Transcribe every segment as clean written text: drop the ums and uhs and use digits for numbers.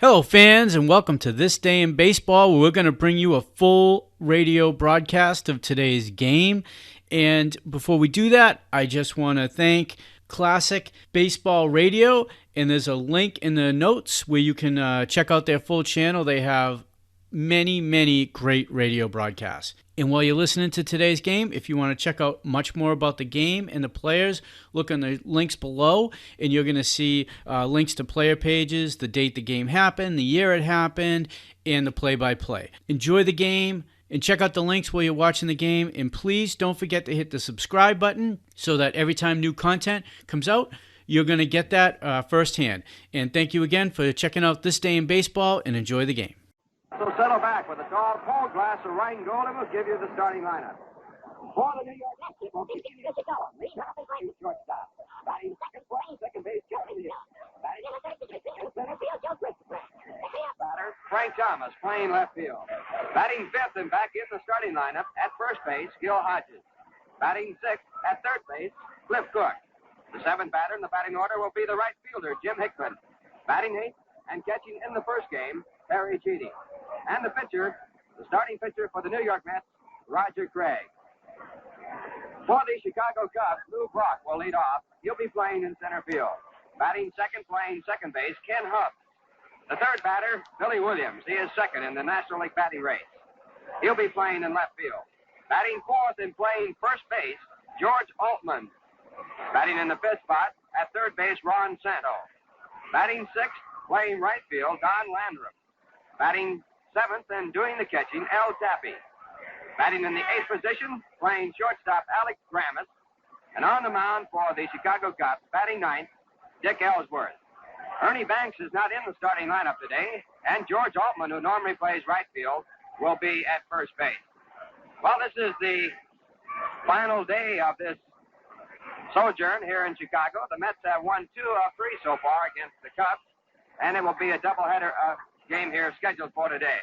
Hello, fans, and welcome to This Day in Baseball, where we're going to bring you a full radio broadcast of today's game. And before we do that, I just want to thank Classic Baseball Radio, and there's a link in the notes where you can check out their full channel. They have many great radio broadcasts. And while you're listening to today's game, if you want to check out much more about the game and the players, look on the links below, and you're going to see links to player pages, the date the game happened, the year it happened, and the play-by-play. Enjoy the game, and check out the links while you're watching the game, and please don't forget to hit the subscribe button so that every time new content comes out, you're going to get that firsthand. And thank you again for checking out This Day in Baseball, and enjoy the game. So settle back with a tall glass of Rheingold, and we'll give you the starting lineup. For the New York Mets, it will be Chicago. Lead off behind the shortstop. Batting second base, Charlie Neal. Batting in the third position, in center field, Joe Christopher. Batter, Frank Thomas, playing left field. Batting fifth and back in the starting lineup at first base, Gil Hodges. Batting sixth at third base, Cliff Cook. The seventh batter in the batting order will be the right fielder, Jim Hickman. Batting eighth and catching in the first game, Harry Cheaty. And the pitcher, the starting pitcher for the New York Mets, Roger Craig. For the Chicago Cubs, Lou Brock will lead off. He'll be playing in center field. Batting second, playing second base, Ken Hubbs. The third batter, Billy Williams. He is second in the National League batting race. He'll be playing in left field. Batting fourth and playing first base, George Altman. Batting in the fifth spot at third base, Ron Santo. Batting sixth, playing right field, Don Landrum. Batting seventh and doing the catching, Al Tappy. Batting in the eighth position, playing shortstop, Alex Grammas. And on the mound for the Chicago Cubs, batting ninth, Dick Ellsworth. Ernie Banks is not in the starting lineup today, and George Altman, who normally plays right field, will be at first base. Well, this is the final day of this sojourn here in Chicago. The Mets have won 2 of 3 so far against the Cubs, and it will be a doubleheader game here scheduled for today.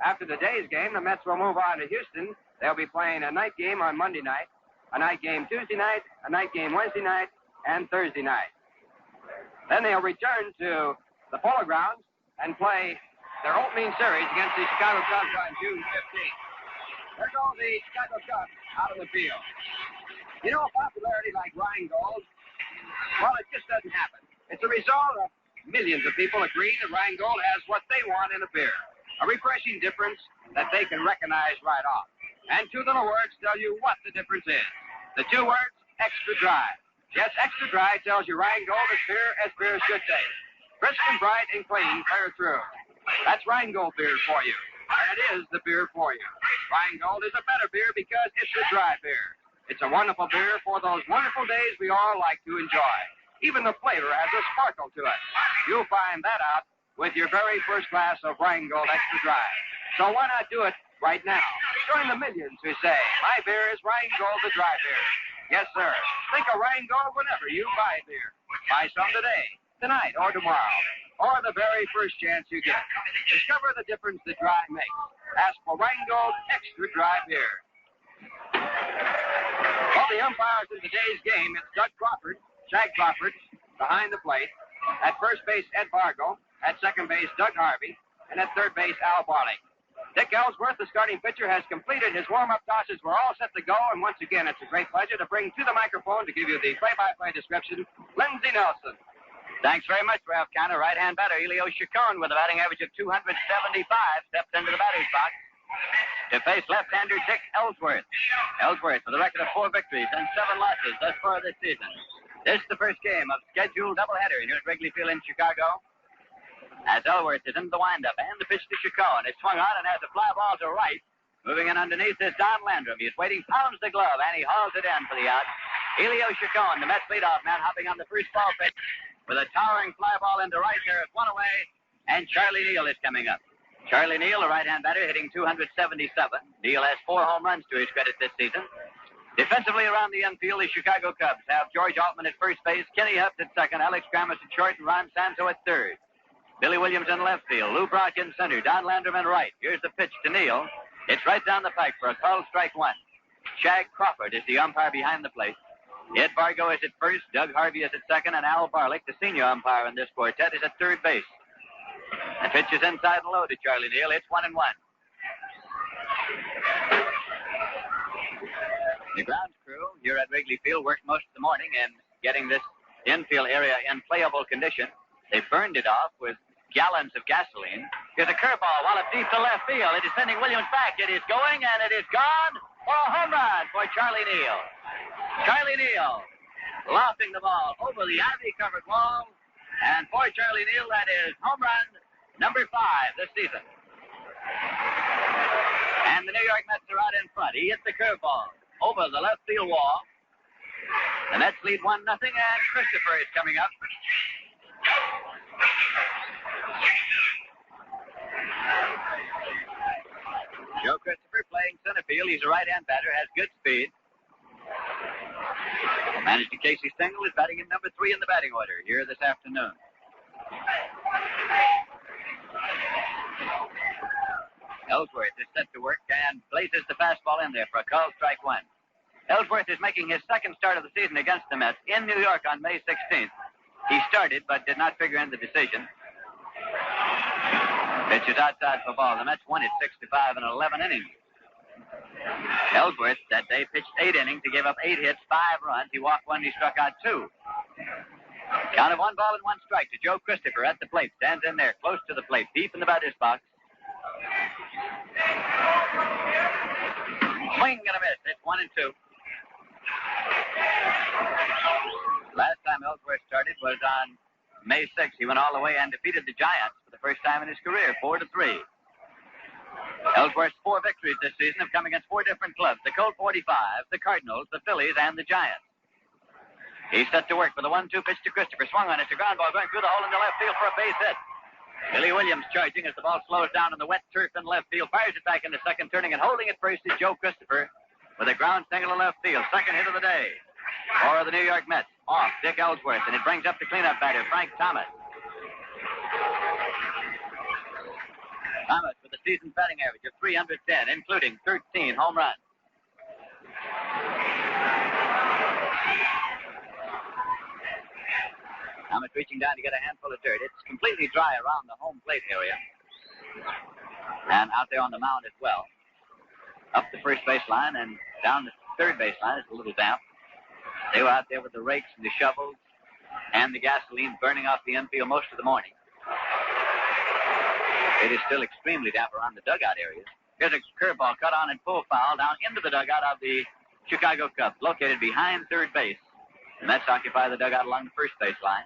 After today's game, the Mets will move on to Houston. They'll be playing a night game on Monday night, a night game Tuesday night, a night game Wednesday night, and Thursday night. Then they'll return to the Polo Grounds and play their opening series against the Chicago Cubs on June 15th. There go the Chicago Cubs out of the field. You know, popularity like Rheingold, well, it just doesn't happen. It's a result of millions of people agree that Rheingold has what they want in a beer. A refreshing difference that they can recognize right off. And 2 little words tell you what the difference is. The 2 words, extra dry. Yes, extra dry tells you Rheingold is beer as beer should taste. Crisp and bright and clean, clear through. That's Rheingold beer for you. And it is the beer for you. Rheingold is a better beer because it's a dry beer. It's a wonderful beer for those wonderful days we all like to enjoy. Even the flavor has a sparkle to it. You'll find that out with your very first glass of Rheingold Extra Dry. So why not do it right now? Join the millions who say, my beer is Rheingold the dry beer. Yes, sir. Think of Rheingold whenever you buy beer. Buy some today, tonight, or tomorrow, or the very first chance you get. Discover the difference that dry makes. Ask for Rheingold Extra Dry beer. Well, the umpires in today's game, it's Doug Crawford, Shag Crawford, behind the plate. At first base, Ed Vargo. At second base, Doug Harvey. And at third base, Al Barley. Dick Ellsworth, the starting pitcher, has completed his warm-up tosses. We're all set to go. And once again, it's a great pleasure to bring to the microphone to give you the play-by-play description, Lindsey Nelson. Thanks very much, Ralph Canner. Right-hand batter, Elio Chacon, with a batting average of 275, steps into the batter's box to face left-hander Dick Ellsworth. Ellsworth with a record of 4 victories and 7 losses thus far this season. This is the first game of scheduled doubleheader here at Wrigley Field in Chicago. As Ellsworth is into the windup and the pitch to Chacon. It's swung on and has a fly ball to right. Moving in underneath is Don Landrum. He's waiting, pounds the glove, and he hauls it in for the out. Elio Chacon, the Mets leadoff man, hopping on the first ball pitch with a towering fly ball into right. There is 1 away, and Charlie Neal is coming up. Charlie Neal, a right-hand batter, hitting 277. Neal has 4 home runs to his credit this season. Defensively around the infield, the Chicago Cubs have George Altman at first base, Kenny Huff at second, Alex Grammas at short, and Ron Santo at third. Billy Williams in left field, Lou Brock in center, Don Landrum in right. Here's the pitch to Neal. It's right down the pike for a called strike 1. Shag Crawford is the umpire behind the plate. Ed Vargo is at first, Doug Harvey is at second, and Al Barlick, the senior umpire in this quartet, is at third base. And Pitch is inside and low to Charlie Neal. It's 1-1. The grounds crew here at Wrigley Field worked most of the morning in getting this infield area in playable condition. They burned it off with gallons of gasoline. Here's a curveball, wallop deep to left field. It is sending Williams back. It is going, and it is gone for a home run for Charlie Neal. Charlie Neal lofting the ball over the ivy-covered wall. And for Charlie Neal, that is home run number 5 this season. And the New York Mets are out in front. He hit the curveball over the left field wall. The Mets lead 1-0, and Christopher is coming up. Joe Christopher playing center field. He's a right-hand batter, has good speed. Managed to Casey Stengel is batting in number 3 in the batting order here this afternoon. Ellsworth is set to work and places the fastball in there for a called strike 1. Ellsworth is making his second start of the season against the Mets in New York on May 16th. He started but did not figure in the decision. Pitch is outside for ball. The Mets won it 6-5 in 11 innings. Ellsworth that day pitched 8 innings. He gave up 8 hits, 5 runs. He walked 1. He struck out 2. Count of 1 ball and 1 strike to Joe Christopher at the plate. Stands in there close to the plate, deep in the batter's box. Swing and a miss. It's 1-2. Last time Ellsworth started was on May 6th. He went all the way and defeated the Giants for the first time in his career, 4-3. Ellsworth's 4 victories this season have come against 4 different clubs: the Colt 45, the Cardinals, the Phillies, and the Giants. He's set to work for the 1-2 pitch to Christopher. Swung on it. It's a ground ball going through the hole in the left field for a base hit. Billy Williams charging as the ball slows down on the wet turf in left field. Fires it back in the second, turning and holding it first is Joe Christopher with a ground single in left field. Second hit of the day for the New York Mets. Off Dick Ellsworth, and it brings up the cleanup batter, Frank Thomas. Thomas with a season batting average of .310, including 13 home runs. Thomas reaching down to get a handful of dirt. It's completely dry around the home plate area. And out there on the mound as well. Up the first baseline and down the third baseline. It's a little damp. They were out there with the rakes and the shovels and the gasoline burning off the infield most of the morning. It is still extremely damp around the dugout areas. Here's a curveball cut on and full foul down into the dugout of the Chicago Cubs, located behind third base. The Mets occupy the dugout along the first baseline.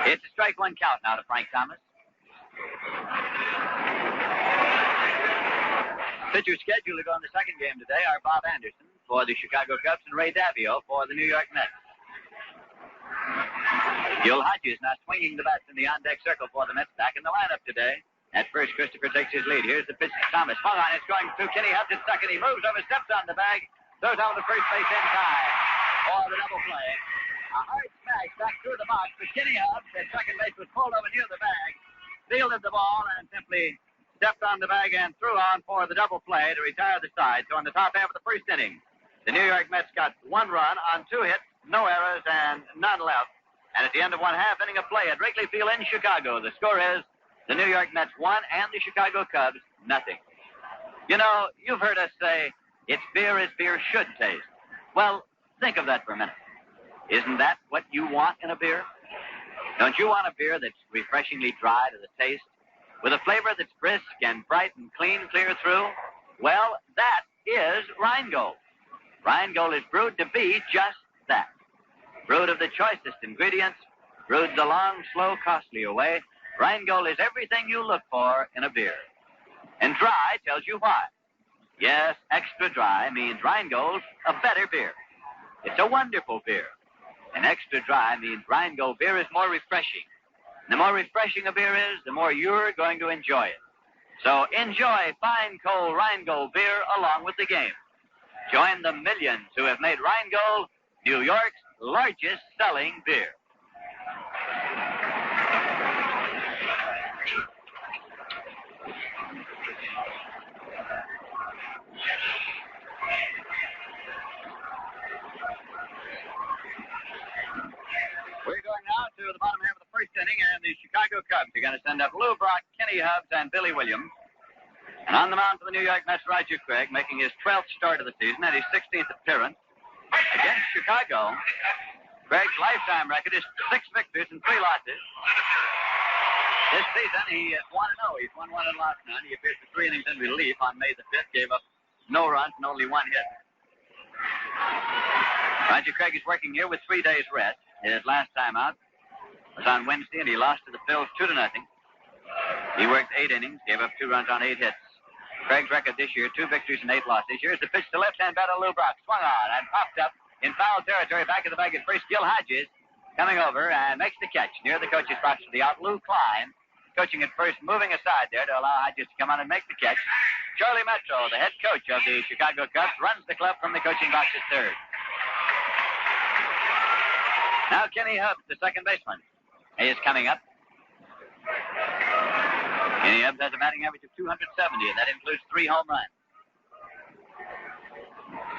It's a strike 1 count now to Frank Thomas. Pitchers scheduled to go in the second game today are Bob Anderson for the Chicago Cubs and Ray Davio for the New York Mets. Gil Hodges now swinging the bats in the on-deck circle for the Mets, back in the lineup today. At first, Christopher takes his lead. Here's the pitch to Thomas. Swung on, it's going through. Kinney Hubs at second. He moves over, steps on the bag, throws out to first base in time for the double play. A hard smash back through the box, but Kinney Hubs at second base was pulled over near the bag, fielded the ball, and simply stepped on the bag and threw on for the double play to retire the side. So in the top half of the first inning, the New York Mets got 1 run on 2 hits, no errors, and none left. And at the end of 1 half inning of play at Wrigley Field in Chicago, the score is the New York Mets 1 and the Chicago Cubs 0. You know, you've heard us say, it's beer as beer should taste. Well, think of that for a minute. Isn't that what you want in a beer? Don't you want a beer that's refreshingly dry to the taste, with a flavor that's brisk and bright and clean clear through? Well, that is Rheingold. Rheingold is brewed to be just that. Brewed of the choicest ingredients, brewed the long, slow, costlier way, Rheingold is everything you look for in a beer. And dry tells you why. Yes, extra dry means Rheingold's a better beer. It's a wonderful beer. And extra dry means Rheingold beer is more refreshing. And the more refreshing a beer is, the more you're going to enjoy it. So enjoy fine, cold Rheingold beer along with the game. Join the millions who have made Rheingold New York's largest selling beer. We're going now to the bottom half of the first inning, and the Chicago Cubs are going to send up Lou Brock, Kenny Hubbs, and Billy Williams. And on the mound for the New York Mets, Roger Craig, making his 12th start of the season and his 16th appearance against Chicago. Craig's lifetime record is 6 victories and 3 losses. This season, he is 1-0. He's won 1 and lost none. He appeared for 3 innings in relief on May the 5th, gave up no runs and only 1 hit. Roger Craig is working here with 3 days rest. His last time out was on Wednesday, and he lost to the Phils 2-0. He worked 8 innings, gave up 2 runs on 8 hits. Craig's record this year, 2 victories and 8 losses. Here's the pitch to left-hand batter Lou Brock. Swung on and popped up in foul territory. Back of the bag at first, Gil Hodges coming over and makes the catch near the coach's box to the out. Lou Klein, coaching at first, moving aside there to allow Hodges to come on and make the catch. Charlie Metro, the head coach of the Chicago Cubs, runs the club from the coaching box at third. Now Kenny Hubbs, the second baseman, is coming up. Kenny Hubbs has a batting average of 270, and that includes 3 home runs.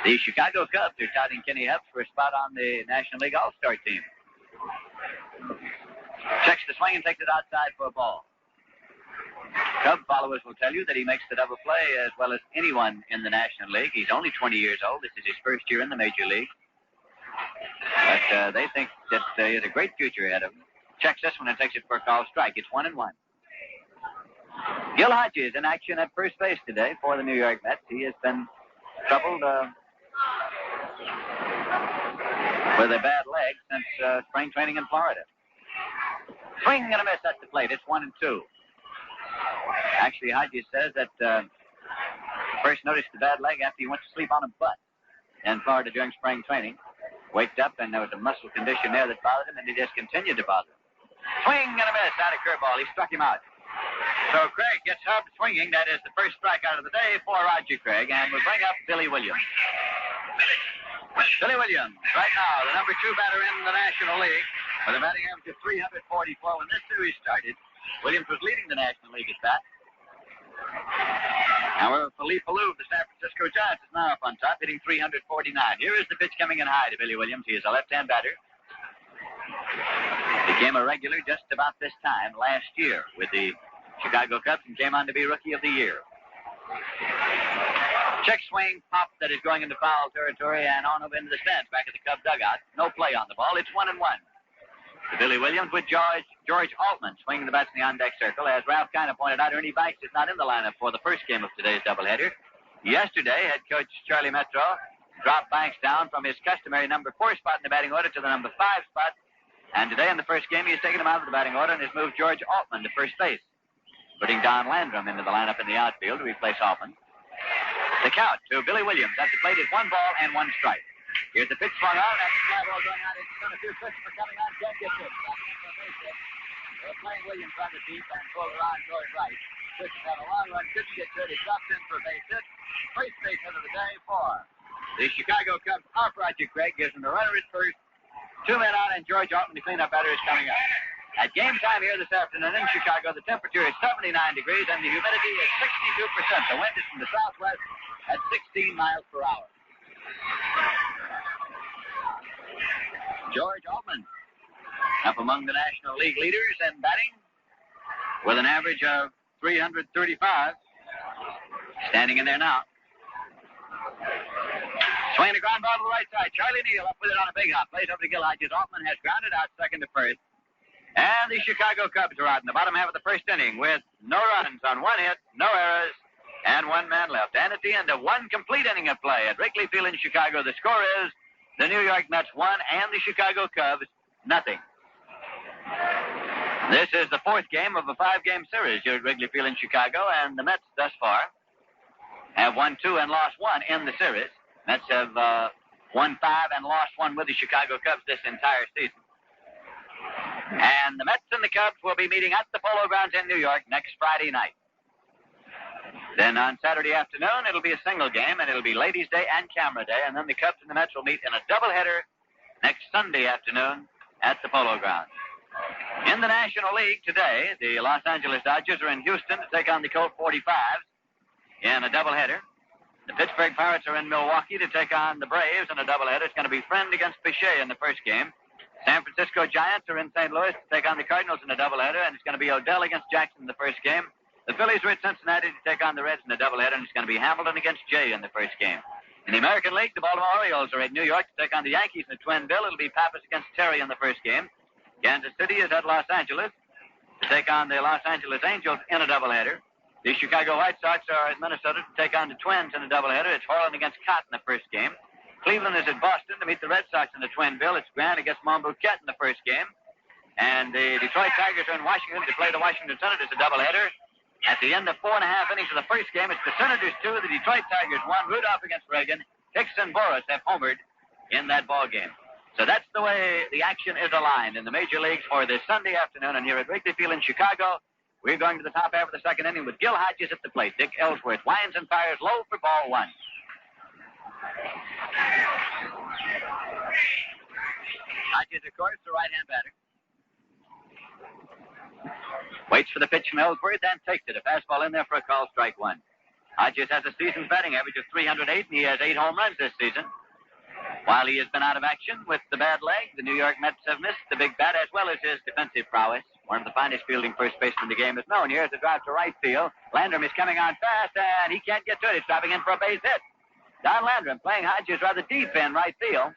The Chicago Cubs are touting Kenny Hubbs for a spot on the National League All-Star team. Checks the swing and takes it outside for a ball. Cub followers will tell you that he makes the double play as well as anyone in the National League. He's only 20 years old. This is his first year in the Major League. But they think that he has a great future ahead of him. Checks this one and takes it for a called strike. It's 1-1. Gil Hodges in action at first base today for the New York Mets. He has been troubled with a bad leg since spring training in Florida. Swing and a miss at the plate. It's 1-2. Actually, Hodges says that first noticed the bad leg after he went to sleep on a butt in Florida during spring training. Waked up and there was a muscle condition there that bothered him, and he just continued to bother him. Swing and a miss out of curveball. He struck him out. So Craig gets Hubbs swinging. That is the first strikeout of the day for Roger Craig, and we'll bring up Billy Williams. Billy Williams, right now, the number 2 batter in the National League, with a batting average of 344. When this series started, Williams was leading the National League at bat. However, Philippe Alou of the San Francisco Giants is now up on top, hitting 349. Here is the pitch coming in high to Billy Williams. He is a left-hand batter. Became a regular just about this time last year with the Chicago Cubs and came on to be Rookie of the Year. Check swing, pop that is going into foul territory and on over into the stands back at the Cub dugout. No play on the ball. It's 1-1. To Billy Williams with George Altman swinging the bats in the on-deck circle. As Ralph kind of pointed out, Ernie Banks is not in the lineup for the first game of today's doubleheader. Yesterday, head coach Charlie Metro dropped Banks down from his customary number 4 spot in the batting order to the number 5 spot. And today in the first game, he has taken him out of the batting order and has moved George Altman to first base, putting Don Landrum into the lineup in the outfield to replace Altman. The count to Billy Williams at the plate is 1 ball and 1 strike. Here's the pitch swung out, and the fly ball going out. It's going to do Christopher coming on. Can't get it. They're playing Williams on the deep and pulled around toward right. Christopher had a long run, couldn't get to it. He dropped in for a base hit. First base hit of the day for the Chicago Cubs. Off Roger Craig gives him the runner at first. 2 men out, and George Altman, the cleanup batter, is coming up. At game time here this afternoon in Chicago, the temperature is 79 degrees and the humidity is 62%. The wind is from the southwest at 16 miles per hour. George Altman up among the National League leaders in batting with an average of 335. Standing in there now. Swinging a ground ball to the right side. Charlie Neal up with it on a big hop. Plays over to Gil Hodges. Altman has grounded out second to first. And the Chicago Cubs are out in the bottom half of the first inning with no runs on 1 hit, no errors, and 1 man left. And at the end of 1 complete inning of play at Wrigley Field in Chicago, the score is the New York Mets 1 and the Chicago Cubs 0. This is the 4th game of a 5-game series here at Wrigley Field in Chicago, and the Mets thus far have won 2 and lost 1 in the series. Mets have won 5 and lost 1 with the Chicago Cubs this entire season. And the Mets and the Cubs will be meeting at the Polo Grounds in New York next Friday night. Then on Saturday afternoon, it'll be a single game, and it'll be Ladies' Day and Camera Day, and then the Cubs and the Mets will meet in a doubleheader next Sunday afternoon at the Polo Grounds. In the National League today, the Los Angeles Dodgers are in Houston to take on the Colt 45s in a doubleheader. The Pittsburgh Pirates are in Milwaukee to take on the Braves in a doubleheader. It's going to be Friend against Pichet in the first game. San Francisco Giants are in St. Louis to take on the Cardinals in a doubleheader, and it's going to be Odell against Jackson in the first game. The Phillies are at Cincinnati to take on the Reds in a doubleheader, and it's going to be Hamilton against Jay in the first game. In the American League, the Baltimore Orioles are at New York to take on the Yankees in a twin bill. It'll be Pappas against Terry in the first game. Kansas City is at Los Angeles to take on the Los Angeles Angels in a doubleheader. The Chicago White Sox are at Minnesota to take on the Twins in a doubleheader. It's Harlan against Cott in the first game. Cleveland is at Boston to meet the Red Sox in the twin bill. It's Grant against Monbouquet in the first game. And the Detroit Tigers are in Washington to play the Washington Senators a doubleheader. At the end of 4.5 innings of the first game, it's the Senators 2, the Detroit Tigers 1. Rudolph against Reagan. Hicks and Boris have homered in that ball game. So that's the way the action is aligned in the major leagues for this Sunday afternoon. And here at Wrigley Field in Chicago, we're going to the top half of the second inning with Gil Hodges at the plate. Dick Ellsworth winds and fires low for ball 1. Hodges, of course, the right-hand batter. Waits for the pitch from Ellsworth and takes it. A fastball in there for a call, strike 1. Hodges has a season's batting average of 308, and he has 8 home runs this season. While he has been out of action with the bad leg, the New York Mets have missed the big bat as well as his defensive prowess. One of the finest fielding first basemen the game is known. Here's a drive to right field. Landrum is coming on fast, and he can't get to it. He's driving in for a base hit. Don Landrum playing Hodges rather deep in right field.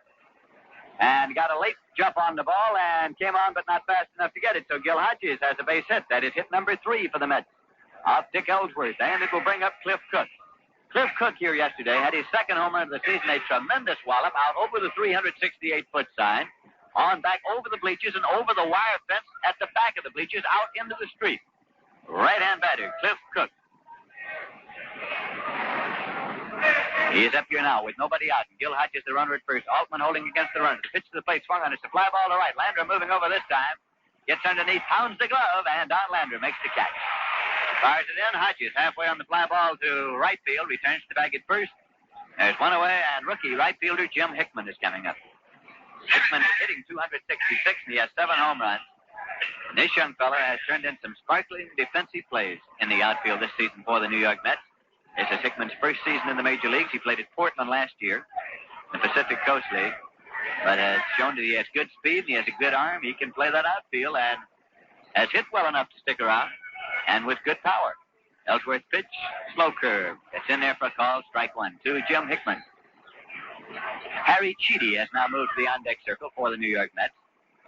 And got a late jump on the ball and came on but not fast enough to get it. So Gil Hodges has a base hit. That is hit number 3 for the Mets. Off Dick Ellsworth, and it will bring up Cliff Cook. Cliff Cook here yesterday had his second home run of the season, a tremendous wallop out over the 368-foot sign, on back over the bleachers and over the wire fence at the back of the bleachers out into the street. Right-hand batter, Cliff Cook. He is up here now with nobody out. And Gil Hodges, the runner at first. Altman holding against the runner. The pitch to the plate, swung on. It's a fly ball to right. Landrum moving over this time. Gets underneath, pounds the glove, and Don Landrum makes the catch. Fires it in. Hodges halfway on the fly ball to right field. Returns the bag at first. There's one away, and rookie right fielder Jim Hickman is coming up. Hickman is hitting 266, and he has 7 home runs. And this young fella has turned in some sparkling defensive plays in the outfield this season for the New York Mets. This is Hickman's first season in the major leagues. He played at Portland last year, the Pacific Coast League, but has shown that he has good speed and he has a good arm. He can play that outfield and has hit well enough to stick around and with good power. Ellsworth pitch, slow curve. It's in there for a call, strike 1 to Jim Hickman. Harry Cheedy has now moved to the on-deck circle for the New York Mets.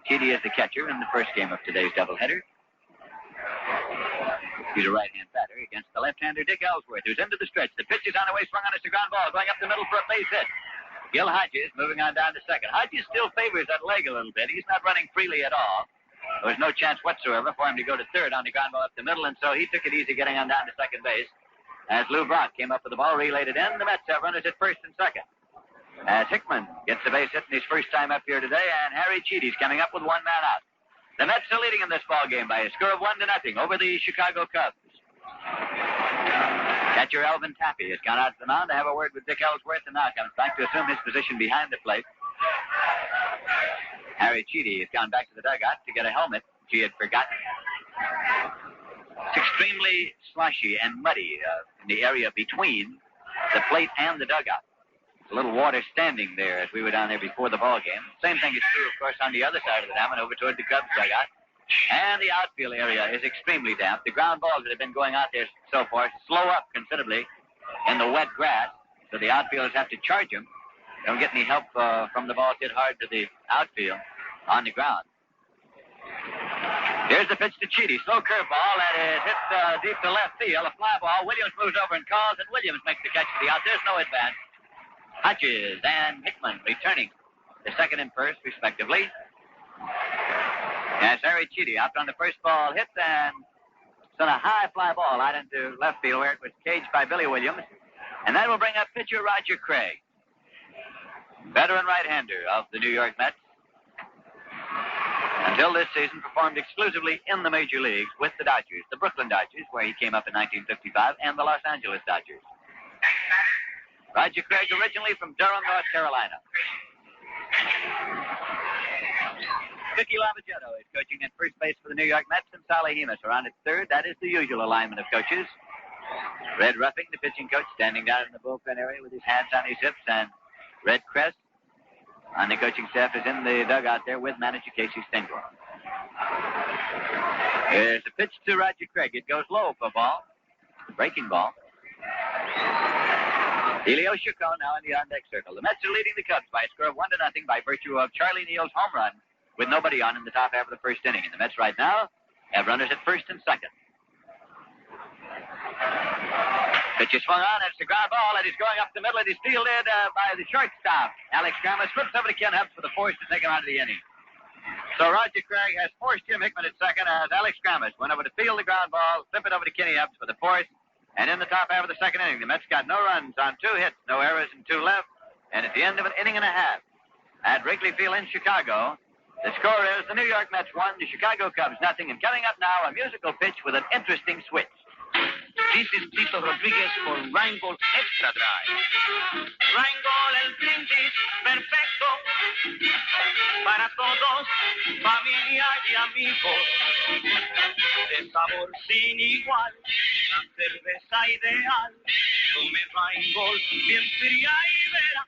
Cheedy is the catcher in the first game of today's doubleheader. He's a right-hand batter against the left-hander Dick Ellsworth, who's into the stretch. The pitch is on the way, swung on. It's a ground ball, going up the middle for a base hit. Gil Hodges moving on down to second. Hodges still favors that leg a little bit. He's not running freely at all. There was no chance whatsoever for him to go to third on the ground ball up the middle, and so he took it easy getting on down to second base. As Lou Brock came up with the ball, relayed it in. The Mets have runners at first and second. As Hickman gets the base hit in his first time up here today, and Harry Cheedy's coming up with 1 man out. The Mets are leading in this ball game by a score of 1-0 over the Chicago Cubs. Catcher Elvin Taffy has gone out to the mound to have a word with Dick Ellsworth, and now comes back to assume his position behind the plate. Harry Cheedy has gone back to the dugout to get a helmet he had forgotten. It's extremely slushy and muddy in the area between the plate and the dugout. A little water standing there as we were down there before the ball game. Same thing is true, of course, on the other side of the diamond over toward the Cubs dugout. And the outfield area is extremely damp. The ground balls that have been going out there so far slow up considerably in the wet grass, so the outfielders have to charge them. They don't get any help from the balls hit hard to the outfield on the ground. Here's the pitch to Cheedy. Slow curveball that is hit deep to left field. A fly ball. Williams moves over and calls, and Williams makes the catch to the out. There's no advance. Hodges and Hickman returning to second and first, respectively. As Harry Cheedy out on the first ball hit and sent a high fly ball out into left field where it was caged by Billy Williams. And that will bring up pitcher Roger Craig, veteran right-hander of the New York Mets. Until this season, performed exclusively in the major leagues with the Dodgers, the Brooklyn Dodgers, where he came up in 1955, and the Los Angeles Dodgers. Roger Craig, originally from Durham, North Carolina. Vicky Lavagetto is coaching at first base for the New York Mets, and Sally Hemus around at third. That is the usual alignment of coaches. Red Ruffing, the pitching coach, standing down in the bullpen area with his hands on his hips, and Red Crest on the coaching staff is in the dugout there with manager Casey Stengel. There's a pitch to Roger Craig. It goes low for a ball. Breaking ball. Elio Chacon now in the on-deck circle. The Mets are leading the Cubs by a score of 1-0 by virtue of Charlie Neal's home run with nobody on in the top half of the first inning. And the Mets right now have runners at first and second. Pitch is swung on. It's a ground ball, and he's going up the middle. It is fielded by the shortstop. Alex Grammas flips over to Ken Hubbs for the force to take him out of the inning. So Roger Craig has forced Jim Hickman at second as Alex Grammas went over to field the ground ball, flip it over to Kenny Hubbs for the force. And in the top half of the second inning, the Mets got no runs on 2 hits, no errors, and 2 left. And at the end of an inning and a half at Wrigley Field in Chicago, the score is the New York Mets 1, the Chicago Cubs 0. And coming up now, a musical pitch with an interesting switch. This is Tito Rodriguez for Rheingold Extra Dry. Rheingold, el brindis perfecto para todos, familia y amigos. De sabor sin igual, la cerveza ideal. Tome Rheingold bien fría y vera.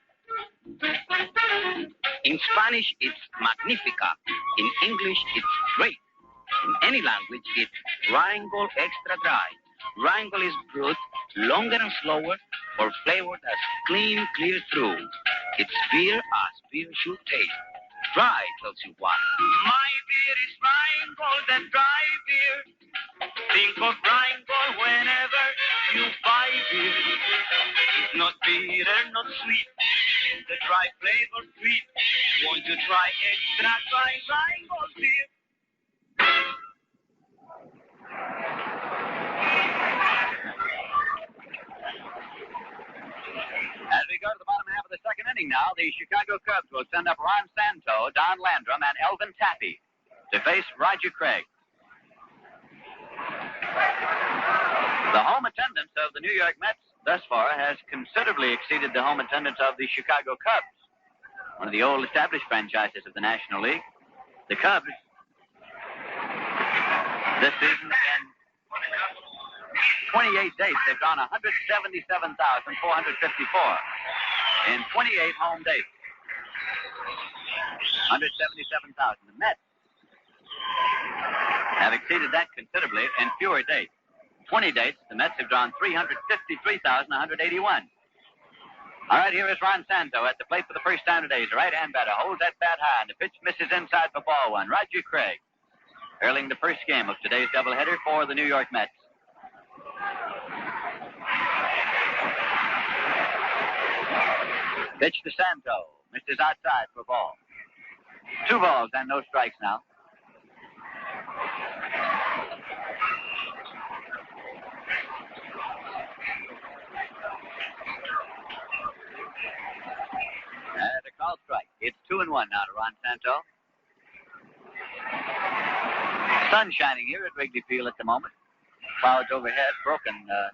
In Spanish, it's magnifica. In English, it's great. In any language, it's Rheingold Extra Dry. Rheingold is brewed longer and slower for flavor that's clean, clear through. It's beer as beer should taste. Dry tells you why. My beer is Rheingold, that dry beer. Think of Rheingold whenever you buy beer. Not bitter, not sweet. The dry flavor sweet. Want to try extra dry Rheingold beer? As we go to the bottom half of the second inning now, the Chicago Cubs will send up Ron Santo, Don Landrum, and Elvin Tappy to face Roger Craig. The home attendance of the New York Mets thus far has considerably exceeded the home attendance of the Chicago Cubs, one of the old established franchises of the National League. The Cubs, this season, in 28 days, they've gone 177,454 in 28 home days. 177,000. The Mets have exceeded that considerably in fewer dates. 20 dates, the Mets have drawn 353,181. All right, here is Ron Santo at the plate for the first time today. He's a right-hand batter, holds that bat high, and the pitch misses inside for ball one. Roger Craig, earning the first game of today's doubleheader for the New York Mets. Pitch to Santo. Misses outside for ball. 2 balls and no strikes now. And a called strike. It's 2-1 now to Ron Santo. Sun shining here at Wrigley Field at the moment. Clouds overhead,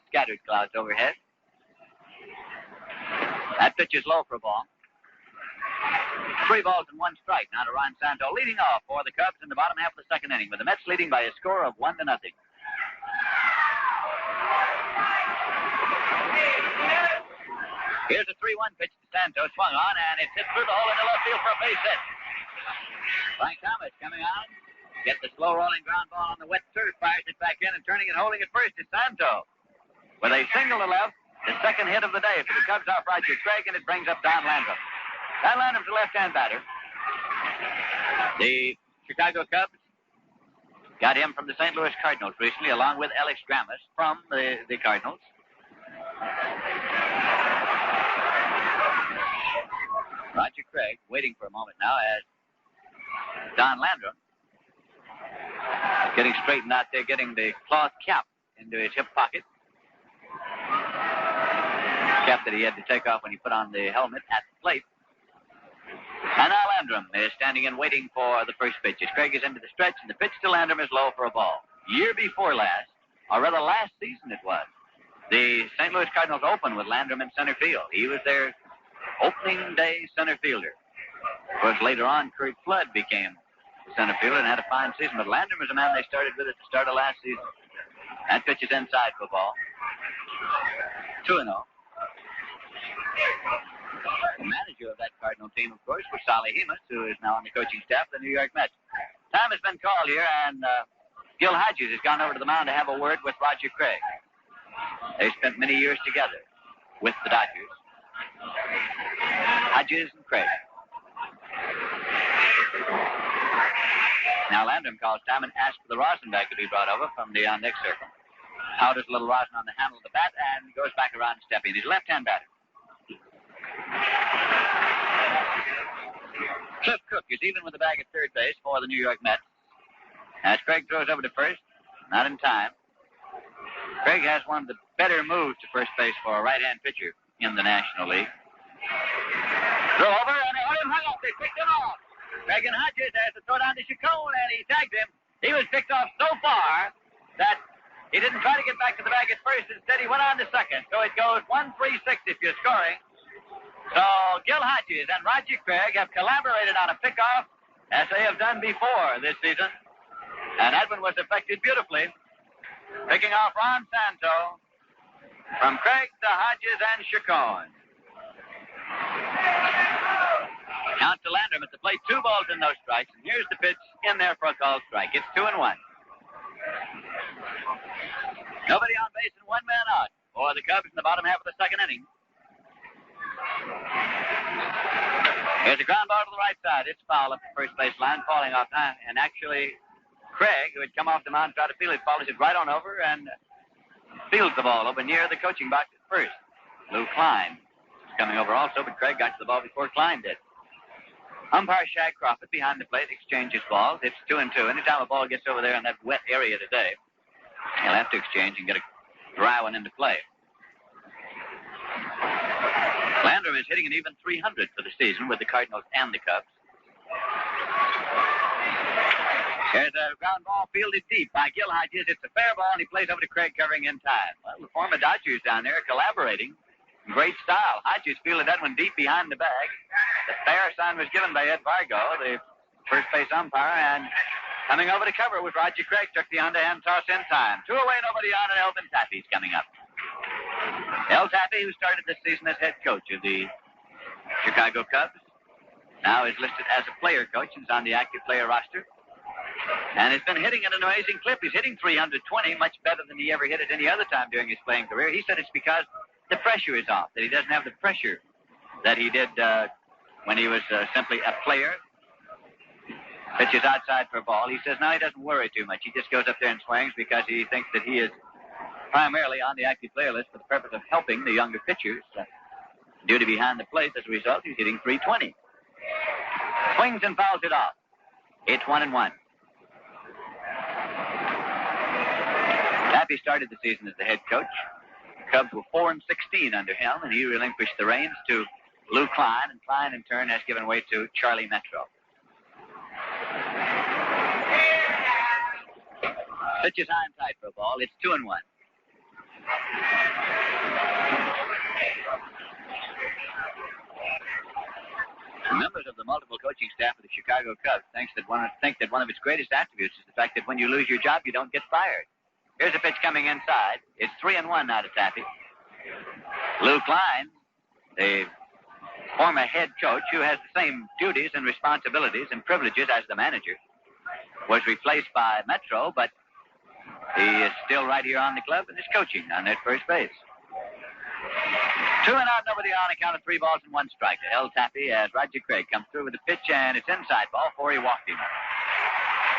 scattered clouds overhead. That pitch is low for a ball. 3 balls and 1 strike now to Ron Santo, leading off for the Cubs in the bottom half of the second inning, with the Mets leading by a score of 1-0. Here's a 3-1 pitch to Santo, swung on, and it's hit through the hole in the left field for a base hit. Frank Thomas coming on, gets the slow rolling ground ball on the wet turf, fires it back in, and turning and holding it first is Santo. With a single to left, the second hit of the day for the Cubs off Roger Craig, and it brings up Don Landrum. Don Landrum's a left-hand batter. The Chicago Cubs got him from the St. Louis Cardinals recently, along with Alex Grammas from the Cardinals. Roger Craig waiting for a moment now as Don Landrum getting straightened out there, getting the cloth cap into his hip pocket. Cap that he had to take off when he put on the helmet at the plate. And now Landrum is standing and waiting for the first pitch. As Craig is into the stretch, and the pitch to Landrum is low for a ball. Year before last, or rather last season it was, the St. Louis Cardinals opened with Landrum in center field. He was their opening day center fielder. Of course, later on, Kurt Flood became the center fielder and had a fine season, but Landrum was a man they started with at the start of last season. That pitch is inside for a ball. 2-0. The manager of that Cardinal team, of course, was Solly Hemus, who is now on the coaching staff of the New York Mets. Time has been called here, and Gil Hodges has gone over to the mound to have a word with Roger Craig. They spent many years together with the Dodgers. Hodges and Craig. Now Landrum calls time and asks for the rosin bag to be brought over from the on-deck circle. Powders a little rosin on the handle of the bat and goes back around and stepping. He's a left-hand batter. Cliff Cook is even with the bag at third base for the New York Mets. As Craig throws over to first, not in time. Craig has one of the better moves to first base for a right-hand pitcher in the National League. Throw over, and they hung up. They picked him off. Craig and Hodges has to throw down to Chacon, and he tagged him. He was picked off so far that he didn't try to get back to the bag at first. Instead, he went on to second. So it goes 1-3-6 if you're scoring. So Gil Hodges and Roger Craig have collaborated on a pickoff as they have done before this season. And that one was effected beautifully. Picking off Ron Santo from Craig to Hodges and Chacon. Count to Landrum at the plate, 2 balls and no strikes. And here's the pitch in there for a called strike. It's 2-1. Nobody on base and 1 man out for the Cubs in the bottom half of the second inning. Here's a ground ball to the right side. It's foul up the first base line, falling off. And actually, Craig, who had come off the mound, tried to field it, follows it right on over and fields the ball over near the coaching box at first. Lou Klein is coming over also, but Craig got to the ball before Klein did. Umpire Shag Crawford behind the plate exchanges balls. It's 2-2. Anytime a ball gets over there in that wet area today, he'll have to exchange and get a dry one into play. Landrum is hitting an even .300 for the season with the Cardinals and the Cubs. There's a ground ball fielded deep by Gil Hodges. It's a fair ball, and he plays over to Craig, covering in time. Well, the former Dodgers down there collaborating in great style. Hodges fielded that one deep behind the bag. The fair sign was given by Ed Vargo, the first base umpire, and coming over to cover was Roger Craig. Took the underhand toss in time. 2 away, nobody on, and Elvin Taffy's coming up. El Taffy, who started this season as head coach of the Chicago Cubs, now is listed as a player coach and is on the active player roster. And has been hitting at an amazing clip. He's hitting .320, much better than he ever hit at any other time during his playing career. He said it's because the pressure is off, that he doesn't have the pressure that he did when he was simply a player. Pitches outside for a ball. He says now he doesn't worry too much. He just goes up there and swings because he thinks that he is primarily on the active player list for the purpose of helping the younger pitchers. Due to behind the plate, as a result, he's hitting .320. Swings and fouls it off. It's 1-1. Taffy started the season as the head coach. The Cubs were 4-16 under him, and he relinquished the reins to Lou Klein, and Klein in turn has given way to Charlie Metro. Pitches high and tight for a ball. It's 2-1. Members of the multiple coaching staff of the Chicago Cubs think that one of its greatest attributes is the fact that when you lose your job, you don't get fired. Here's a pitch coming inside. It's 3-1 now to Taffy. Lou Klein, the former head coach who has the same duties and responsibilities and privileges as the manager, was replaced by Metro, but he is still right here on the club and is coaching on that first base. 2 and out, nobody on, a count of 3 balls and 1 strike to El Taffy as Roger Craig comes through with the pitch, and it's inside ball before he walked him.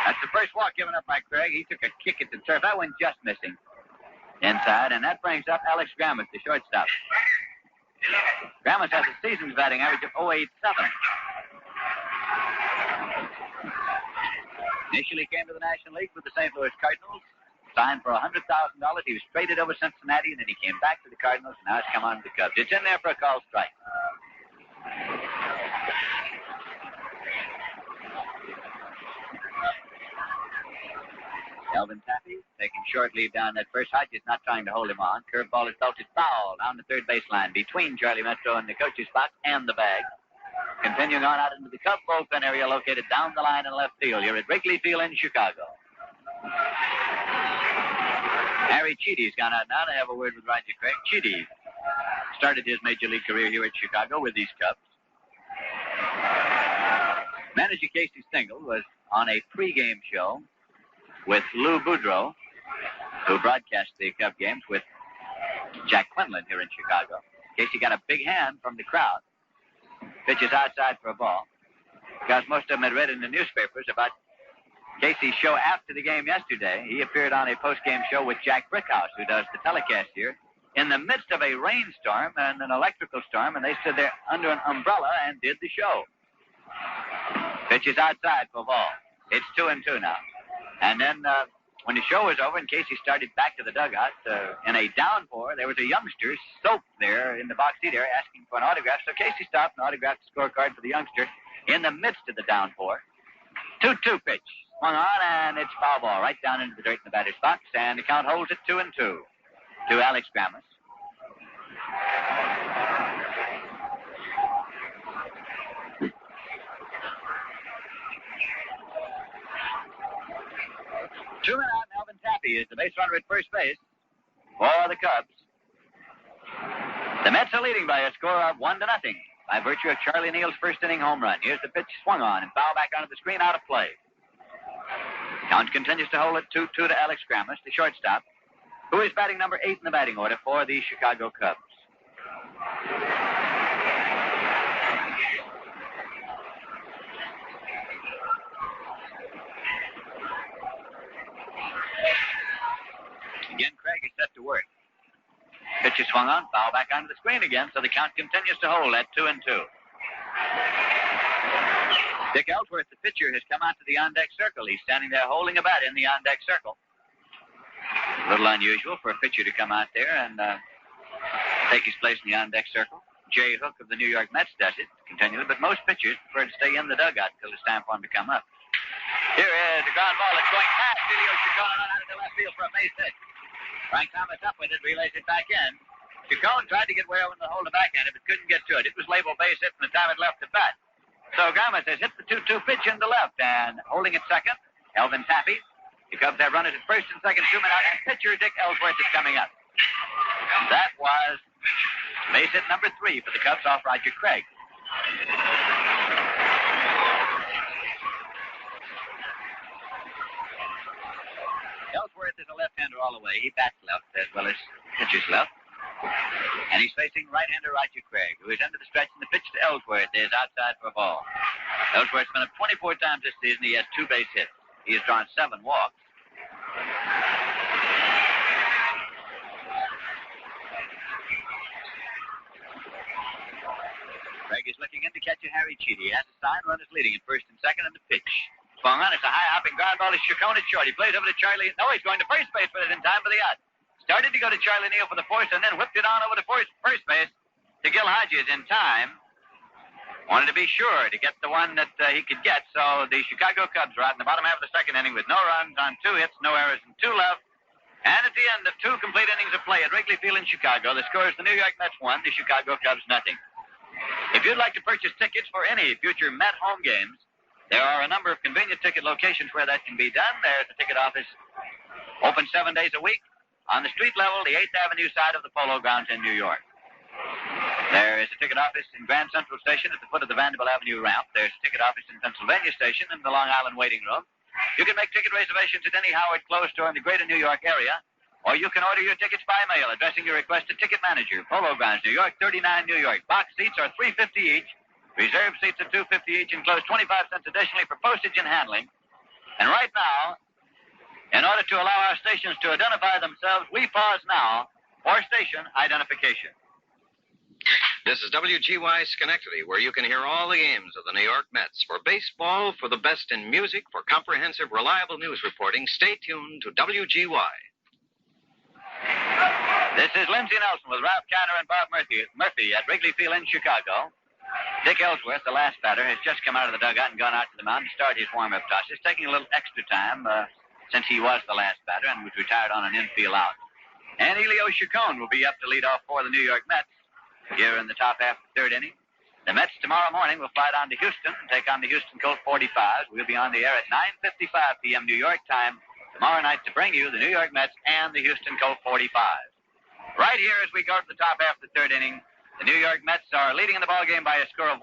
That's the first walk given up by Craig. He took a kick at the turf. That one just missing inside, and that brings up Alex Grammett, the shortstop. Grammett has a season's batting average of .087. Initially came to the National League with the St. Louis Cardinals. Signed for $100,000. He was traded over Cincinnati, and then he came back to the Cardinals, and now he's come on to the Cubs. It's in there for a called strike. Elvin Taffy taking short lead down that first. Hodges not trying to hold him on. Curveball is belted foul down the third baseline between Charlie Metro and the coach's box and the bag. Continuing on out into the Cub bullpen area located down the line in left field. You're at Wrigley Field in Chicago. Harry Cheedy's gone out now to have a word with Roger Craig. Cheedy started his major league career here at Chicago with these Cubs. Manager Casey Stengel was on a pregame show with Lou Boudreau, who broadcast the Cub games with Jack Quinlan here in Chicago. Casey got a big hand from the crowd. Pitches outside for a ball. Because most of them had read in the newspapers about Casey's show after the game yesterday. He appeared on a post-game show with Jack Brickhouse, who does the telecast here, in the midst of a rainstorm and an electrical storm, and they stood there under an umbrella and did the show. Pitches outside for a ball. It's 2-2 now. And then when the show was over and Casey started back to the dugout in a downpour, there was a youngster soaked there in the box seat area asking for an autograph. So Casey stopped and autographed the scorecard for the youngster in the midst of the downpour. 2-2 pitch. Swung on, and it's foul ball right down into the dirt in the batter's box, and the count holds at 2-2 to Alex Grammas. Two men out, and Alvin Tappy is the base runner at first base for the Cubs. The Mets are leading by a score of 1-0 by virtue of Charlie Neal's first inning home run. Here's the pitch swung on and foul back onto the screen, out of play. Count continues to hold at 2-2 to Alex Grammas, the shortstop, who is batting number 8 in the batting order for the Chicago Cubs. Again, Craig is set to work. Pitch is swung on, foul back onto the screen again, so the count continues to hold at 2-2. Dick Ellsworth, the pitcher, has come out to the on-deck circle. He's standing there holding a bat in the on-deck circle. A little unusual for a pitcher to come out there and take his place in the on-deck circle. Jay Hook of the New York Mets does it continually, but most pitchers prefer to stay in the dugout until it's time for him to come up. Here is the ground ball that's going past Elio Chacon out into left field for a base hit. Frank Thomas up with it, relays it back in. Chacon tried to get way over to hold the backhand, but couldn't get to it. It was labeled base hit from the time it left the bat. So Grammas has hit the 2-2 pitch into left, and holding at second, Alvin Tappy. The Cubs have runners at first and second, 2 men out, and pitcher Dick Ellsworth is coming up. That was base hit number 3 for the Cubs off Roger Craig. Ellsworth is a left-hander all the way. He bats left as well as pitches left. And he's facing right-hander Roger Craig, who is into the stretch, and the pitch to Ellsworth is outside for a ball. Ellsworth's been up 24 times this season. He has 2 base hits. He has drawn 7 walks. Craig is looking in to catch a Harry Cheedy. He has a sign, runners leading at first and second, and the pitch. Swung on. It's a high-hopping ground ball to Chacon at short. He plays over to Charlie. No, he's going to first base, but it's in time for the out. Started to go to Charlie Neal for the force, and then whipped it on over to first base to Gil Hodges in time. Wanted to be sure to get the one that he could get, so the Chicago Cubs are out in the bottom half of the second inning with no runs on 2 hits, no errors, and 2 left. And at the end of 2 complete innings of play at Wrigley Field in Chicago, the score is the New York Mets 1, the Chicago Cubs 0. If you'd like to purchase tickets for any future Met home games, there are a number of convenient ticket locations where that can be done. There's the ticket office open 7 days a week. On the street level, the 8th Avenue side of the Polo Grounds in New York. There is a ticket office in Grand Central Station at the foot of the Vanderbilt Avenue ramp. There's a ticket office in Pennsylvania Station in the Long Island waiting room. You can make ticket reservations at any Howard Close store in the greater New York area, or you can order your tickets by mail, addressing your request to Ticket Manager, Polo Grounds, New York, 39 New York. Box seats are $3.50 each. Reserved seats are $2.50 each, enclosed 25 cents additionally for postage and handling. And right now, in order to allow our stations to identify themselves, we pause now for station identification. This is WGY Schenectady, where you can hear all the games of the New York Mets. For baseball, for the best in music, for comprehensive, reliable news reporting, stay tuned to WGY. This is Lindsey Nelson with Ralph Kiner and Bob Murphy at Wrigley Field in Chicago. Dick Ellsworth, the last batter, has just come out of the dugout and gone out to the mound to start his warm-up toss. It's taking a little extra time since he was the last batter and was retired on an infield out. And Elio Chacon will be up to lead off for the New York Mets here in the top half of the 3rd inning. The Mets tomorrow morning will fly down to Houston and take on the Houston Colt 45s. We'll be on the air at 9:55 p.m. New York time tomorrow night to bring you the New York Mets and the Houston Colt 45s. Right here as we go to the top half of the 3rd inning, the New York Mets are leading in the ballgame by a score of 1-0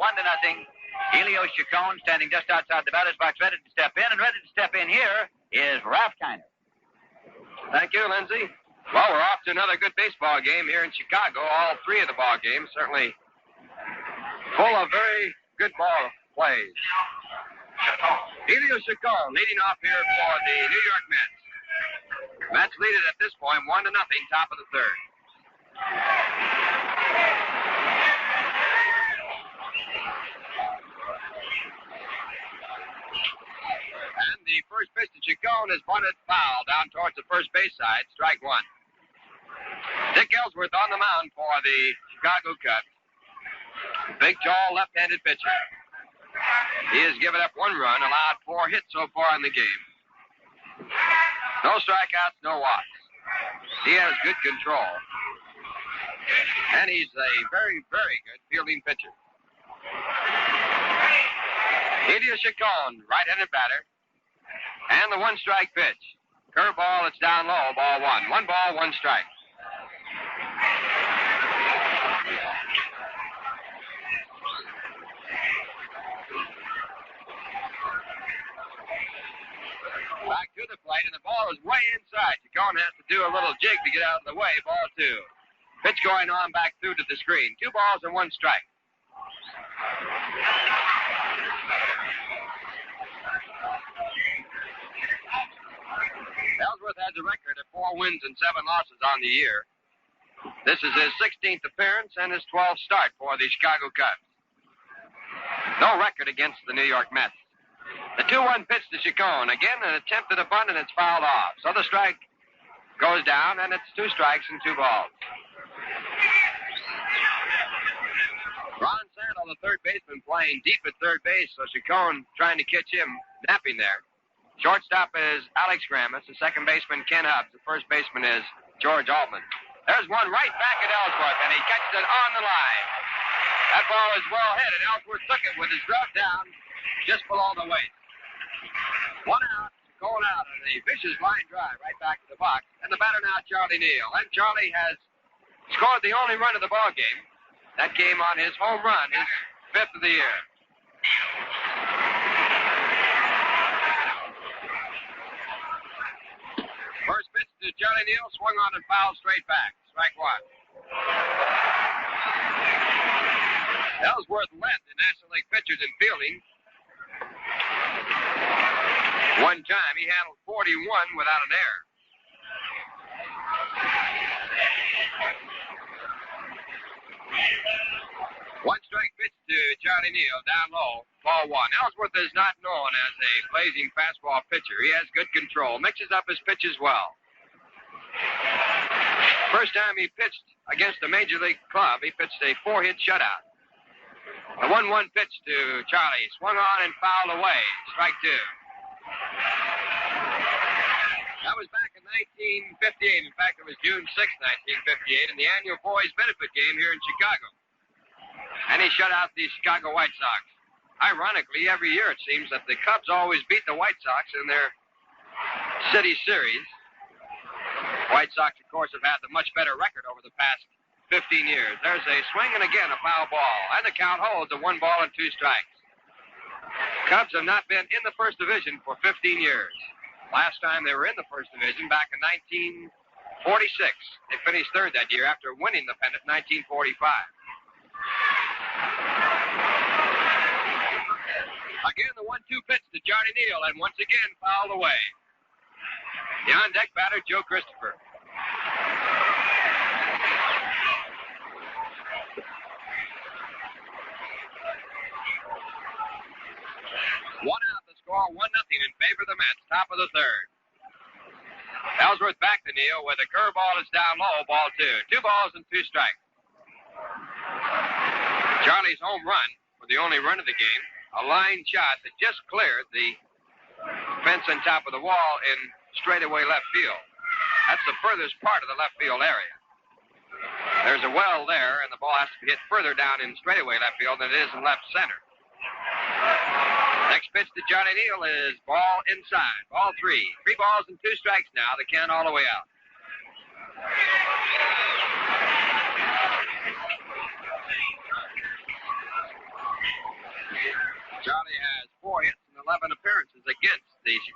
Helio Chacon standing just outside the batter's box, ready to step in, and ready to step in here is Ralph Kiner. Thank you, Lindsay. Well, we're off to another good baseball game here in Chicago. All three of the ball games certainly full of very good ball plays. Helio Chacon leading off here for the New York Mets. Mets lead it at this point 1-0, top of the third. And the first pitch to Chacon is bunted foul down towards the first base side, strike one. Dick Ellsworth on the mound for the Chicago Cubs. Big, tall, left-handed pitcher. He has given up 1 run, allowed 4 hits so far in the game. No strikeouts, no walks. He has good control. And he's a very, very good fielding pitcher. Helio Chacon, right-handed batter. And the 1-strike pitch. Curveball, it's down low, ball 1. 1 ball, 1 strike. Back to the plate, and the ball is way inside. Chacon has to do a little jig to get out of the way. Ball 2. Pitch going on back through to the screen. 2 balls and 1 strike. Ellsworth has a record of 4 wins and 7 losses on the year. This is his 16th appearance and his 12th start for the Chicago Cubs. No record against the New York Mets. The 2-1 pitch to Chacon. Again, an attempt at a bunt, and it's fouled off. So the strike goes down, and it's 2 strikes and 2 balls. Ron Sandow, the third baseman, playing deep at third base, so Chacon trying to catch him napping there. Shortstop is Alex Grammas. The second baseman, Ken Hubbs. The first baseman is George Altman. There's one right back at Ellsworth, and he catches it on the line. That ball is well hit, and Ellsworth took it with his glove down just below the waist. 1 out, going out on a vicious line drive right back to the box. And the batter now, Charlie Neal. And Charlie has scored the only run of the ball game. That came on his home run, his 5th of the year. First pitch to Charlie Neal, swung on and fouled straight back. Strike 1. Ellsworth led the National League pitchers in fielding. One time he handled 41 without an error. One strike pitch to Charlie Neal, down low, ball 1. Ellsworth is not known as a blazing fastball pitcher. He has good control, mixes up his pitches well. First time he pitched against a major league club, he pitched a 4-hit shutout. The 1-1 pitch to Charlie, swung on and fouled away, strike 2. That was back in 1958. In fact, it was June 6, 1958, in the annual Boys Benefit game here in Chicago. And he shut out the Chicago White Sox. Ironically, every year it seems that the Cubs always beat the White Sox in their city series. White Sox, of course, have had the much better record over the past 15 years. There's a swing and again a foul ball. And the count holds a 1 ball and 2 strikes. Cubs have not been in the first division for 15 years. Last time they were in the first division back in 1946. They finished 3rd that year after winning the pennant in 1945. Again, the 1-2 pitch to Charlie Neal, and once again fouled away. The on-deck batter, Joe Christopher. One out, the score 1-0 in favor of the Mets, top of the third. Ellsworth back to Neal with a curveball is down low, ball 2. 2 balls and 2 strikes. Charlie's home run for the only run of the game, a line shot that just cleared the fence on top of the wall in straightaway left field. That's the furthest part of the left field area. There's a well there, and the ball has to be hit further down in straightaway left field than it is in left center. Next pitch to Charlie Neal is ball inside. Ball 3. 3 balls and 2 strikes now. The count all the way out.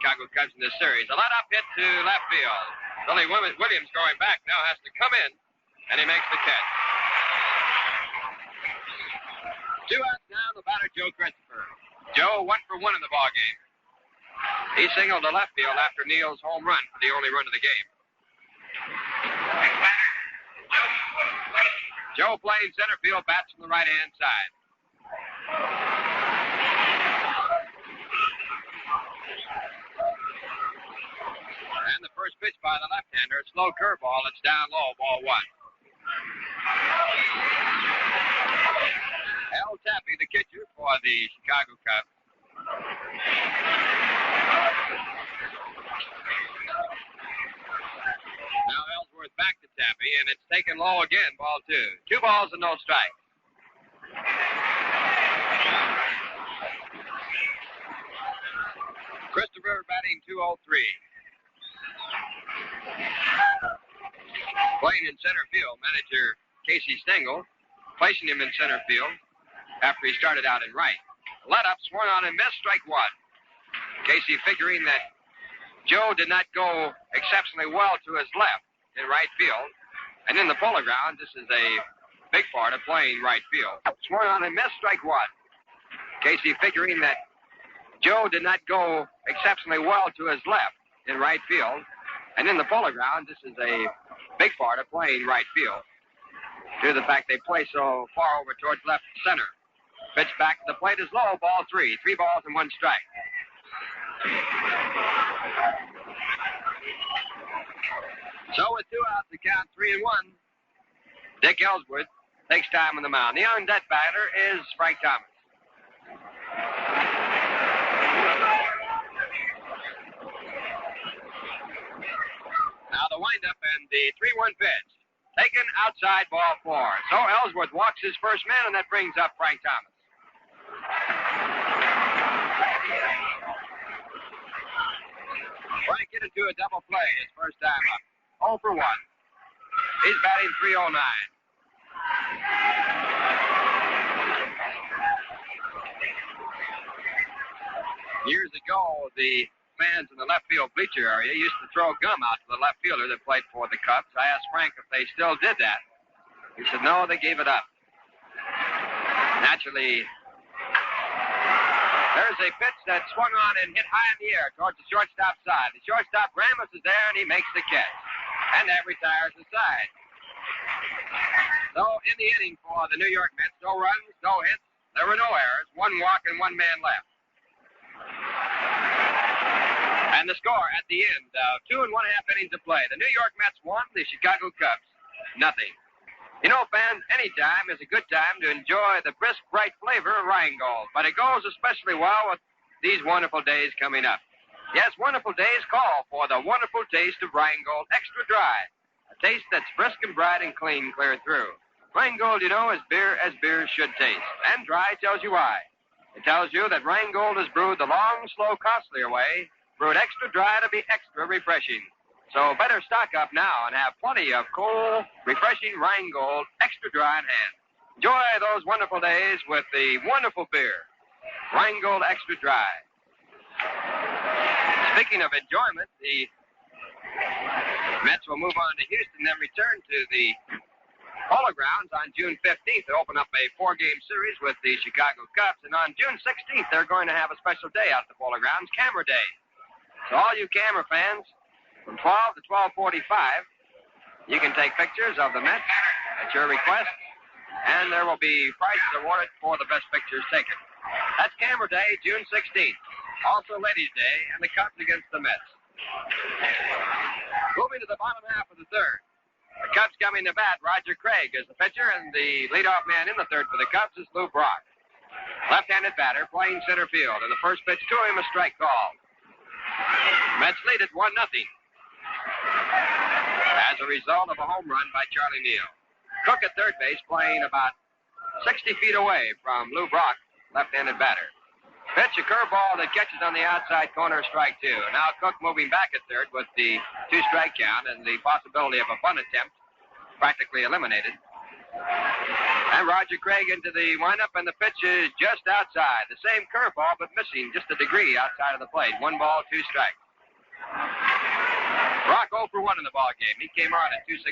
Chicago Cubs in this series. A let-up hit to left field. Billy Williams going back now has to come in, and he makes the catch. 2 outs now, the batter, Joe Christopher. Joe 1 for 1 in the ballgame. He singled to left field after Neal's home run for the only run of the game. Joe playing center field, bats from the right-hand side. And the first pitch by the left-hander, a slow curveball. It's down low, ball 1. Al Tappy, the catcher for the Chicago Cubs. Now Ellsworth back to Tappy, and it's taken low again, ball 2. 2 balls and no strikes. Christopher batting 203. Playing in center field, manager Casey Stengel, placing him in center field after he started out in right. Let up, swung on and missed, strike 1. Casey figuring that Joe did not go exceptionally well to his left in right field. And in the Polo Grounds, this is a big part of playing right field. Swung on and missed, strike 1. Casey figuring that Joe did not go exceptionally well to his left in right field. And in the Polo Grounds, this is a big part of playing right field, due to the fact they play so far over towards left center. Pitch back to the plate is low, ball 3. 3 balls and 1 strike. So with 2 outs, the count 3-1. Dick Ellsworth takes time on the mound. The on deck batter is Frank Thomas. Now the windup and the 3-1 pitch. Taken outside, ball 4. So Ellsworth walks his first man, and that brings up Frank Thomas. Frank hit into a double play his first time up. 0 for 1. He's batting .309. Years ago, the fans in the left field bleacher area used to throw gum out to the left fielder that played for the Cubs. I asked Frank if they still did that. He said, no, they gave it up. Naturally, there's a pitch that swung on and hit high in the air towards the shortstop side. The shortstop, Ramos, is there, and he makes the catch. And that retires the side. So, in the inning for the New York Mets, no runs, no hits, there were no errors, 1 walk and 1 man left. And the score at the end, 2 1/2 innings of play. The New York Mets won, the Chicago Cubs, nothing. You know, fans, any time is a good time to enjoy the brisk, bright flavor of Rheingold, but it goes especially well with these wonderful days coming up. Yes, wonderful days call for the wonderful taste of Rheingold Extra Dry, a taste that's brisk and bright and clean clear through. Rheingold, you know, is beer as beer should taste, and dry tells you why. It tells you that Rheingold is brewed the long, slow, costlier way, brewed extra dry to be extra refreshing. So better stock up now and have plenty of cool, refreshing Rheingold Extra Dry in hand. Enjoy those wonderful days with the wonderful beer, Rheingold Extra Dry. Speaking of enjoyment, the Mets will move on to Houston, then return to the Polo Grounds on June 15th to open up a 4-game series with the Chicago Cubs. And on June 16th, they're going to have a special day out at the Polo Grounds, Camera Day. So all you camera fans, from 12 to 12:45, you can take pictures of the Mets at your request, and there will be prizes awarded for the best pictures taken. That's Camera Day, June 16th. Also Ladies' Day, and the Cubs against the Mets. Moving to the bottom half of the third. The Cubs coming to bat. Roger Craig is the pitcher, and the leadoff man in the third for the Cubs is Lou Brock. Left-handed batter playing center field, and the first pitch to him, a strike call. Mets lead it 1-0. As a result of a home run by Charlie Neal. Cook at third base playing about 60 feet away from Lou Brock, left-handed batter. Pitch, a curveball that catches on the outside corner, strike 2. Now Cook moving back at third with the 2-strike count and the possibility of a bunt attempt practically eliminated. And Roger Craig into the windup, and the pitch is just outside. The same curveball, but missing just a degree outside of the plate. 1 ball, 2 strikes. Brock 0 for 1 in the ball game. He came on at 264.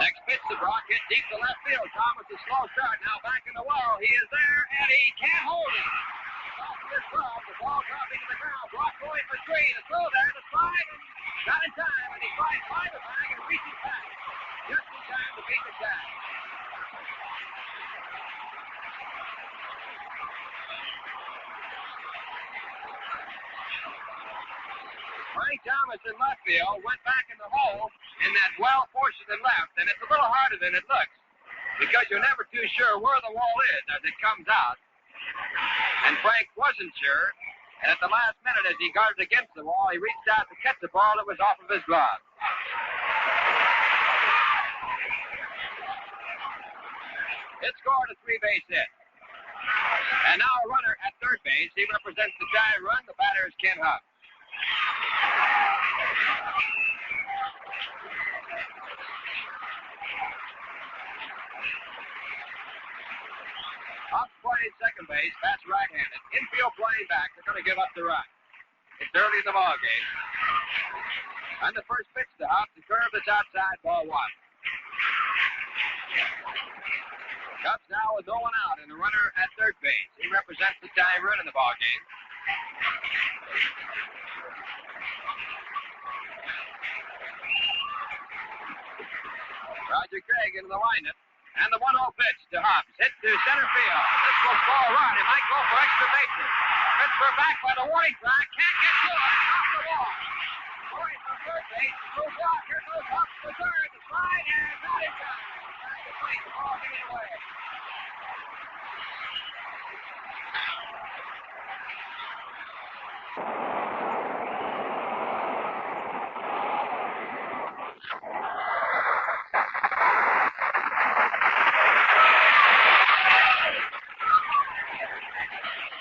Next pitch to Brock, hit deep to left field. Thomas, a slow start. Now back in the wall. He is there, and he can't hold it. Off his glove, the ball dropping to the ground. Brock going for 3. The throw there, the slide, and not in time. And he flies by the bag and reaches back just in time to beat the tag. Frank Thomas in left field went back in the hole in that well portion and left, and it's a little harder than it looks because you're never too sure where the wall is as it comes out. And Frank wasn't sure, and at the last minute as he guarded against the wall, he reached out to catch the ball that was off of his glove. It scored a 3-base hit. And now a runner at third base. He represents the tie run. The batter is Ken Huff. Huff playing second base. That's right-handed. Infield playing back. They're going to give up the run. It's early in the ball game. And the first pitch to Huff. The curve that's outside. Ball 1. Cubs now with no one out and a runner at third base. He represents the tie run in the ball game. Roger Craig into the windup. And the 1-0 pitch to Hobbs. Hit to center field. This will score a run. He might go for extra bases. Pittsburgh back by the warning track. Can't get to it. Off the wall. Scoring from third base. No block. Here goes Hobbs to third. The slide and not in time. Trying to play the ball getting away.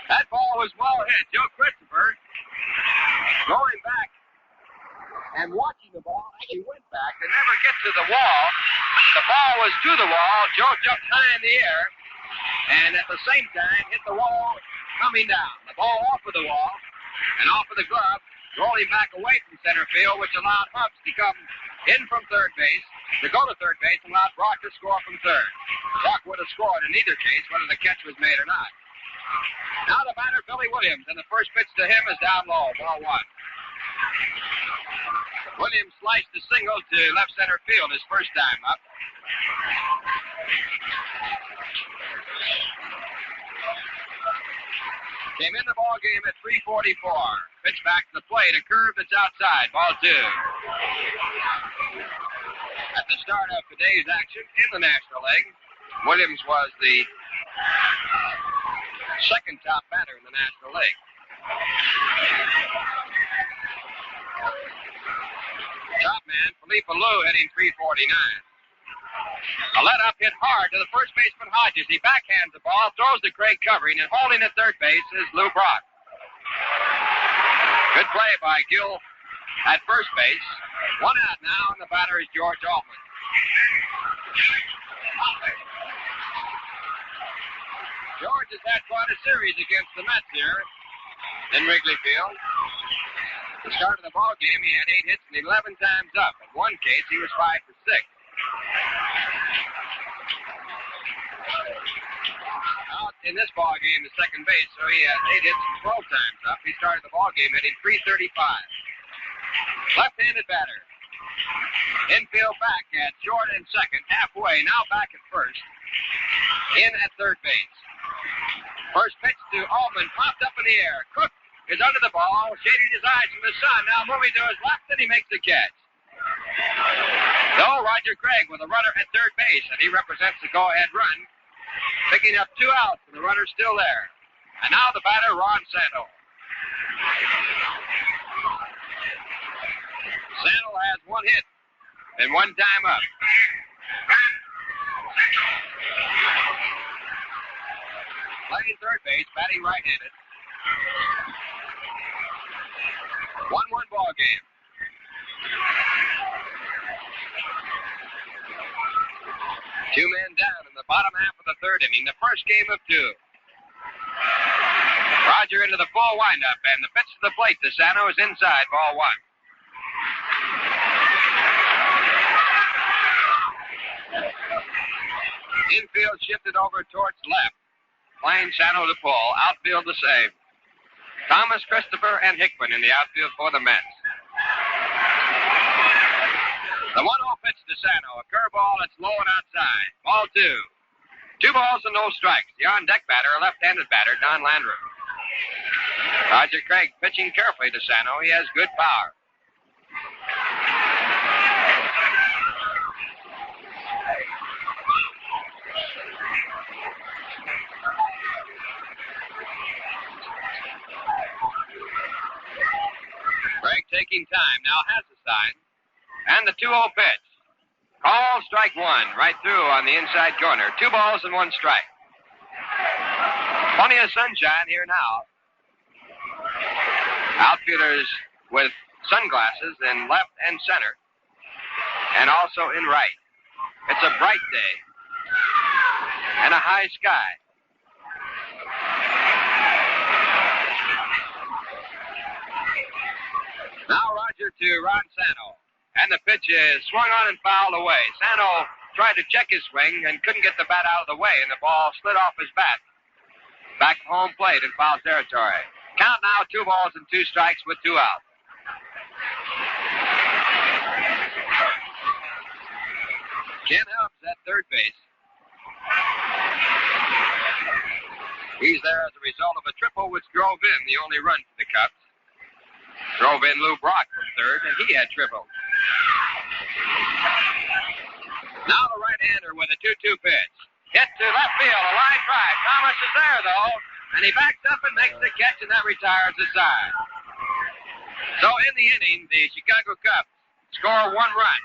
That ball was well hit. Joe Christopher going back and watching the ball. He went back and never get to the wall. The ball was to the wall. Joe jumped high in the air and at the same time hit the wall coming down. The ball off of the wall and off of the glove, rolling back away from center field, which allowed Hubbs to come in from third base, to go to third base, and allowed Brock to score from third. Brock would have scored in either case, whether the catch was made or not. Now the batter, Billy Williams, and the first pitch to him is down low, ball 1. Williams sliced the single to left center field his first time up. Came in the ball game at 3:44. Pitch back to the plate, a curve that's outside, ball 2. At the start of today's action in the National League, Williams was the second top batter in the National League. Top man, Felipe Alou, hitting 349. A let-up hit hard to the first baseman Hodges. He backhands the ball, throws to Craig covering, and holding at third base is Lou Brock. Good play by Gill at first base. 1 out now, and the batter is George Altman. George has had quite a series against the Mets here in Wrigley Field. At the start of the ball game, he had 8 hits and 11 times up. In one case, he was 5 for 6. Out in this ball game, the second base, so he had 8 hits and 12 times up. He started the ball game hitting .335. Left-handed batter. Infield back at short and second, halfway, now back at first. In at third base. First pitch to Allman, popped up in the air. Cook is under the ball, shading his eyes from the sun. Now moving to his left, and he makes the catch. So Roger Craig with a runner at third base, and he represents the go-ahead run. Picking up 2 outs, and the runner's still there. And now the batter, Ron Santo. Santo has 1 hit and 1 time up. Playing third base, batting right-handed. 1-1 ball game. Two men down in the bottom half of the third inning, the first game of two. Roger into the full windup, and the pitch to the plate to Sano is inside, ball one. Infield shifted over towards left. Playing Sano to pull. Outfield to save. Thomas, Christopher, and Hickman in the outfield for the Mets. The 1-0 pitch to Sano. A curveball that's low and outside. Ball two. 2 balls and no strikes. The on-deck batter, a left-handed batter, Don Landrum. Roger Craig pitching carefully to Sano. He has good power. Craig taking time. Now has the sign. And the 2-0 pitch. Call strike one. Right through on the inside corner. 2 balls and 1 strike. Plenty of sunshine here now. Outfielders with sunglasses in left and center. And also in right. It's a bright day. And a high sky. Now Roger to Ron Sano. And the pitch is swung on and fouled away. Sano tried to check his swing and couldn't get the bat out of the way, and the ball slid off his bat. Back to home plate in foul territory. Count now 2 balls and 2 strikes with 2 outs. Ken Hubbs at third base. He's there as a result of a triple which drove in the only run for the Cubs. Drove in Lou Brock from third, and he had tripled. Now the right-hander with a 2-2 pitch. Hit to left field, a line drive. Thomas is there, though, and he backs up and makes the catch, and that retires the side. So in the inning, the Chicago Cubs score 1 run.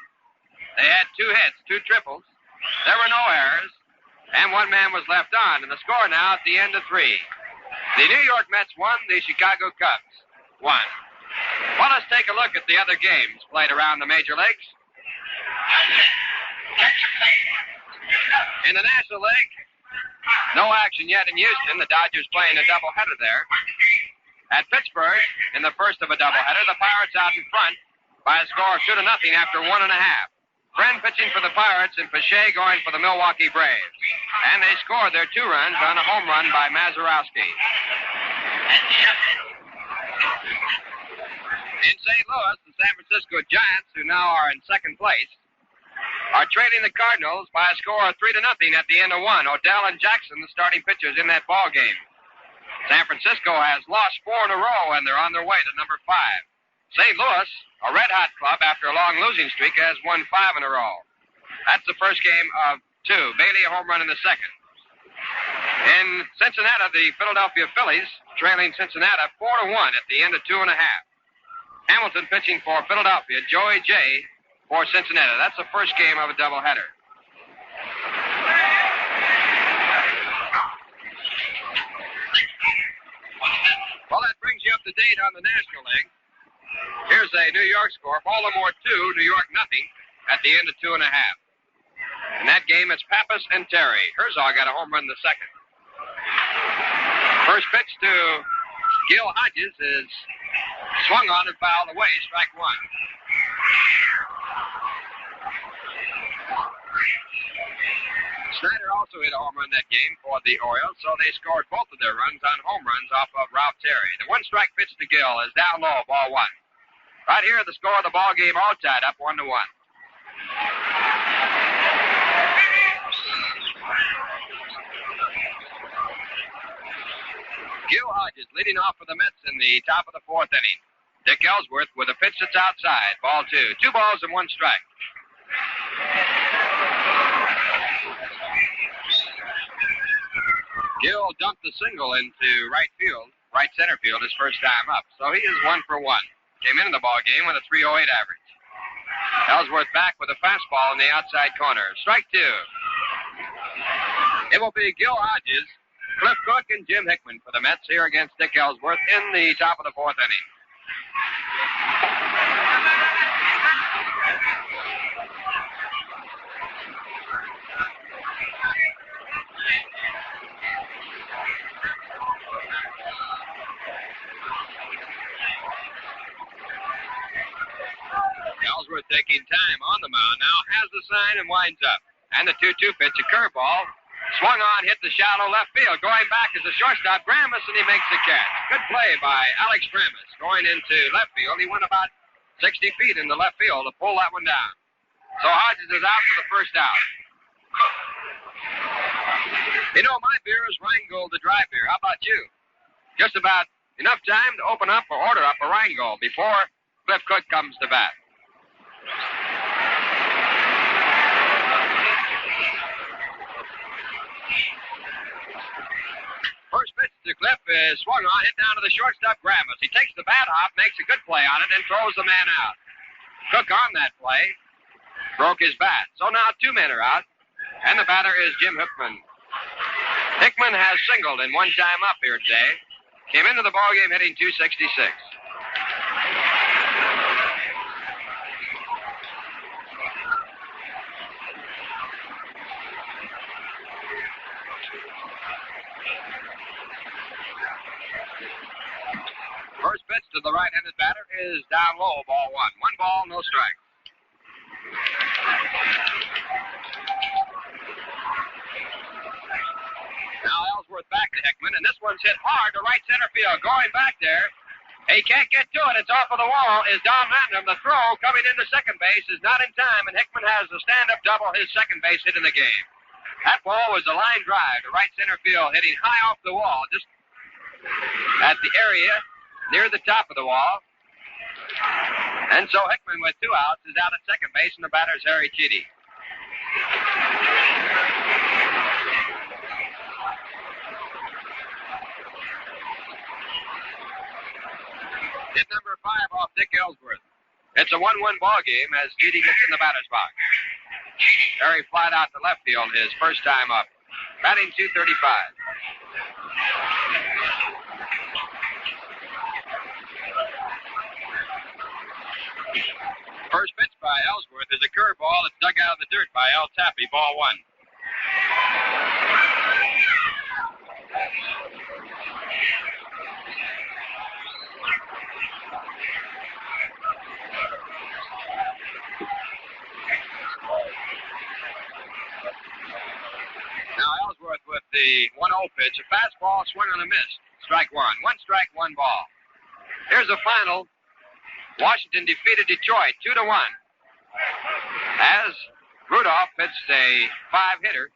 They had 2 hits, 2 triples. There were no errors, and 1 man was left on, and the score now at the end of 3. The New York Mets won, the Chicago Cubs won. Well, let's take a look at the other games played around the major leagues. In the National League, no action yet in Houston. The Dodgers playing a doubleheader there. At Pittsburgh, in the first of a doubleheader, the Pirates out in front by a score of 2-0 after 1 1/2. Friend pitching for the Pirates and Pache going for the Milwaukee Braves. And they scored their 2 runs on a home run by Mazeroski. In St. Louis, the San Francisco Giants, who now are in second place, are trailing the Cardinals by a score of 3-0 at the end of 1. Odell and Jackson, the starting pitchers in that ball game. San Francisco has lost 4 in a row, and they're on their way to number 5. St. Louis, a red-hot club after a long losing streak, has won 5 in a row. That's the first game of 2. Bailey, a home run in the second. In Cincinnati, the Philadelphia Phillies trailing Cincinnati 4-1 at the end of 2 1/2. Hamilton pitching for Philadelphia, Joey J. for Cincinnati. That's the first game of a doubleheader. Well, that brings you up to date on the National League. Here's a New York score. Baltimore 2, New York 0 at the end of 2 1/2. In that game, it's Pappas and Terry. Herzog got a home run in the second. First pitch to Gil Hodges is swung on and fouled away, strike 1. Snyder also hit a home run that game for the Orioles, so they scored both of their runs on home runs off of Ralph Terry. The 1-strike pitch to Gill is down low, ball 1. Right here, the score of the ball game all tied up 1-1. Gil Hodges leading off for the Mets in the top of the 4th inning. Dick Ellsworth with a pitch that's outside, ball 2. 2 balls and 1 strike. Gill dumped the single into right center field, his first time up. So he is 1 for 1. Came into the ball game with a 3.08 average. Ellsworth back with a fastball in the outside corner. Strike 2. It will be Gil Hodges, Cliff Cook, and Jim Hickman for the Mets here against Dick Ellsworth in the top of the 4th inning. Ellsworth taking time on the mound now, has the sign and winds up. And the 2-2 pitch, a curveball, swung on, hit the shallow left field. Going back is the shortstop, Gramus, and he makes the catch. Good play by Alex Gramus. Going into left field, he went about 60 feet in the left field to pull that one down. So Hodges is out for the first out. You know, my beer is Rheingold, the dry beer. How about you? Just about enough time to open up or order up a Rheingold before Cliff Cook comes to bat. First pitch to Cliff is swung on, hit down to the shortstop, Gramus. He takes the bat hop, makes a good play on it, and throws the man out. Cook on that play broke his bat. So now 2 men are out, and the batter is Jim Hickman. Hickman has singled in one time up here today. Came into the ballgame hitting .266. First pitch to the right-handed batter is down low, ball 1. 1 ball, no strike. Now Ellsworth back to Hickman, and this one's hit hard to right center field. Going back there, he can't get to it. It's off of the wall. Is Don Random. The throw coming into second base is not in time, and Hickman has the stand-up double, his second base hit in the game. That ball was a line drive to right center field, hitting high off the wall, just at the area near the top of the wall. And so Hickman, with 2 outs, is out at second base, and the batter's Harry Chidi. Hit number 5 off Dick Ellsworth. It's a 1-1 ball game as Chidi gets in the batter's box. Harry flied out to left field his first time up, batting .235. First pitch by Ellsworth is a curveball that's dug out of the dirt by El Tappy, ball 1. Now Ellsworth with the 1-0 pitch, a fastball swung on a miss. Strike 1. 1 strike, 1 ball. Here's the final. Washington defeated Detroit 2-1 as Rudolph pitched a 5-hitter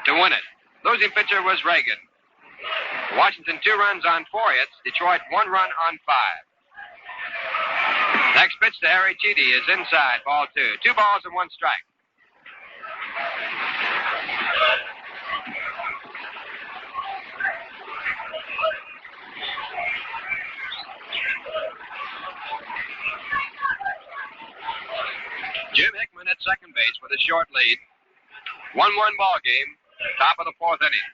to win it. Losing pitcher was Reagan. Washington 2 runs on 4 hits. Detroit 1 run on 5. Next pitch to Harry Chidi is inside, ball 2. 2 balls and 1 strike. Jim Hickman at second base with a short lead. 1-1 ball game, top of the 4th inning.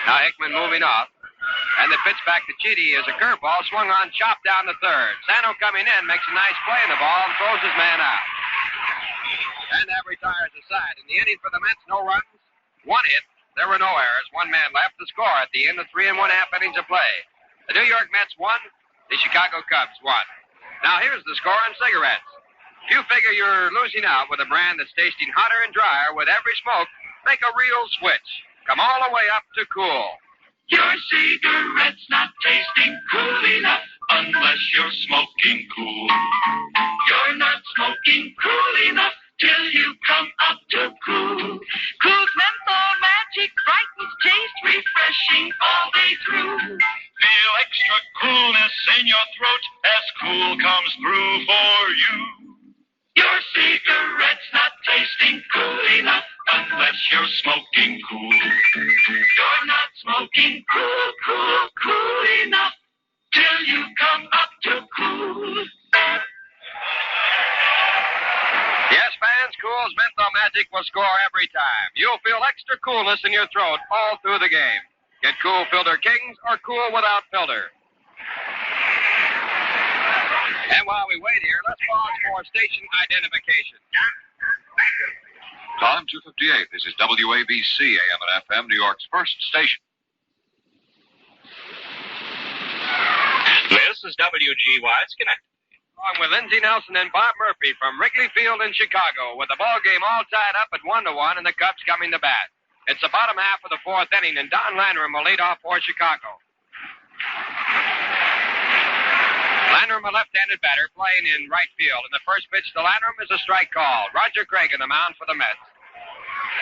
Now Hickman moving off. And the pitch back to Chidi is a curveball swung on, chopped down the 3rd. Sano coming in, makes a nice play in the ball and throws his man out. And that retires the side. In the inning for the Mets, no runs, 1 hit. There were no errors. 1 man left to score at the end of 3 1/2 innings of play. The New York Mets won. The Chicago Cubs won. Now here's the score on cigarettes. If you figure you're losing out with a brand that's tasting hotter and drier with every smoke, make a real switch. Come all the way up to Cool. Your cigarette's not tasting cool enough unless you're smoking cool. You're not smoking cool enough till you come up to Cool. Cool's menthol magic brightens taste, refreshing all day through. Feel extra coolness in your throat as Cool comes through for you. Your cigarette's not tasting cool enough unless you're smoking cool. You're not smoking cool enough till you come up to Cool. Yes, fans, Cool's menthol magic will score every time. You'll feel extra coolness in your throat all through the game. Get Cool Filter Kings or Cool without filter. And while we wait here, let's pause for station identification. Time 2:58. This is WABC AM and FM, New York's first station. This is WGY Schenectady. along with Lindsey Nelson and Bob Murphy from Wrigley Field in Chicago, with the ball game all tied up at 1-1 and the Cubs coming to bat. It's the bottom half of the fourth inning, and Don Landrum will lead off for Chicago. Landrum, a left-handed batter, playing in right field. And the first pitch to Landrum is a strike call. Roger Craig in the mound for the Mets.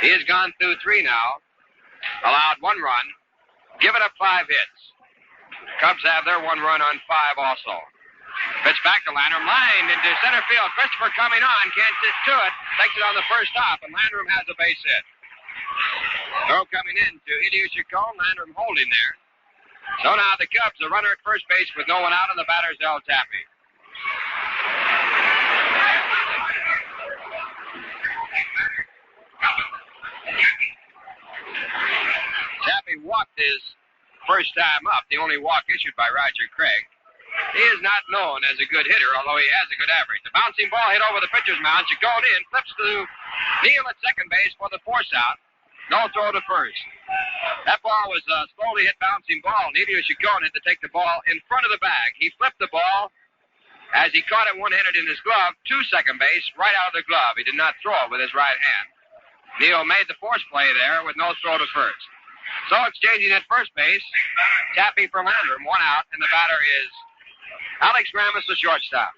He has gone through 3 now, allowed 1 run, given up 5 hits. Cubs have their 1 run on 5 also. Pitch back to Landrum, lined into center field. Christopher coming on, can't get to it. Takes it on the first hop, and Landrum has a base hit. Throw coming in to Elio Chacon, Landrum holding there. So now the Cubs, a runner at first base with no one out, and the batter's El Tappy. Tappy walked his first time up, the only walk issued by Roger Craig. He is not known as a good hitter, although he has a good average. The bouncing ball hit over the pitcher's mound. Chacon in, flips to Neal at second base for the force out. No throw to first. That ball was a slowly hit bouncing ball. Elio Chacon had to take the ball in front of the bag. He flipped the ball as he caught it one-handed in his glove to second base, right out of the glove. He did not throw it with his right hand. Neal made the force play there with no throw to first. So exchanging at first base, Tappy from Landrum, 1 out, and the batter is Alex Ramis, the shortstop.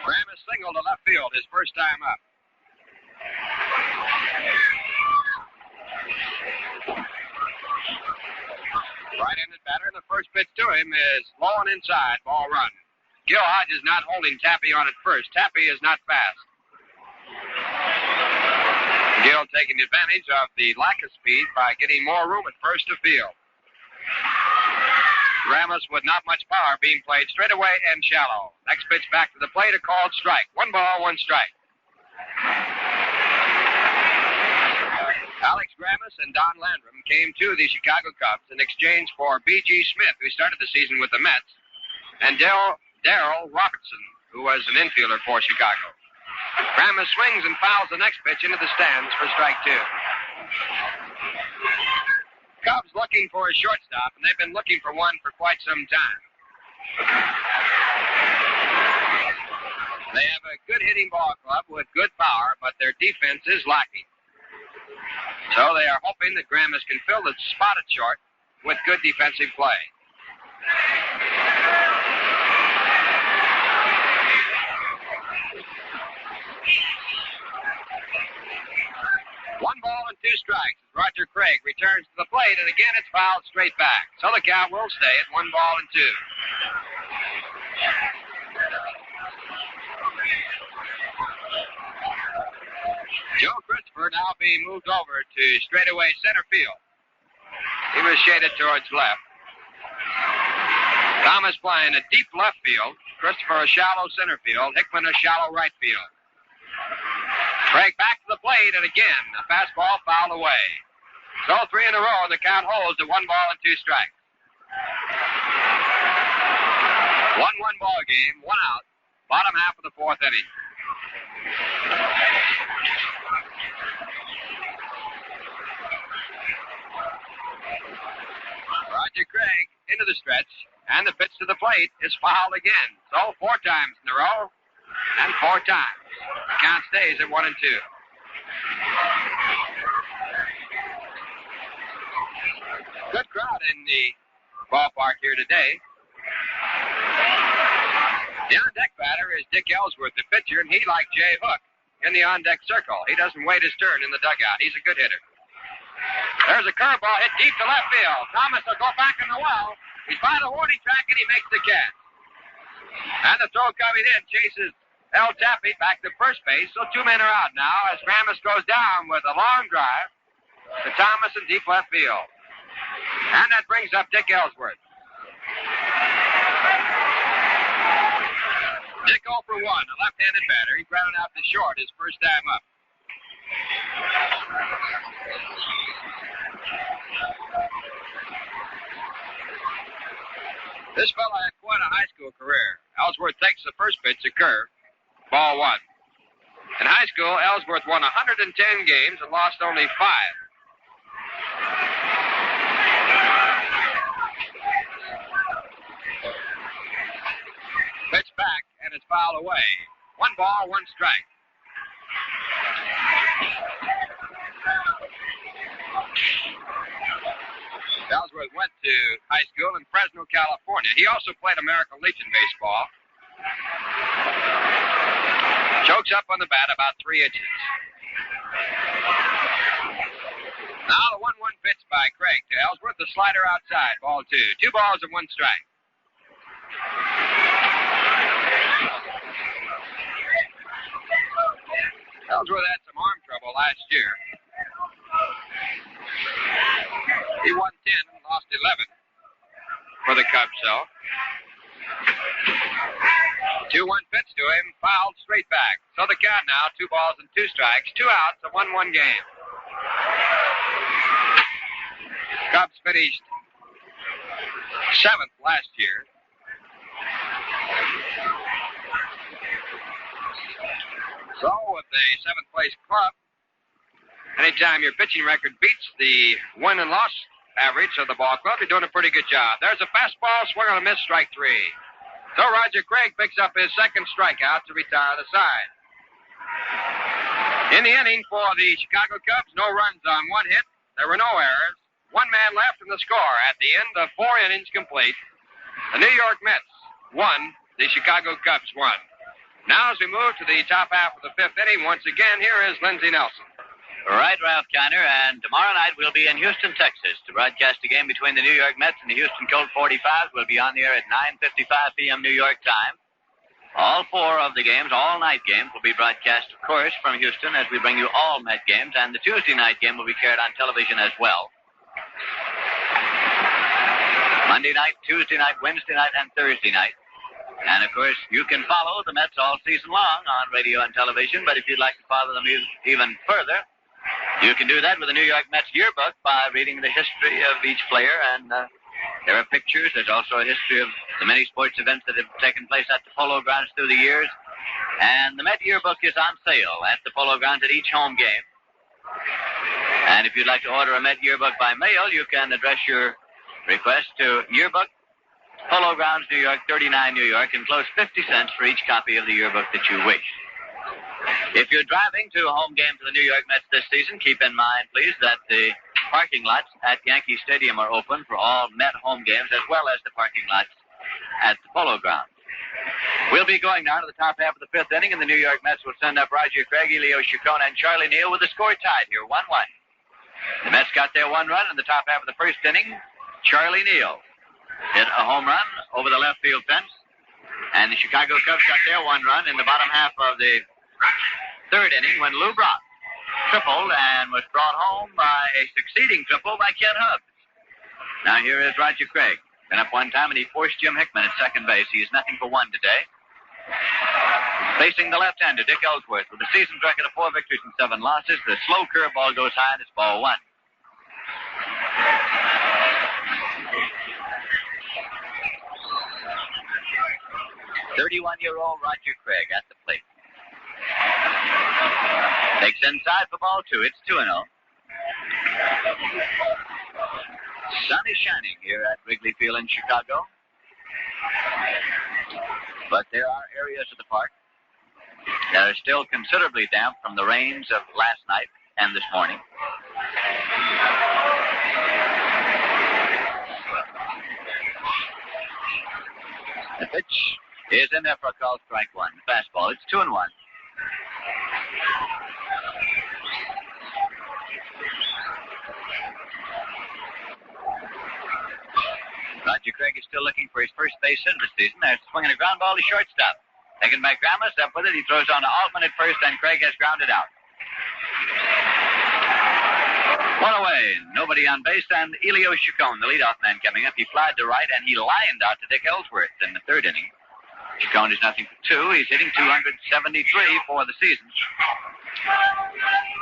Ramis singled to left field his first time up. Right-handed batter, and the first pitch to him is low and inside, ball run. Gil Hodges not holding Tappy on at first. Tappy is not fast. Gil taking advantage of the lack of speed by getting more room at first to field. Ramis with not much power being played straight away and shallow. Next pitch back to the plate, a called strike. 1 ball, 1 strike. Alex Ramis and Don Landrum came to the Chicago Cubs in exchange for B.G. Smith, who started the season with the Mets, and Darrell Robertson, who was an infielder for Chicago. Ramis swings and fouls the next pitch into the stands for strike 2. Cubs looking for a shortstop, and they've been looking for one for quite some time. They have a good hitting ball club with good power, but their defense is lacking. So they are hoping that Ramis can fill the spot at short with good defensive play. 1 ball and 2 strikes. Roger Craig returns to the plate, and again it's fouled straight back. So the count will stay at 1 ball and 2. Joe Christopher now being moved over to straightaway center field. He was shaded towards left. Thomas playing a deep left field. Christopher a shallow center field. Hickman a shallow right field. Craig back to the plate, and again, a fastball fouled away. So 3 in a row, and the count holds at 1 ball and 2 strikes. 1-1 ball game, 1 out, bottom half of the 4th inning. Roger Craig into the stretch, and the pitch to the plate is fouled again. So 4 times in a row, and 4 times. The count stays at 1 and 2. Good crowd in the ballpark here today. The on-deck batter is Dick Ellsworth, the pitcher, and he, like Jay Hook, in the on-deck circle. He doesn't wait his turn in the dugout. He's a good hitter. There's a curveball hit deep to left field. Thomas will go back in the well. He's by the warning track, and he makes the catch. And the throw coming in chases El Tappy back to first base. So 2 men are out now as Ramis goes down with a long drive to Thomas in deep left field. And that brings up Dick Ellsworth. Dick 0 for 1, a left-handed batter. He grounded out to short his first time up. This fella had quite a high school career. Ellsworth takes the first pitch, a curve. Ball 1. In high school, Ellsworth won 110 games and lost only 5. fouled away. 1 ball, 1 strike. Ellsworth went to high school in Fresno, California. He also played American Legion baseball. Chokes up on the bat about 3 inches. Now the 1-1 pitch by Craig to Ellsworth. The slider outside. Ball 2. 2 balls and 1 strike. Ellsworth had some arm trouble last year. He won 10 and lost 11 for the Cubs, so. 2-1 pitch to him, fouled straight back. So the count now, 2 balls and 2 strikes, 2 outs, a 1-1 game. Cubs finished 7th last year. So with the 7th place club, anytime your pitching record beats the win and loss average of the ball club, you're doing a pretty good job. There's a fastball, swung on a miss, strike 3. So Roger Craig picks up his 2nd strikeout to retire the side. In the inning for the Chicago Cubs, no runs on 1 hit. There were no errors. 1 man left in the score at the end of 4 innings complete. The New York Mets won. The Chicago Cubs won. Now as we move to the top half of the 5th inning, once again, here is Lindsey Nelson. Right, Ralph Kiner, and tomorrow night we'll be in Houston, Texas to broadcast a game between the New York Mets and the Houston Colt 45s. We'll be on the air at 9:55 p.m. New York time. All 4 of the games, all night games, will be broadcast, of course, from Houston as we bring you all Met games, and the Tuesday night game will be carried on television as well. Monday night, Tuesday night, Wednesday night, and Thursday night. And, of course, you can follow the Mets all season long on radio and television, but if you'd like to follow them even further, you can do that with the New York Mets yearbook by reading the history of each player, and there are pictures. There's also a history of the many sports events that have taken place at the Polo Grounds through the years. And the Met yearbook is on sale at the Polo Grounds at each home game. And if you'd like to order a Met yearbook by mail, you can address your request to Yearbook, Polo Grounds, New York, 39 New York, and close 50 cents for each copy of the yearbook that you wish. If you're driving to a home game for the New York Mets this season, keep in mind, please, that the parking lots at Yankee Stadium are open for all Met home games, as well as the parking lots at the Polo Grounds. We'll be going now to the top half of the 5th inning, and the New York Mets will send up Roger Craig, Elio Chacon, and Charlie Neal with the score tied here, 1-1. The Mets got their 1 run in the top half of the 1st inning. Charlie Neal hit a home run over the left field fence, and the Chicago Cubs got their 1 run in the bottom half of the 3rd inning when Lou Brock tripled and was brought home by a succeeding triple by Ken Hubbs. Now here is Roger Craig. Been up 1 time, and he forced Jim Hickman at second base. He is nothing for 1 today. Facing the left-hander, Dick Ellsworth, with a season's record of 4 victories and 7 losses. The slow curveball goes high, and it's ball 1. "31-year-old Roger Craig at the plate. Takes inside for ball 2. It's 2-0. Sun is shining here at Wrigley Field in Chicago. But there are areas of the park that are still considerably damp from the rains of last night and this morning. The pitch is in there for a called strike 1. Fastball. It's 2-1. Roger Craig is still looking for his first base hit of the season. They're swinging a ground ball to shortstop. Taken by Gramus, up with it. He throws on to Altman at first, and Craig has grounded out. 1 away. Nobody on base, and Elio Chacon, the leadoff man, coming up. He flied to right, and he lined out to Dick Ellsworth in the 3rd inning. Chacon is nothing for 2. He's hitting 273 for the season.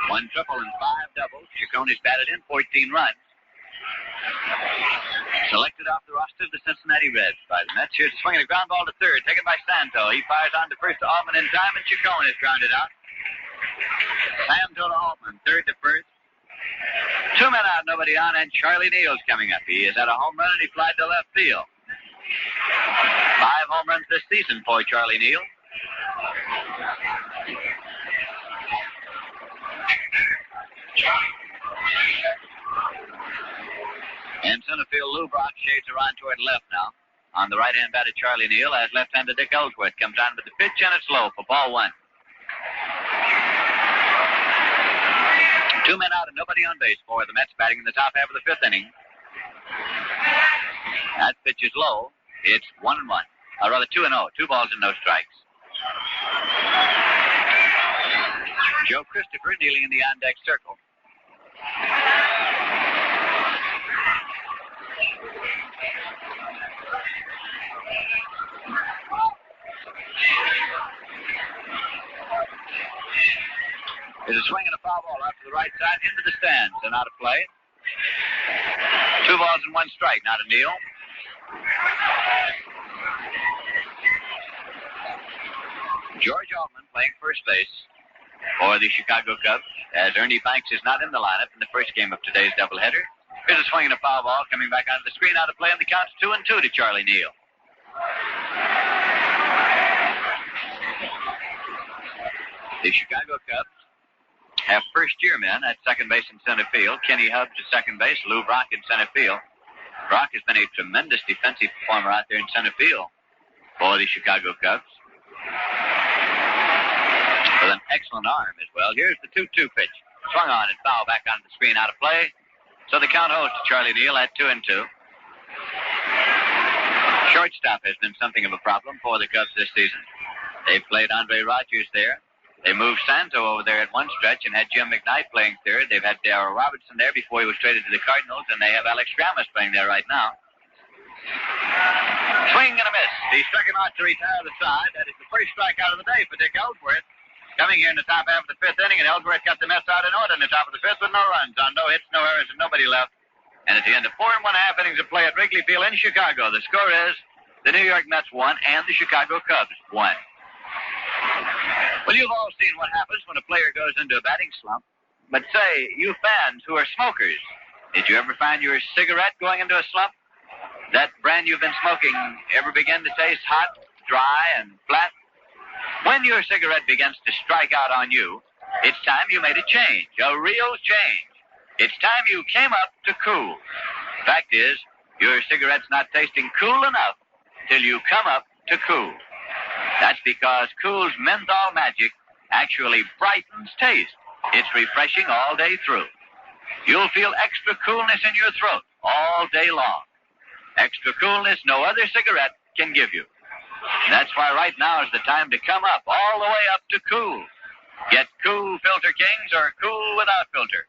1 triple and 5 doubles. Chacon has batted in 14 runs. Selected off the roster of the Cincinnati Reds by the Mets. Here's a swing and a ground ball to 3rd, taken by Santo. He fires on to first to Altman in time, and Chacon is grounded out. Santo to Altman, 3rd to 1st. 2 men out, nobody on, and Charlie Neal's coming up. He has had a home run, and he flied to left field. 5 home runs this season for Charlie Neal. In center field, Lou Brock shades around toward left now. On the right-hand batter, Charlie Neal, as left-hander Dick Ellsworth comes on with the pitch, and it's low for ball one. 2 men out and nobody on base for the Mets batting in the top half of the fifth inning. That pitch is low. It's 1-1. Or rather 2-0. 2 balls and no strikes. Joe Christopher kneeling in the on-deck circle. There's a swing and a foul ball out to the right side into the stands and out of play. 2 balls and 1 strike now to Neal. George Altman playing first base for the Chicago Cubs, as Ernie Banks is not in the lineup in the first game of today's doubleheader. Here's a swing and a foul ball coming back onto the screen, out of play, and the count's 2-2 to Charlie Neal. The Chicago Cubs have first-year men at second base and center field. Kenny Hubbs at second base, Lou Brock in center field. Brock has been a tremendous defensive performer out there in center field for the Chicago Cubs, with an excellent arm as well. Here's the 2-2 pitch. Swung on and foul back onto the screen, out of play. So the count holds to Charlie Neal at 2-2. Shortstop has been something of a problem for the Cubs this season. They've played Andre Rogers there. They moved Santo over there at one stretch and had Jim McKnight playing third. They've had Darryl Robertson there before he was traded to the Cardinals, and they have Alex Grammas playing there right now. Swing and a miss. He struck him out to retire the side. That is the first strikeout of the day for Dick Ellsworth. Coming here in the top half of the fifth inning, and Ellsworth got the Mets out in order in the top of the fifth with no runs on no hits, no errors, and nobody left. And at the end of 4 1/2 innings of play at Wrigley Field in Chicago, the score is the New York Mets 1 and the Chicago Cubs 1. Well, you've all seen what happens when a player goes into a batting slump. But say, you fans who are smokers, did you ever find your cigarette going into a slump? That brand you've been smoking ever begin to taste hot, dry, and flat? When your cigarette begins to strike out on you, it's time you made a change, a real change. It's time you came up to Cool. Fact is, your cigarette's not tasting cool enough till you come up to Cool. That's because Cool's menthol magic actually brightens taste. It's refreshing all day through. You'll feel extra coolness in your throat all day long. Extra coolness no other cigarette can give you. And that's why right now is the time to come up, all the way up to Cool. Get Cool Filter Kings or Cool without filter.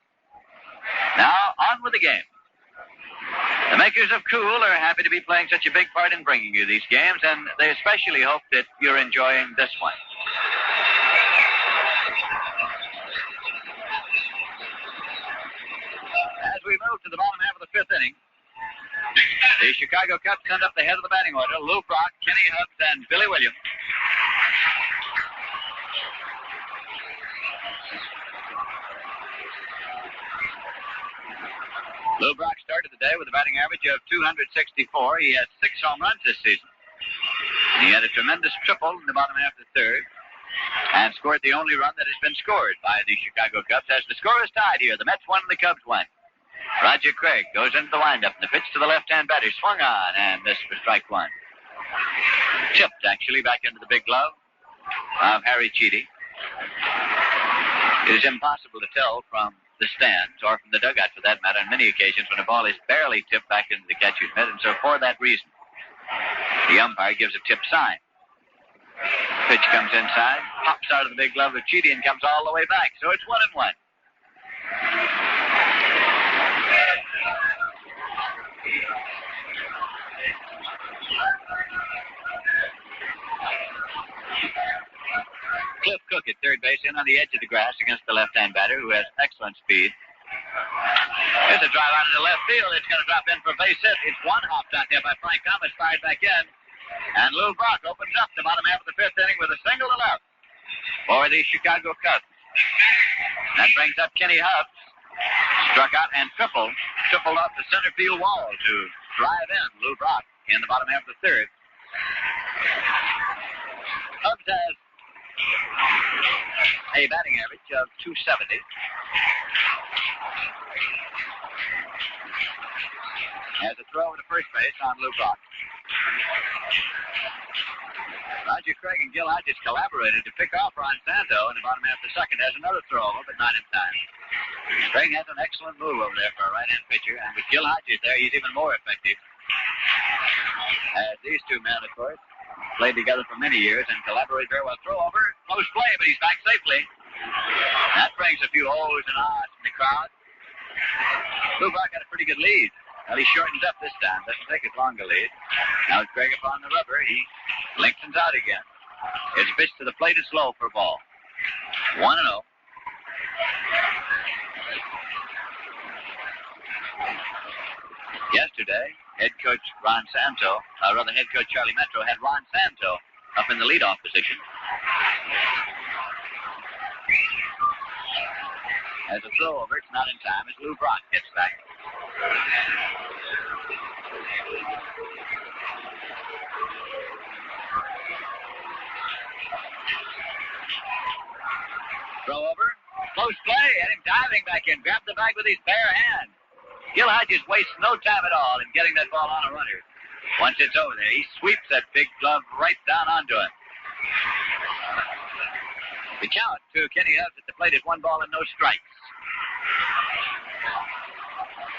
Now, on with the game. The makers of Cool are happy to be playing such a big part in bringing you these games, and they especially hope that you're enjoying this one. As we move to the bottom half of the fifth inning, the Chicago Cubs send up the head of the batting order, Lou Brock, Kenny Hubbs, and Billy Williams. Lou Brock started the day with a batting average of 264. He has 6 home runs this season. He had a tremendous triple in the bottom half of the third and scored the only run that has been scored by the Chicago Cubs. As the score is tied here, the Mets won and the Cubs won. Roger Craig goes into the windup, and the pitch to the left-hand batter swung on and missed for strike 1. Chipped, actually, back into the big glove of Harry Cheedy. It is impossible to tell from the stands, or from the dugout for that matter, on many occasions when a ball is barely tipped back into the catcher's mitt, and so for that reason, the umpire gives a tip sign. Pitch comes inside, pops out of the big glove of Cheedy, and comes all the way back, so it's 1-1. Cliff Cook at third base, in on the edge of the grass against the left-hand batter, who has excellent speed. Here's a drive out into left field. It's going to drop in for a base hit. It's one hopped out there by Frank Thomas, fired back in. And Lou Brock opens up the bottom half of the fifth inning with a single to left for the Chicago Cubs. That brings up Kenny Hubbs. Struck out and tripled off the center field wall to drive in Lou Brock in the bottom half of the third. Hubbs has a batting average of 270. Has a throw to first base on Lou Brock. Roger Craig and Gil Hodges collaborated to pick off Ron Santo in the bottom half of the second. Has another throw over, but not in time. Craig has an excellent move over there for a right-hand pitcher, and with Gil Hodges there, he's even more effective. As these two men, of course, played together for many years and collaborated very well. Throw over, close play, but he's back safely. That brings a few ohs and ahs from the crowd. Lou Brock got a pretty good lead. Well, he shortens up this time. Doesn't take as long to lead. Now it's Craig upon the rubber. He lengthens out again. His pitch to the plate is low for a ball. 1-0. Yesterday, head coach Charlie Metro had Ron Santo up in the leadoff position. As a throw over, it's not in time as Lou Brock gets back. Throw over, close play, and him diving back in, grabbed the bag with his bare hand. Gil Hodges wastes no time at all in getting that ball on a runner. Once it's over there, he sweeps that big glove right down onto him. The count to Kenny Hubbs at the plate is 1 ball and no strikes.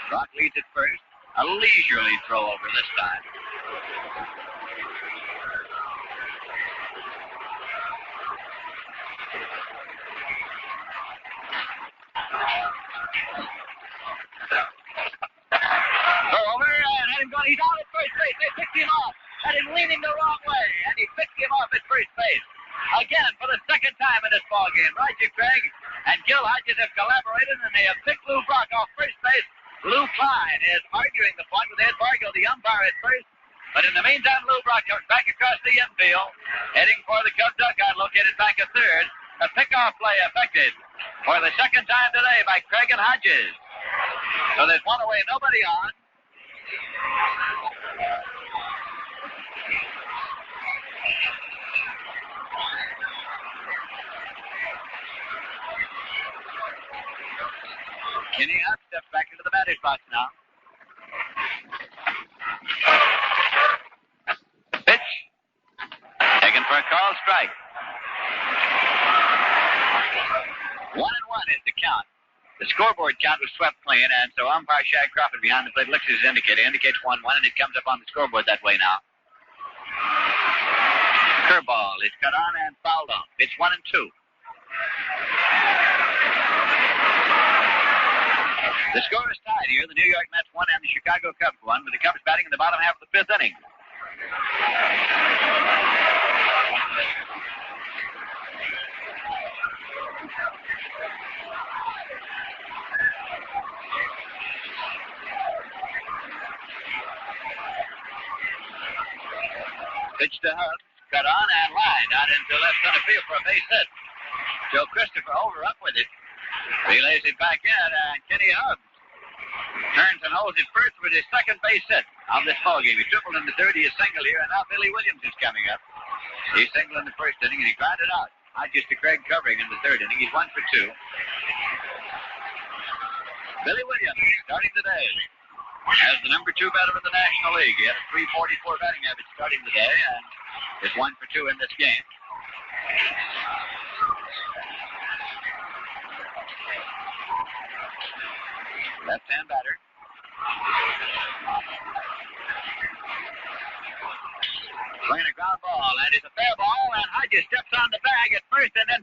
Brock leads at first. A leisurely throw over this time. Throw over and had him going. He's out at first base. They picked him off. Had him leaning the wrong way, and he picked him off at first base. Again, for the second time in this ballgame, Roger Craig and Gil Hodges have collaborated, and they have picked Lou Brock off first base. Lou Klein is arguing the point with Ed Bargill, the umpire, at first. But in the meantime, Lou Brock comes back across the infield, heading for the Cub dugout, located back at third. A pickoff play effected for the second time today by Craig and Hodges. So there's one away, nobody on. Kenny Hubbs steps back into the batter's box now. Pitch. Taken for a call strike. 1-1 is the count. The scoreboard count was swept clean, and so umpire Shag Crawford behind the plate looks at his indicator. Indicates 1-1, and it comes up on the scoreboard that way now. Curveball is cut on and fouled off. It's 1-2. The score is tied here. The New York Mets won and the Chicago Cubs won, with the Cubs batting in the bottom half of the fifth inning. Pitch to Hubbs, cut on and lined out into left center field for a base hit. Joe Christopher over up with it. Relays it back in, and Kenny Hubbs turns and holds it first with his second base hit of this ballgame. He tripled in the third, he is single here, and now Billy Williams is coming up. He's single in the first inning, and he grounded out. Hodges to Craig covering in the third inning. He's 1 for 2. Billy Williams starting today as the number 2 batter in the National League. He had a .344 batting average starting today, and is 1 for 2 in this game. Left-hand batter. Swinging a ground ball, and it's a fair ball, and Hodges steps on the bag at first and then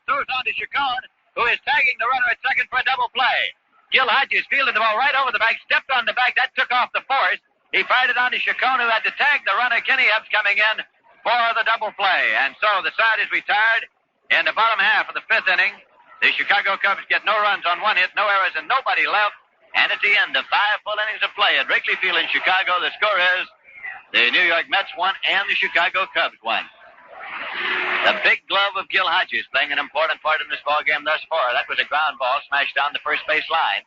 throws on to Chacon, who is tagging the runner at second for a double play. Gil Hodges fielded the ball right over the bag, stepped on the bag, that took off the force. He fired it on to Chacon, who had to tag the runner. Kenny Hubbs coming in for the double play. And so the side is retired in the bottom half of the fifth inning. The Chicago Cubs get no runs on 1 hit, no errors, and nobody left. And at the end of 5 full innings of play at Wrigley Field in Chicago, the score is the New York Mets won and the Chicago Cubs won. The big glove of Gil Hodges playing an important part in this ballgame thus far. That was a ground ball smashed down the first base line.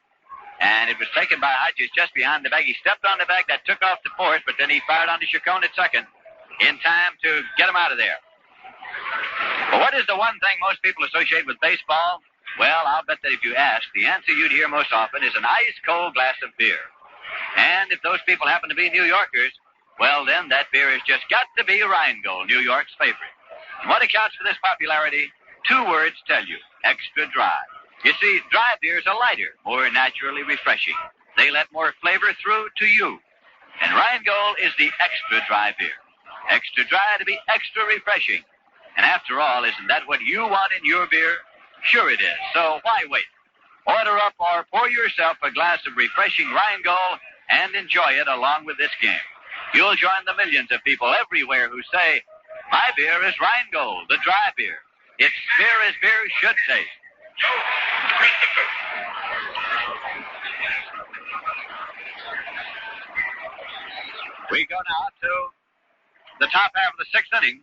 And it was taken by Hodges just behind the bag. He stepped on the bag, that took off the force, but then he fired on to Chacon at second in time to get him out of there. Well, what is the one thing most people associate with baseball? Well, I'll bet that if you ask, the answer you'd hear most often is an ice-cold glass of beer. And if those people happen to be New Yorkers, well, then that beer has just got to be Rheingold, New York's favorite. And what accounts for this popularity? Two words tell you: extra dry. You see, dry beers are lighter, more naturally refreshing. They let more flavor through to you. And Rheingold is the extra dry beer. Extra dry to be extra refreshing. And after all, isn't that what you want in your beer? Sure it is. So why wait? Order up or pour yourself a glass of refreshing Rheingold and enjoy it along with this game. You'll join the millions of people everywhere who say, my beer is Rheingold, the dry beer. It's beer as beer should taste. We go now to the top half of the sixth inning,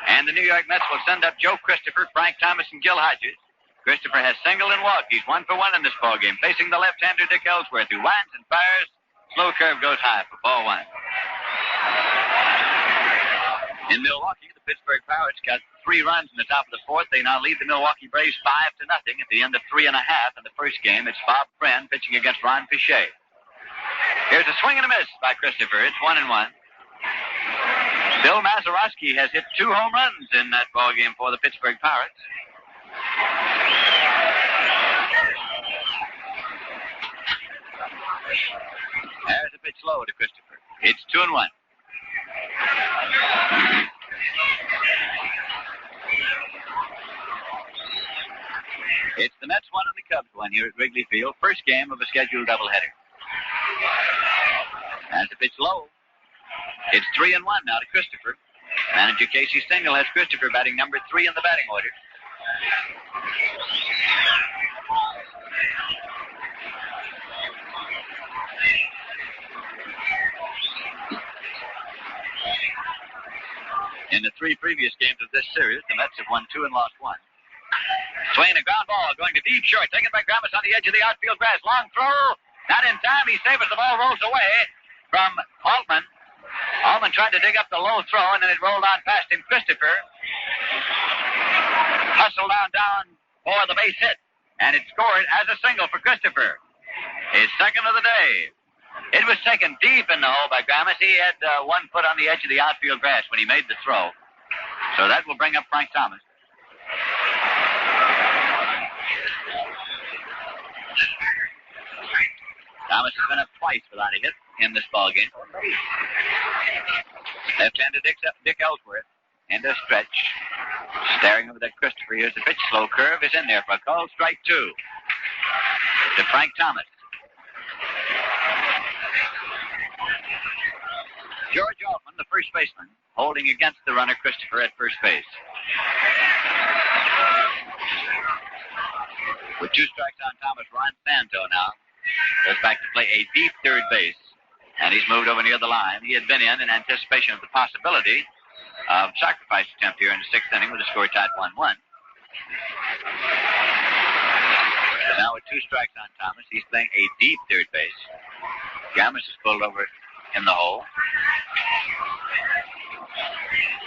and the New York Mets will send up Joe Christopher, Frank Thomas, and Gil Hodges. Christopher has singled and walked. He's 1 for 1 in this ballgame, facing the left-hander Dick Ellsworth, who winds and fires. Slow curve goes high for ball one. In Milwaukee, the Pittsburgh Pirates got 3 runs in the top of the fourth. They now lead the Milwaukee Braves 5-0 at the end of 3.5 in the first game. It's Bob Friend pitching against Ron Fichet. Here's a swing and a miss by Christopher. It's 1-1. Bill Mazeroski has hit 2 home runs in that ballgame for the Pittsburgh Pirates. There's a pitch low to Christopher. It's 2-1. It's the Mets 1 and the Cubs 1 here at Wrigley Field. First game of a scheduled doubleheader. There's a pitch low. It's 3-1 now to Christopher. Manager Casey Stengel has Christopher batting number 3 in the batting order. In the 3 previous games of this series, the Mets have won 2 and lost 1. Swing a ground ball going to deep short, taken by Gramus on the edge of the outfield grass. Long throw, not in time. He saves it. The ball rolls away from Altman. Altman tried to dig up the low throw, and then it rolled on past him. Christopher hustled down for the base hit, and it scored as a single for Christopher. His second of the day. It was taken deep in the hole by Gramus. He had 1 foot on the edge of the outfield grass when he made the throw. So that will bring up Frank Thomas. Thomas has been up twice without a hit in this ballgame. Left-hander Dick Ellsworth into a stretch. Staring over that Christopher. Here's the pitch. Slow curve is in there for a call. Strike 2 to Frank Thomas. George Altman, the first baseman, holding against the runner Christopher at first base. With 2 strikes on Thomas, Ron Santo now goes back to play a deep third base, and he's moved over near the line. He had been in anticipation of the possibility of sacrifice attempt here in the 6th inning with the score tied 1-1. So now with 2 strikes on Thomas, he's playing a deep third base. Gramus is pulled over in the hole.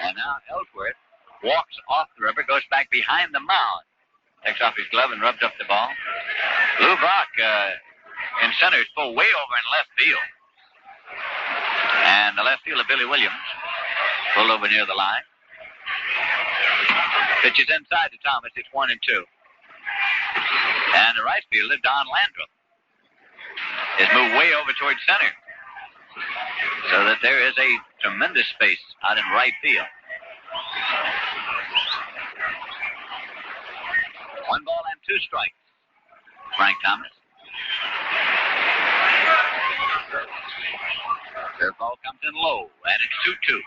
And now Ellsworth walks off the rubber, goes back behind the mound, takes off his glove and rubs up the ball. Lou Brock in center is pulled way over in left field. And the left fielder, Billy Williams, pulled over near the line. Pitches inside to Thomas. It's 1-2. And the right fielder, Don Landrum, is moved way over towards center. So that there is a tremendous space out in right field. 1 ball and 2 strikes. Frank Thomas. Their ball comes in low, and it's 2-2.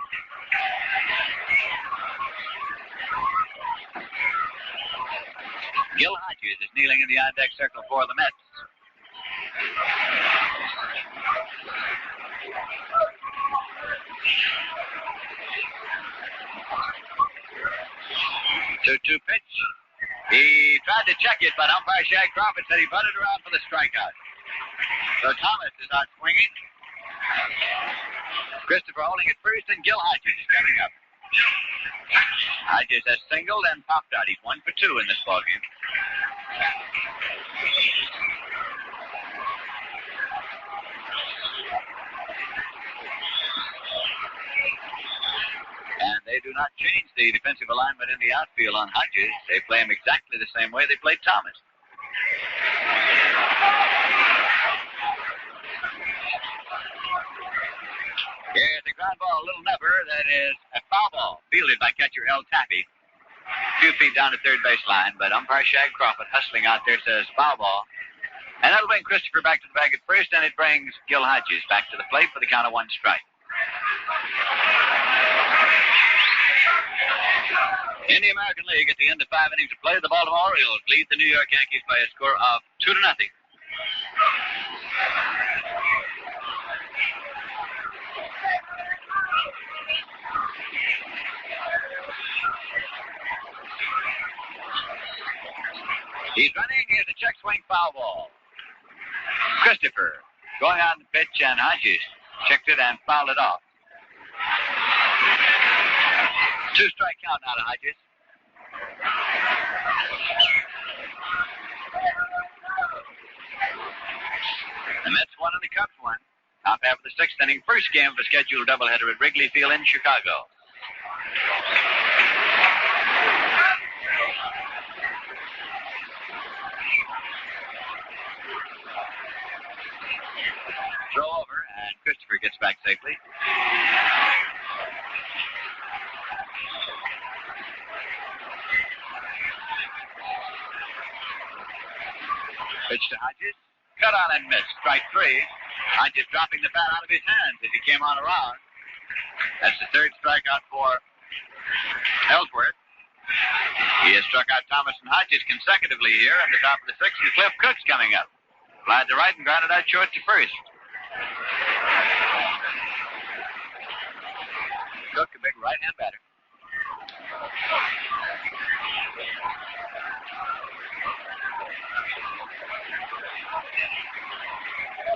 Gil Hodges is kneeling in the on-deck circle for the Mets. 2-2 pitch. He tried to check it, but umpire Shag Crawford said he butted around for the strikeout. So Thomas is out swinging. Christopher holding at first, and Gil Hodges is coming up. Hodges has singled and popped out. He's 1 for 2 in this ballgame. And they do not change the defensive alignment in the outfield on Hodges. They play him exactly the same way they played Thomas. Here's a ground ball, a little number. That is a foul ball, fielded by catcher El Taffy. A few feet down the third baseline, but umpire Shag Crawford hustling out there says foul ball. And that'll bring Christopher back to the bag at first, and it brings Gil Hodges back to the plate for the count of 1 strike. In the American League, at the end of 5 innings of play, the Baltimore Orioles lead the New York Yankees by a score of 2-0. He's running. Here's a check swing foul ball. Christopher going on the pitch, and Hodges checked it and fouled it off. 2-strike count now to Hodges. The Mets won and the Cubs won. Top half of the 6th inning, first game of a scheduled doubleheader at Wrigley Field in Chicago. Throw over, and Christopher gets back safely. Pitch to Hodges. Cut on and missed. Strike 3. Hodges dropping the bat out of his hands as he came on around. That's the 3rd strikeout for Ellsworth. He has struck out Thomas and Hodges consecutively here on the top of the 6th, and Cliff Cook's coming up. Flied to right and grounded out short to first. Cook, a big right-hand batter.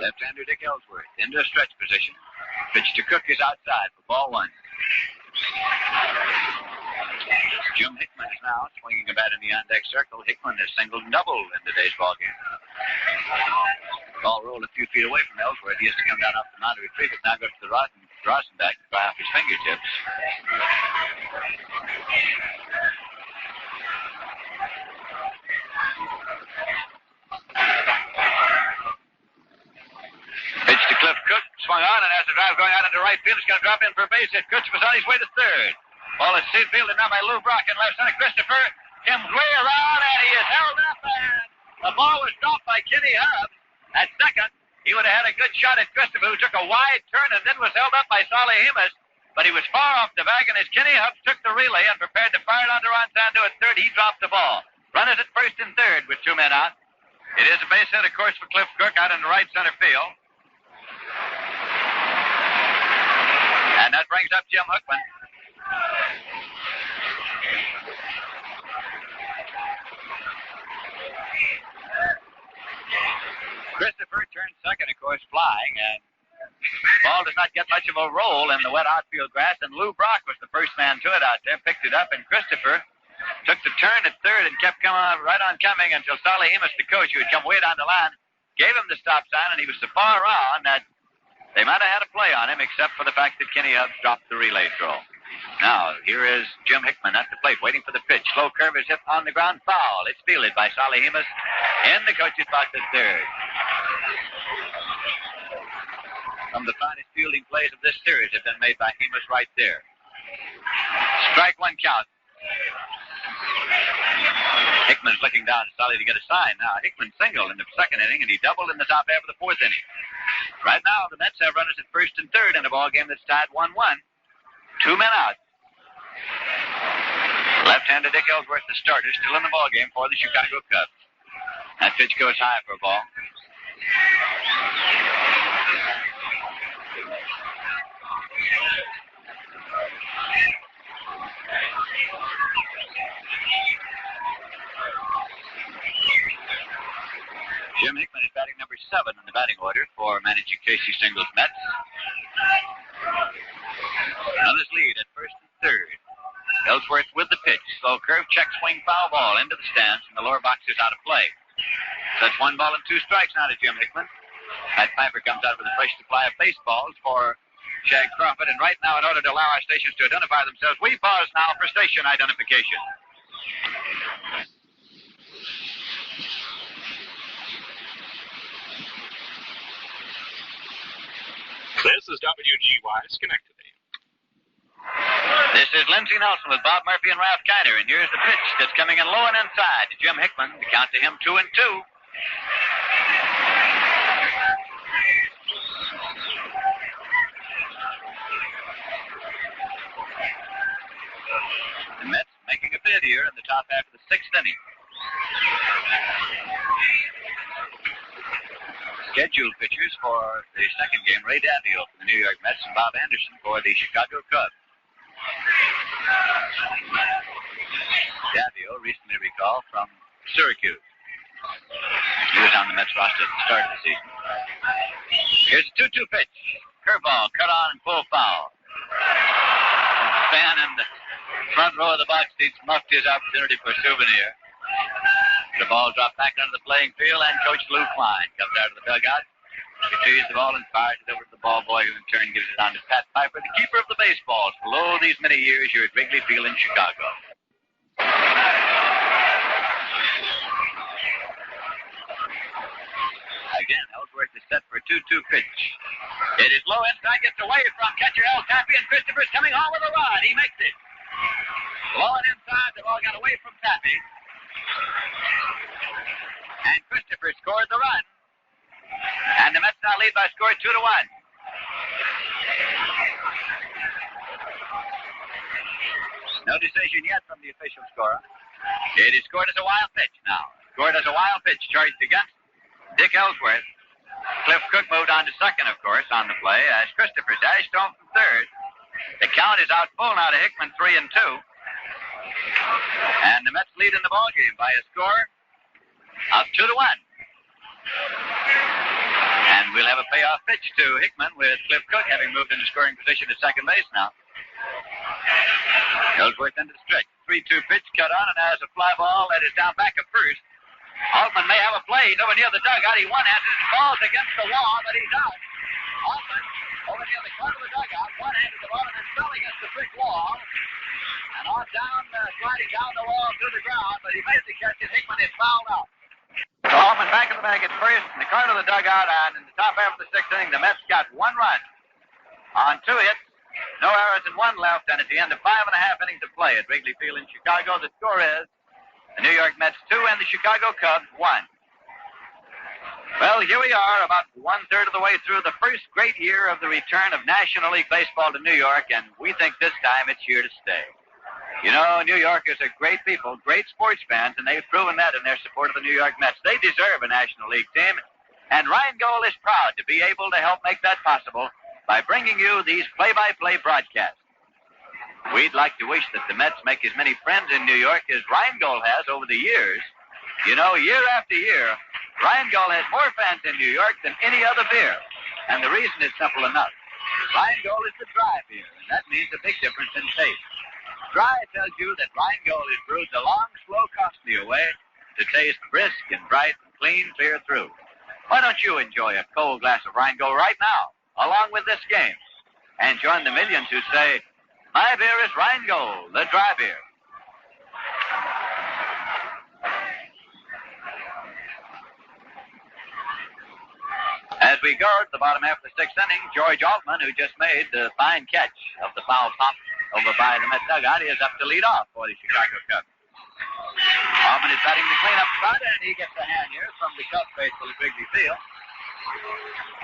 Left-hander Dick Ellsworth into a stretch position. Pitch to Cook is outside for ball 1. Jim Hickman is now swinging a bat in the on-deck circle. Hickman has singled and doubled in today's ball game. Ball rolled a few feet away from Ellsworth. He has to come down off the mound to retrieve it. Now goes to the Rosenbach to dry off his fingertips. Pitch to Cliff Cook. Swung on and has the drive going out into right field. It's going to drop in for a base hit. Cook was on his way to third. Ball is fielded now by Lou Brock and left center Christopher. Comes way around and he is held up, and the ball was dropped by Kenny Hubbs. At second, he would have had a good shot at Christopher, who took a wide turn and then was held up by Solly Hemus. But he was far off the bag, and as Kenny Hubbs took the relay and prepared to fire it on to Ronzando at third, he dropped the ball. Runners at first and third with 2 men out. It is a base hit, of course, for Cliff Cook out in the right center field. And that brings up Jim Hickman. Christopher turned second, of course, flying, and ball does not get much of a roll in the wet outfield grass, and Lou Brock was the first man to it out there, picked it up, and Christopher took the turn at third and kept coming on, right on coming until Solly Hemus, the coach, who had come way down the line, gave him the stop sign, and he was so far around that they might have had a play on him, except for the fact that Kenny Hubbs dropped the relay throw. Now, here is Jim Hickman at the plate, waiting for the pitch. Slow curve is hit on the ground, foul. It's fielded by Solly Hemus in the coach's box at third. Some of the finest fielding plays of this series have been made by Hemus right there. Strike 1 count. Hickman's looking down at Solly to get a sign. Now, Hickman singled in the 2nd inning, and he doubled in the top half of the 4th inning. Right now, the Mets have runners at first and third in a ball game that's tied 1-1. 2 men out. Left-hander Dick Ellsworth, the starter, still in the ball game for the Chicago Cubs. That pitch goes high for a ball. Jim Hickman is batting number 7 in the batting order for managing Casey Singles Mets. Another's lead at first and third. Ellsworth with the pitch. Slow curve, check swing, foul ball into the stands, and the lower box is out of play. So that's 1 ball and 2 strikes now to Jim Hickman. Matt Piper comes out with a fresh supply of baseballs for Shag Crawford. And right now, in order to allow our stations to identify themselves, we pause now for station identification. This is WGY Schenectady. This is Lindsey Nelson with Bob Murphy and Ralph Kiner, and here's the pitch that's coming in low and inside to Jim Hickman. The count to him 2-2. The Mets making a bid here in the top half of the 6th inning. Scheduled pitchers for the second game, Ray Davio for the New York Mets and Bob Anderson for the Chicago Cubs. Davio, recently recalled from Syracuse. He was on the Mets roster at the start of the season. Here's a 2-2 pitch. Curveball, cut on and full foul. Fan in the front row of the box seats muffed his opportunity for a souvenir. The ball dropped back onto the playing field, and Coach Lou Klein comes out of the dugout, retrieves the ball, and fires it over to the ball boy, who in turn gives it on to Pat Piper, the keeper of the baseballs. Below these many years here at Wrigley Field in Chicago. Again, Ellsworth is set for a 2-2 pitch. It is low inside, gets away from catcher El Tappy, and Christopher's coming on with a rod. He makes it. Low and inside, the ball got away from Tappy. And Christopher scored the run. And the Mets now lead by a score 2-1. No decision yet from the official scorer. It is scored as a wild pitch now. Scored as a wild pitch charged against Dick Ellsworth. Cliff Cook moved on to second, of course, on the play as Christopher dashed home from third. The count is out full now to Hickman, 3-2. And the Mets lead in the ballgame by a score of 2-1. And we'll have a payoff pitch to Hickman with Cliff Cook having moved into scoring position at second base now. Ellsworth into the stretch. 3-2 pitch cut on, and as a fly ball that is down back at first. Altman may have a play. He's over near the dugout. He one-hands it. Falls against the wall, but he's out. Altman over near the corner of the dugout. One-handed the ball and then fell against the brick wall. And on down, sliding down the wall to the ground, but he made the catch, and Hickman is fouled out. So Altman back in the bag at first, in the corner of the dugout, and in the top half of the 6th inning, the Mets got 1 run on 2 hits, no errors, and 1 left, and at the end of 5.5 innings of play at Wrigley Field in Chicago, the score is the New York Mets 2 and the Chicago Cubs 1. Well, here we are, about 1/3 of the way through the first great year of the return of National League Baseball to New York, and we think this time it's here to stay. You know, New Yorkers are great people, great sports fans, and they've proven that in their support of the New York Mets. They deserve a National League team, and Ryan Gold is proud to be able to help make that possible by bringing you these play-by-play broadcasts. We'd like to wish that the Mets make as many friends in New York as Ryan Gold has over the years. You know, year after year, Ryan Gold has more fans in New York than any other beer, and the reason is simple enough. Ryan Gold is the dry beer, and that means a big difference in taste. Dry tells you that Ryan Gold is brewed the long, slow, costlier way to taste brisk and bright and clean clear through. Why don't you enjoy a cold glass of Ryan Gold right now, along with this game, and join the millions who say, my beer is Ryan Gold, the dry beer. As we go to the bottom half of the 6th inning, George Altman, who just made the fine catch of the foul pop over by the Mets dugout, is up to lead off for the Chicago Cubs. Altman is batting the cleanup spot, and he gets a hand here from the Cubs faithful at Wrigley Field.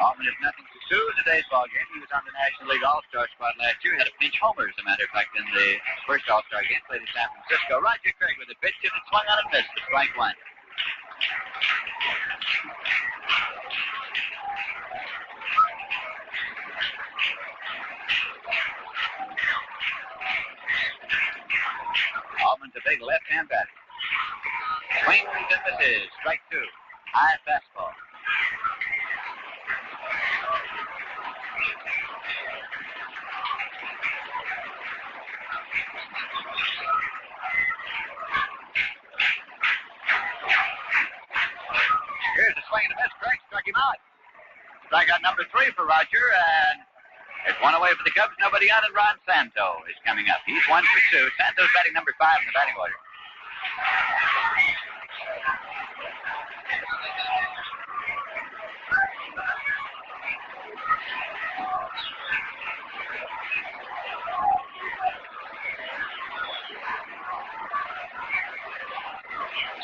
Altman has nothing to do in today's ball game. He was on the National League All-Star squad last year. He had a pinch homer, as a matter of fact, in the first All-Star game, played in San Francisco. Roger Craig with a pitch, and it swung on and missed for strike 1. Altman's a big left-hand batter. Swings and misses. Strike 2. High fastball. out. Strikeout number 3 for Roger, and it's one away for the Cubs. Nobody on, and Ron Santo is coming up. He's 1 for 2. Santo's batting number 5 in the batting order.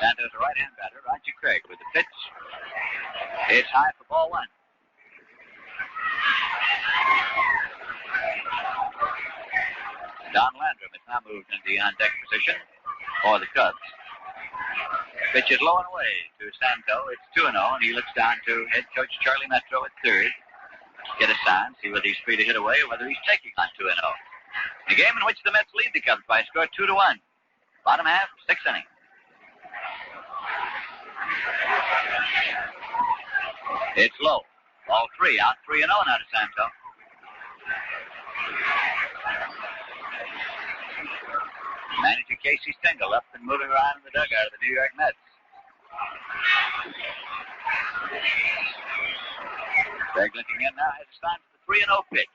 Santo's a right-hand batter. Roger Craig with the pitch. It's high for ball 1. Don Landrum has now moved into the on-deck position for the Cubs. Pitch is low and away to Santo. It's 2-0, and he looks down to head coach Charlie Metro at third. Get a sign, see whether he's free to hit away or whether he's taking on 2-0. A game in which the Mets lead the Cubs by a score 2-1. Bottom half, 6th inning. It's low. Ball 3, out 3-0 now to Santo. Manager Casey Stengel up and moving around in the dugout of the New York Mets. Greg looking in now has a sign for the 3-0 pitch.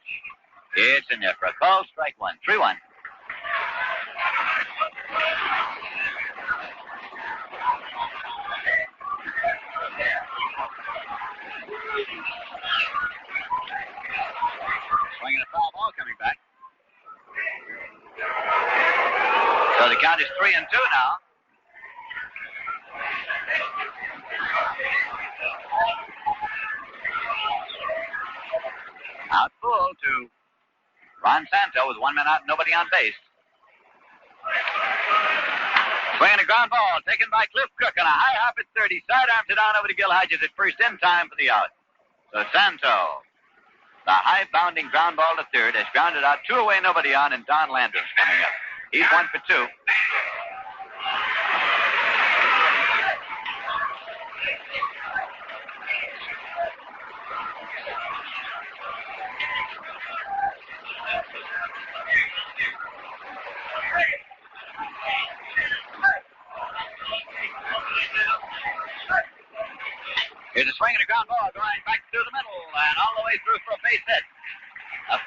It's in there for a call, strike 1, 3-1. Swinging a foul ball coming back. So the count is 3-2 now. Out full to Ron Santo with 1 man out and nobody on base. Swinging a ground ball taken by Cliff Cook on a high hop at 30. Sidearms it on over to Gil Hodges at first in time for the out. So Santo, the high bounding ground ball to third, has grounded out 2 away, nobody on, and Don Landrum's coming up. He's 1 for 2. Here's a swing and a ground ball going back through the middle and all the way through for a base hit. Up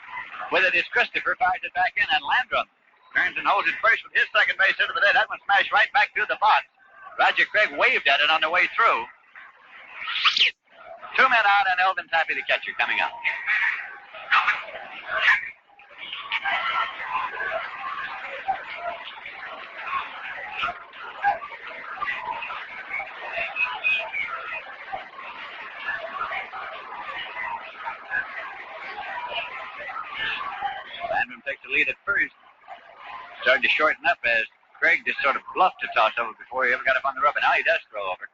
with it is Christopher, fires it back in, and Landrum turns and holds it first with his second base hit of the day. That one smashed right back through the box. Roger Craig waved at it on the way through. 2 men out, and Elvin Tappy, the catcher, coming up. Landrum takes the lead at first. Started to shorten up as Craig just sort of bluffed to toss over before he ever got up on the rubber. Now he does throw over.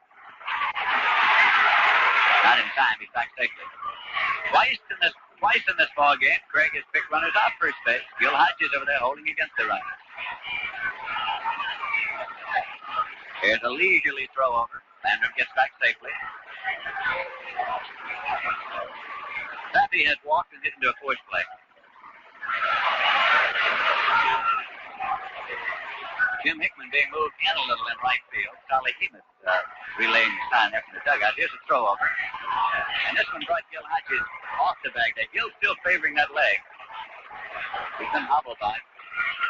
Not in time. He's back safely. Twice in this ball game, Craig has picked runners off first base. Gil Hodges over there holding against the run. Here's a leisurely throw over. Landrum gets back safely. Tappy has walked and hit into a force play. Jim Hickman being moved in a little in right field. Charlie Hemus relaying the sign there from the dugout. Here's a throw over. And this one brought Gil Hodges off the bag there. Gil's still favoring that leg. He's been hobbled by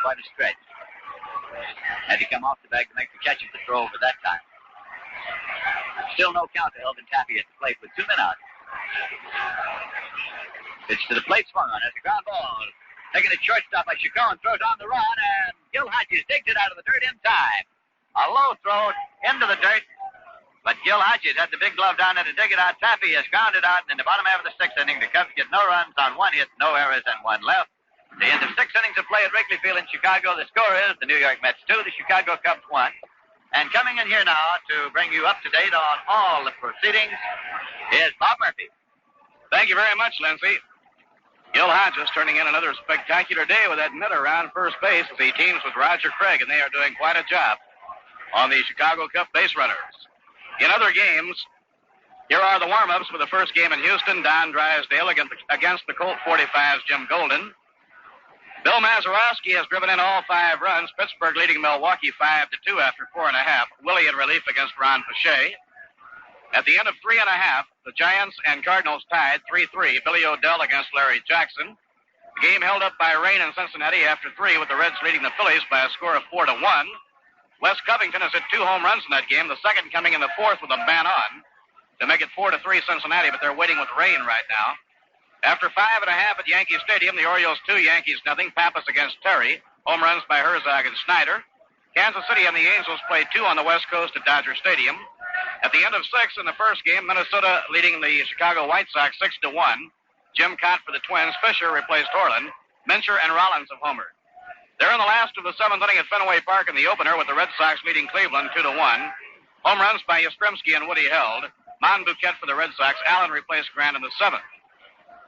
quite a stretch. Had to come off the bag to make the catch of the throw over that time. Still no count to Elvin Tappy at the plate with 2 men out. Pitch to the plate, swung on. That's a ground ball. Taking a shortstop by Chacon, throws on the run, and Gil Hodges digs it out of the dirt in time. A low throw into the dirt, but Gil Hodges had the big glove down there to dig it out. Tappy has grounded out, and in the bottom half of the 6th inning, the Cubs get no runs on 1 hit, no errors, and 1 left. The end of 6 innings of play at Wrigley Field in Chicago. The score is the New York Mets 2, the Chicago Cubs 1. And coming in here now to bring you up to date on all the proceedings is Bob Murphy. Thank you very much, Lindsay. Gil Hodges turning in another spectacular day with that mitter around first base as he teams with Roger Craig, and they are doing quite a job on the Chicago Cup base runners. In other games, here are the warm-ups for the first game in Houston. Don Drysdale against the Colt 45's Jim Golden. Bill Mazeroski has driven in all 5 runs. Pittsburgh leading Milwaukee 5-2 after 4.5. Willie in relief against Ron Pache. At the end of 3 1/2, the Giants and Cardinals tied 3-3. Billy O'Dell against Larry Jackson. The game held up by rain in Cincinnati after 3, with the Reds leading the Phillies by a score of 4-1. Wes Covington has hit 2 home runs in that game, the second coming in the 4th with a man on to make it 4-3 Cincinnati, but they're waiting with rain right now. After 5 1/2 at Yankee Stadium, the Orioles 2, Yankees nothing. Pappas against Terry. Home runs by Herzog and Snyder. Kansas City and the Angels played 2 on the West Coast at Dodger Stadium. At the end of 6 in the first game, Minnesota leading the Chicago White Sox 6-1. Jim Cott for the Twins. Fisher replaced Horland. Mincher and Rollins have homered. They're in the last of the 7th inning at Fenway Park in the opener, with the Red Sox leading Cleveland 2-1. Home runs by Yastrzemski and Woody Held. Monbouquet for the Red Sox. Allen replaced Grant in the 7th.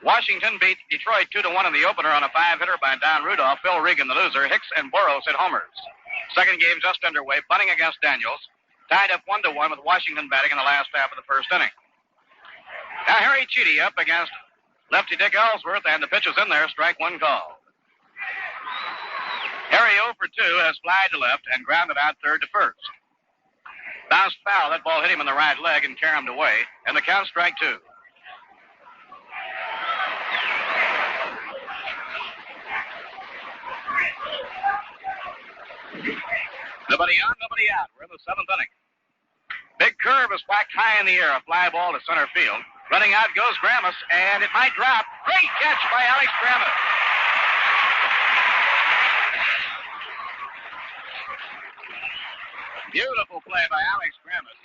Washington beat Detroit 2-1 in the opener on a 5-hitter by Don Rudolph. Phil Regan, the loser. Hicks and Boros hit homers. Second game just underway. Bunting against Daniels. Tied up 1-1 with Washington batting in the last half of the first inning. Now Harry Cheedy up against lefty Dick Ellsworth, and the pitch is in there. Strike one call. Harry 0 for 2 has flied to left and grounded out third to first. Bounced foul. That ball hit him in the right leg and carried him away. And the count, strike 2. Nobody on, nobody out. We're in the 7th inning. Big curve is whacked high in the air. A fly ball to center field. Running out goes Gramus, and it might drop. Great catch by Alex Gramus. Beautiful play by Alex Gramus.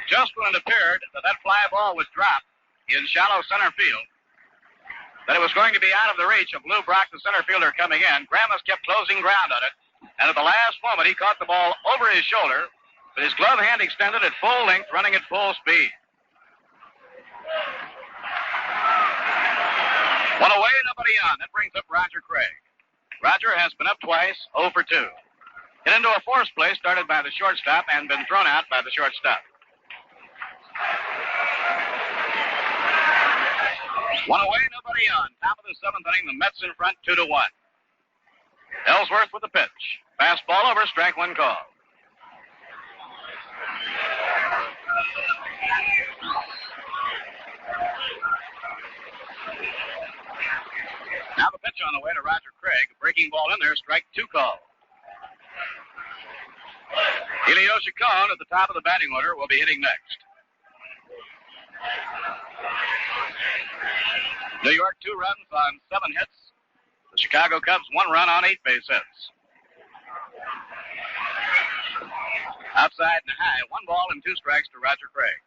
Just when it appeared that fly ball was dropped in shallow center field, that it was going to be out of the reach of Lou Brock, the center fielder, coming in, Gramus kept closing ground on it, and at the last moment he caught the ball over his shoulder with his glove hand extended at full length, running at full speed. One away, nobody on. That brings up Roger Craig. Roger has been up twice, 0 for 2. Hit into a force play started by the shortstop and been thrown out by the shortstop. One away, nobody on. Top of the 7th inning, the Mets in front 2-1. Ellsworth with the pitch. Fastball over, strike one call. Now the pitch on the way to Roger Craig. Breaking ball in there, strike 2 call. Helio Chacon at the top of the batting order will be hitting next. New York 2 runs on 7 hits. The Chicago Cubs 1 run on 8 base hits. Outside and high, 1 ball and 2 strikes to Roger Craig.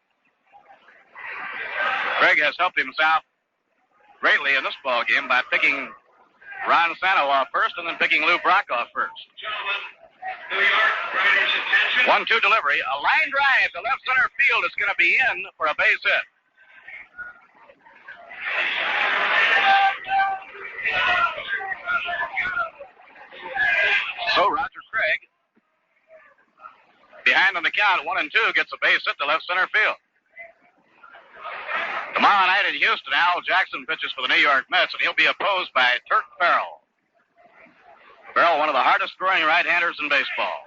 Craig has helped himself greatly in this ball game by picking Ron Santo off first and then picking Lou Brock off first. 1-2 delivery. A line drive to left center field. It's going to be in for a base hit. So Roger Craig, behind on the count, 1-2, gets a base hit to left center field. Tomorrow night in Houston, Al Jackson pitches for the New York Mets, and he'll be opposed by Turk Farrell. Farrell, one of the hardest throwing right-handers in baseball.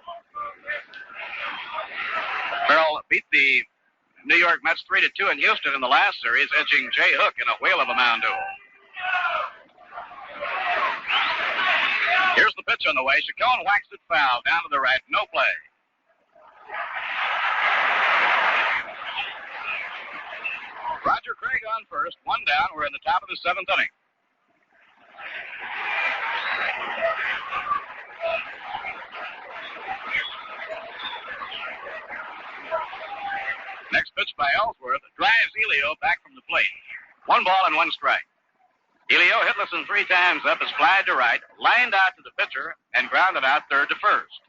Farrell beat the New York Mets 3-2 in Houston in the last series, edging Jay Hook in a whale of a mound duel. Here's the pitch on the way. Chacon whacks it foul down to the right. No play. Roger Craig on first. 1 down. We're in the top of the 7th inning. Next pitch by Ellsworth drives Elio back from the plate. 1 ball and 1 strike. Elio, hitless and 3 times up, is flied to right, lined out to the pitcher, and grounded out third to first.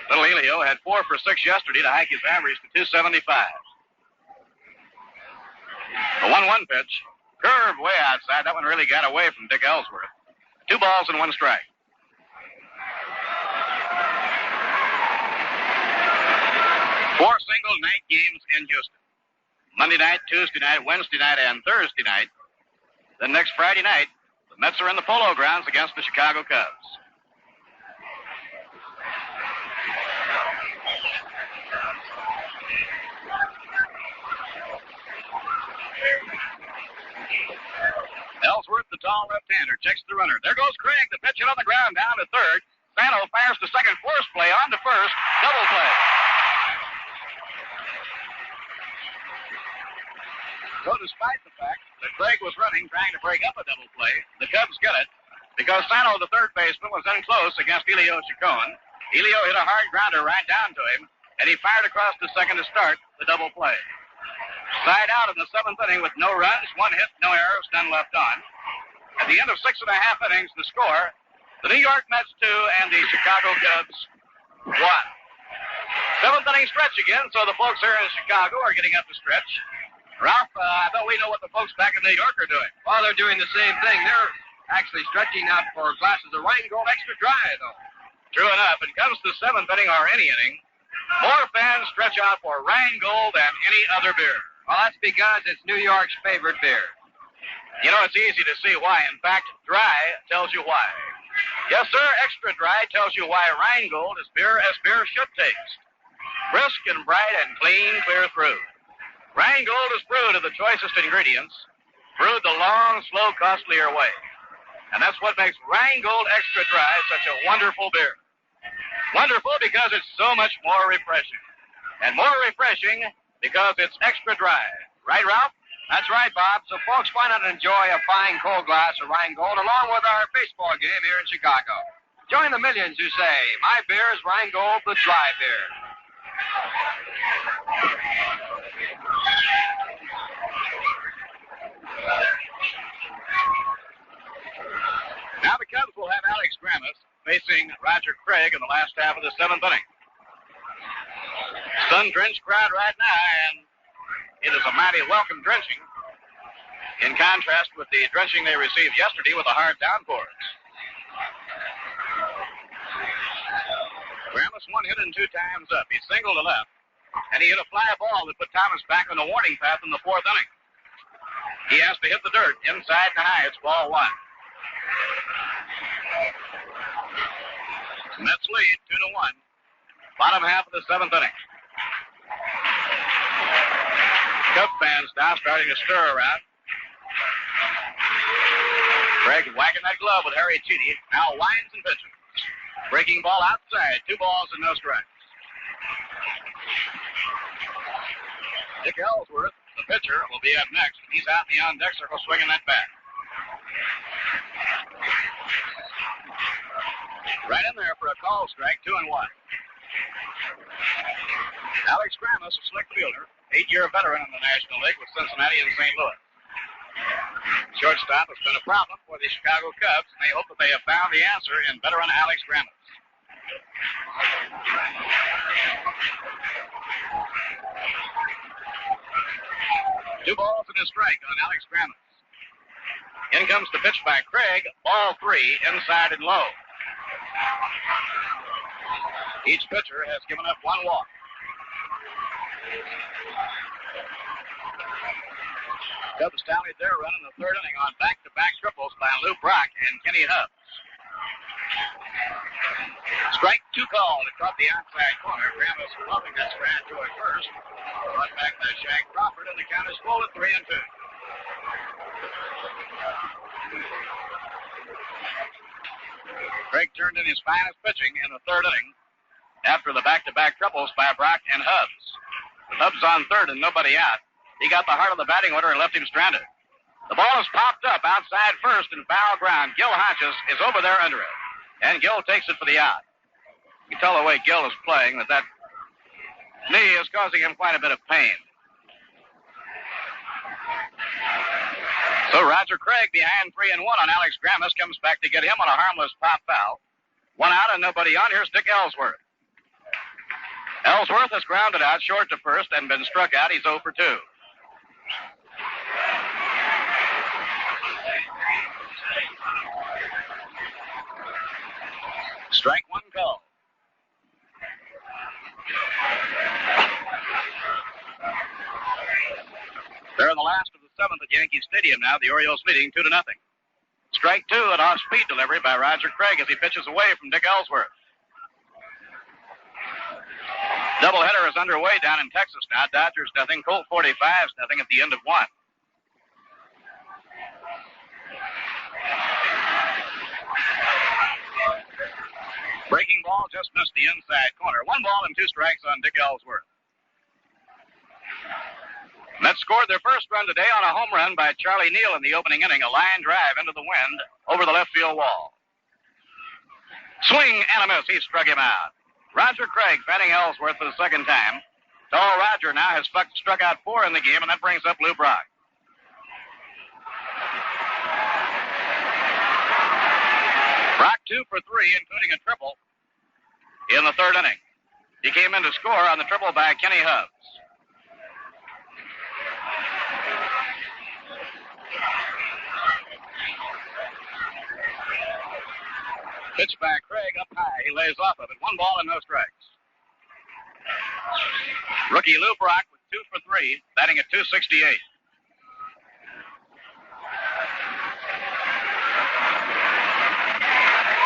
Little Elio had 4 for 6 yesterday to hike his average to 275. The 1-1 pitch, curved way outside. That one really got away from Dick Ellsworth. 2 balls and 1 strike. Four single night games in Houston. Monday night, Tuesday night, Wednesday night, and Thursday night. Then next Friday night, the Mets are in the Polo Grounds against the Chicago Cubs. the tall left-hander. Checks the runner. There goes Craig. The pitch hit on the ground down to third. Sano fires to second. Force play on to first. Double play. So despite the fact that Craig was running, trying to break up a double play, the Cubs get it because Sano, the third baseman, was in close against Elio Chacon. Elio hit a hard grounder right down to him, and he fired across to second to start the double play. Side out in the seventh inning with no runs, one hit, no errors, none left on. At the end of 6.5 innings, the score, the New York Mets 2 and the Chicago Cubs 1. Seventh inning stretch again, so the folks here in Chicago are getting up the stretch. Ralph, I bet we know what the folks back in New York are doing. Well, they're doing the same thing. They're actually stretching out for glasses of Rheingold Extra Dry, though. True enough. It comes to seventh inning or any inning. More fans stretch out for Rheingold than any other beer. Well, that's because it's New York's favorite beer. You know, it's easy to see why. In fact, dry tells you why. Yes, sir, extra dry tells you why Rheingold is beer as beer should taste. Brisk and bright and clean clear through. Rheingold is brewed of the choicest ingredients, brewed the long, slow, costlier way. And that's what makes Rheingold Extra Dry such a wonderful beer. Wonderful because it's so much more refreshing. And more refreshing because it's extra dry. Right, Ralph? That's right, Bob. So, folks, why not enjoy a fine cold glass of Rheingold along with our baseball game here in Chicago? Join the millions who say, my beer is Rheingold, the dry beer. Now the Cubs will have Alex Grammas facing Roger Craig in the last half of the seventh inning. Sun-drenched crowd right now, and it is a mighty welcome drenching in contrast with the drenching they received yesterday with the hard downpours. Grammas one hit and 2 times up. He singled to left, and he hit a fly ball that put Thomas back on the warning path in the fourth inning. He has to hit the dirt inside and high. It's ball 1. Mets lead 2-1. Bottom half of the seventh inning. Cub fans now starting to stir around. Craig whacking that glove with Harry Cheedy. Now winds and pitches. Breaking ball outside. 2 balls and no strikes. Dick Ellsworth, the pitcher, will be up next. He's out in the on-deck circle swinging that bat. Right in there for a call strike, 2-1. Alex Grammas, a slick fielder, 8-year veteran in the National League with Cincinnati and St. Louis. Shortstop has been a problem for the Chicago Cubs, and they hope that they have found the answer in veteran Alex Grammas. Two balls and a strike on Alex Grammas. In comes the pitch by Craig, ball 3, inside and low. Each pitcher has given up 1 walk. Cubs tallied their run in the third inning on back-to-back triples by Lou Brock and Kenny Hubbs. Strike 2 called. It caught the outside corner. Grammas loving that strand to it first. Brought back by Shaq Crawford, and the count is full at 3-2. Craig turned in his finest pitching in the third inning after the back-to-back triples by Brock and Hubbs. With Hubbs on third and nobody out, he got the heart of the batting order and left him stranded. The ball is popped up outside first in foul ground. Gil Hodges is over there under it, and Gil takes it for the out. You can tell the way Gil is playing that knee is causing him quite a bit of pain. So Roger Craig behind 3-1 on Alex Grammas comes back to get him on a harmless pop foul. 1 out and nobody on. Here's Dick Ellsworth. Ellsworth has grounded out short to first and been struck out. He's 0 for 2. Strike 1 call. They're in the last of the seventh at Yankee Stadium now. The Orioles leading 2-0. Strike 2 at off-speed delivery by Roger Craig as he pitches away from Dick Ellsworth. Doubleheader is underway down in Texas now. Dodgers nothing, Colt 45s nothing at the end of 1. Breaking ball just missed the inside corner. 1 ball and 2 strikes on Dick Ellsworth. Mets scored their first run today on a home run by Charlie Neal in the opening inning, a line drive into the wind over the left field wall. Swing and a miss. He struck him out. Roger Craig batting Ellsworth for the second time. Tall Roger now has struck out 4 in the game, and that brings up Lou Brock. Brock 2 for 3, including a triple in the third inning. He came in to score on the triple by Kenny Hubbs. Pitch by Craig up high. He lays off of it. 1 ball and no strikes. Rookie Lou Brock with 2 for 3, batting at .268.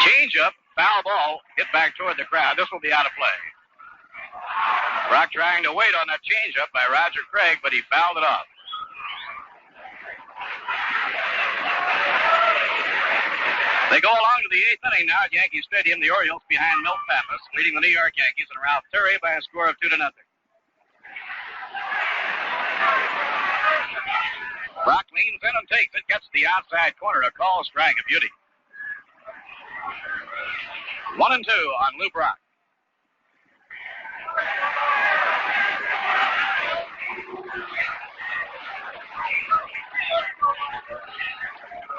Change up, foul ball, hit back toward the crowd. This will be out of play. Brock trying to wait on that change up by Roger Craig, but he fouled it off. They go along to the 8th inning now at Yankee Stadium. The Orioles behind Milt Pappas, leading the New York Yankees and Ralph Terry by a score of 2-0. Brock leans in and takes it, gets to the outside corner, a call strike, a beauty. 1-2 on Lou Brock.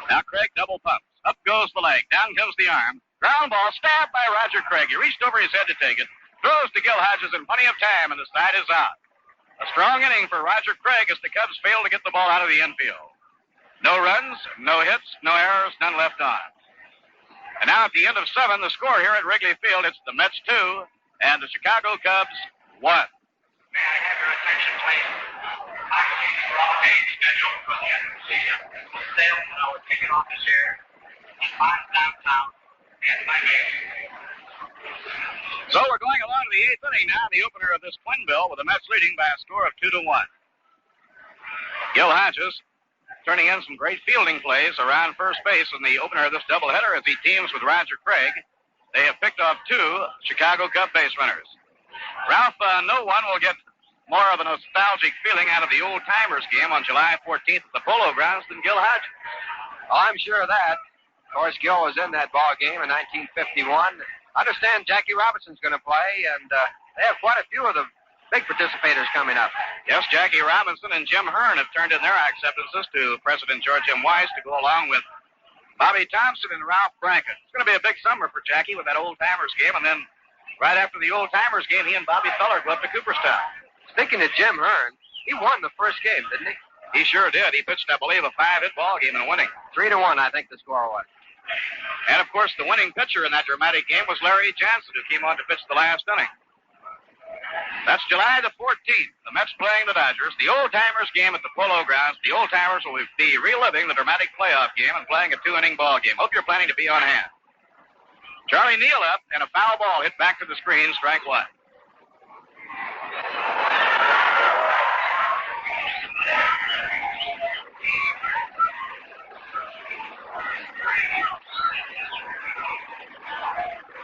Now Craig double pumps. Up goes the leg. Down comes the arm. Ground ball stabbed by Roger Craig. He reached over his head to take it. Throws to Gil Hodges in plenty of time, and the side is out. A strong inning for Roger Craig as the Cubs fail to get the ball out of the infield. No runs, no hits, no errors, none left on. And now at the end of 7, the score here at Wrigley Field, it's the Mets 2 and the Chicago Cubs 1. May I have your attention, please? I believe we're all day scheduled for the end of the season. The salesman I was taking off his air. He finds downtown and my game. So we're going along to the 8th inning now, the opener of this twin bill, with the Mets leading by a score of 2-1. Gil Hodges turning in some great fielding plays around first base in the opener of this doubleheader as he teams with Roger Craig. They have picked off 2 Chicago Cub base runners. Ralph, no one will get more of a nostalgic feeling out of the old-timers game on July 14th at the Polo Grounds than Gil Hodges. Oh, I'm sure of that. Of course, Gil was in that ball game in 1951. I understand Jackie Robinson's going to play, and they have quite a few of the big participators coming up. Yes, Jackie Robinson and Jim Hearn have turned in their acceptances to President George M. Weiss to go along with Bobby Thompson and Ralph Branca. It's going to be a big summer for Jackie with that old-timers game, and then right after the old-timers game, he and Bobby Feller go up to Cooperstown. Speaking of Jim Hearn, he won the first game, didn't he? He sure did. He pitched, I believe, a 5-hit ball game and winning. 3-1, I think the score was. And, of course, the winning pitcher in that dramatic game was Larry Johnson, who came on to pitch the last inning. That's July the 14th. The Mets playing the Dodgers. The old-timers game at the Polo Grounds. The old-timers will be reliving the dramatic playoff game and playing a 2-inning ball game. Hope you're planning to be on hand. Charlie Neal up, and a foul ball hit back to the screen, strike 1.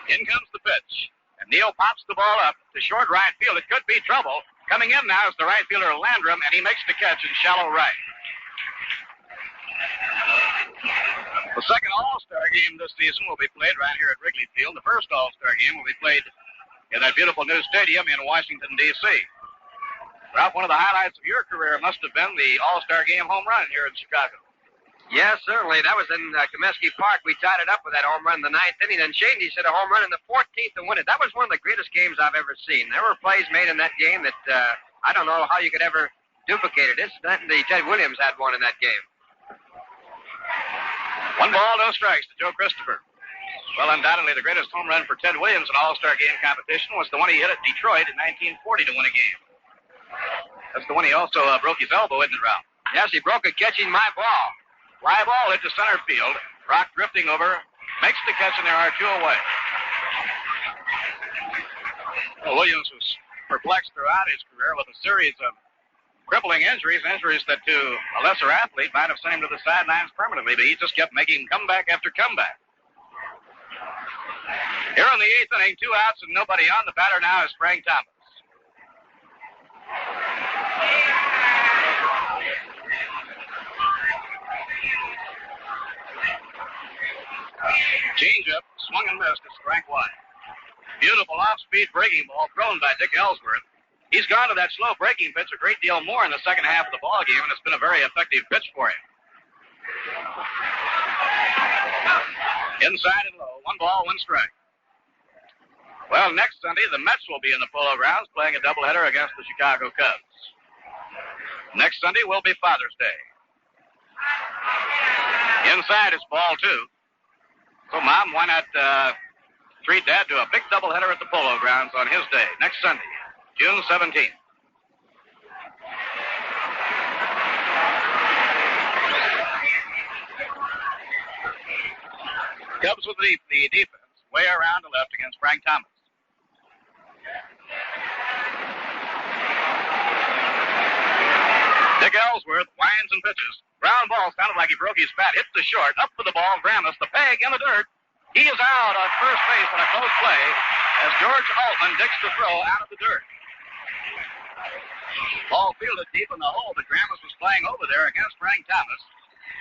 In comes the pitch. And Neal pops the ball up to short right field. It could be trouble. Coming in now is the right fielder Landrum, and he makes the catch in shallow right. The second All-Star game this season will be played right here at Wrigley Field. The first All-Star game will be played in that beautiful new stadium in Washington, D.C. Ralph, one of the highlights of your career must have been the All-Star game home run here in Chicago. Yes, certainly. That was in Comiskey Park. We tied it up with that home run in the 9th inning. And Shandy hit a home run in the 14th to win it. That was one of the greatest games I've ever seen. There were plays made in that game that I don't know how you could ever duplicate it. Incidentally, Ted Williams had one in that game. 1 ball, no strikes to Joe Christopher. Well, undoubtedly the greatest home run for Ted Williams in All-Star game competition was the one he hit at Detroit in 1940 to win a game. That's the one he also broke his elbow, isn't it, Ralph? Yes, he broke it catching my ball. Fly ball hit to center field. Brock drifting over, makes the catch, and there are 2 away. Well, Williams was perplexed throughout his career with a series of crippling injuries that to a lesser athlete might have sent him to the sidelines permanently, but he just kept making comeback after comeback. Here in the 8th inning, 2 outs and nobody on. The batter now is Frank Thomas. Changeup, swung and missed. It's strike one. Beautiful off-speed breaking ball thrown by Dick Ellsworth. He's gone to that slow breaking pitch a great deal more in the second half of the ball game, and it's been a very effective pitch for him. Inside and low, 1 ball, 1 strike. Well, next Sunday, the Mets will be in the Polo Grounds playing a doubleheader against the Chicago Cubs. Next Sunday will be Father's Day. Inside is ball 2. So, Mom, why not treat Dad to a big doubleheader at the Polo Grounds on his day, next Sunday, June 17th. Cubs with the defense way around to left against Frank Thomas. Dick Ellsworth winds and pitches. Ground ball sounded like he broke his bat. Hits the short. Up for the ball. Gramus, the peg in the dirt. He is out on first base on a close play as George Altman digs the throw out of the dirt. Ball fielded deep in the hole, but Gramus was playing over there against Frank Thomas.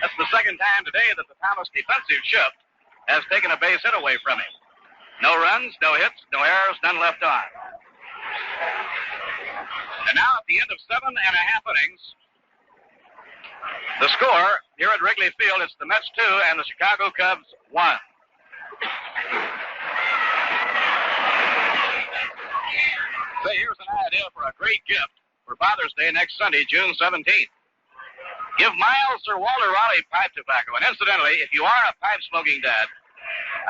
That's the second time today that the Thomas defensive shift has taken a base hit away from him. No runs, no hits, no errors, none left on. And now at the end of 7.5 innings, the score here at Wrigley Field, it's the Mets 2 and the Chicago Cubs 1. Say, here's an idea for a great gift for Father's Day next Sunday, June 17th. Give Miles Sir Walter Raleigh pipe tobacco. And incidentally, if you are a pipe-smoking dad,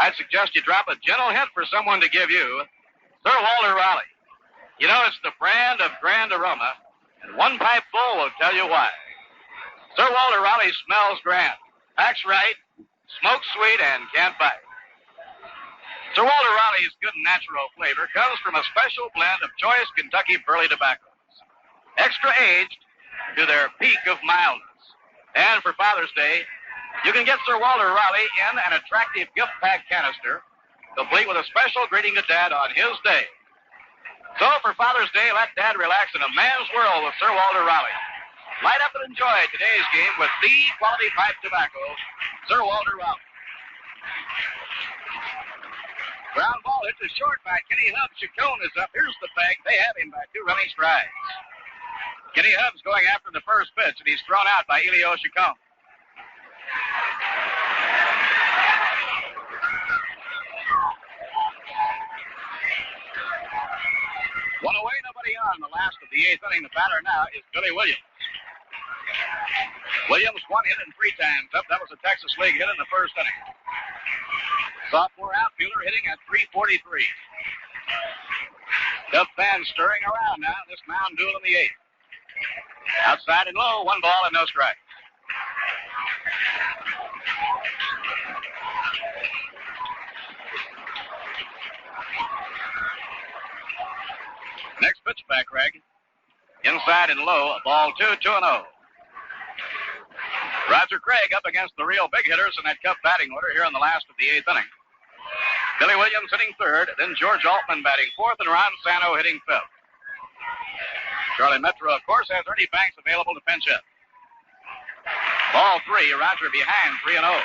I'd suggest you drop a gentle hint for someone to give you Sir Walter Raleigh. You know, it's the brand of grand aroma, and 1 pipe full will tell you why. Sir Walter Raleigh smells grand, packs right, smokes sweet, and can't bite. Sir Walter Raleigh's good natural flavor comes from a special blend of choice Kentucky burley tobaccos, extra aged to their peak of mildness. And for Father's Day, you can get Sir Walter Raleigh in an attractive gift pack canister, complete with a special greeting to Dad on his day. So for Father's Day, let Dad relax in a man's world with Sir Walter Raleigh. Light up and enjoy today's game with the quality pipe tobacco, Sir Walter Raleigh. Ground ball hit to short by Kenny Hubbs. Chacon is up. Here's the peg. They have him by 2 running strides. Kenny Hubbs going after the first pitch, and he's thrown out by Elio Chacon. One away, nobody on. The last of the 8th inning. The batter now is Billy Williams. Williams 1 hit and 3 times up. That was a Texas League hit in the first inning. Sophomore outfielder hitting at .343. Cub fans stirring around now. This mound duel in the 8th. Outside and low, 1 ball and no strike. Next pitch back, Craig. Inside and low, a ball 2, 2-0. Roger Craig up against the real big hitters in that Cub batting order here in the last of the 8th inning. Billy Williams hitting 3rd, then George Altman batting 4th, and Ron Sano hitting 5th. Charlie Metro, of course, has Ernie Banks available to pinch hit. Ball 3, Roger behind, 3-0.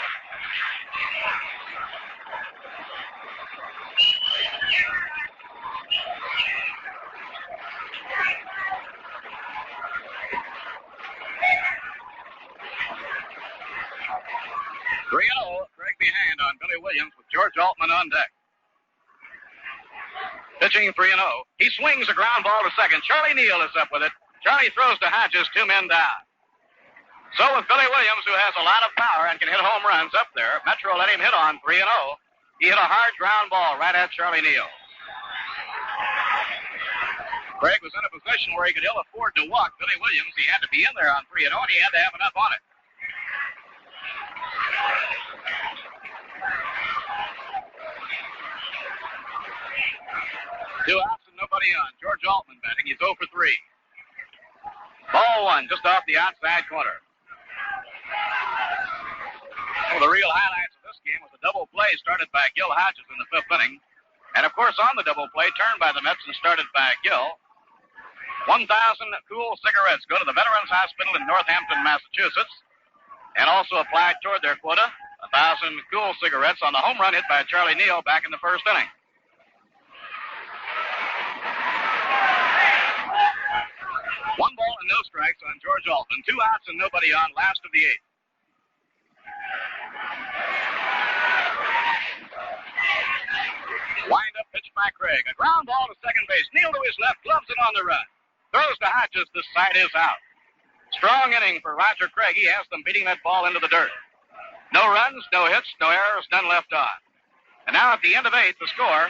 Craig behind on Billy Williams with George Altman on deck. Pitching 3-0. He swings a ground ball to second. Charlie Neal is up with it. Charlie throws to Hodges, 2 men down. So with Billy Williams, who has a lot of power and can hit home runs up there, Metro let him hit on 3-0. He hit a hard ground ball right at Charlie Neal. Craig was in a position where he could ill afford to walk Billy Williams. He had to be in there on 3-0, and he had to have enough on it. Two outs and nobody on. George Altman batting. He's 0 for 3. Ball one, just off the outside corner. One of the real highlights of this game was a double play started by Gil Hodges in the 5th inning. And, of course, on the double play, turned by the Mets and started by Gil. 1,000 cool cigarettes go to the Veterans Hospital in Northampton, Massachusetts, and also applied toward their quota, 1,000 cool cigarettes on the home run hit by Charlie Neal back in the 1st inning. One ball and no strikes on George Altman. 2 outs and nobody on, last of the 8th. Wind-up pitch by Craig. A ground ball to second base. Neal to his left, gloves it on the run. Throws to Hodges. This side is out. Strong inning for Roger Craig. He has them beating that ball into the dirt. No runs, no hits, no errors, none left on. And now at the end of 8, the score,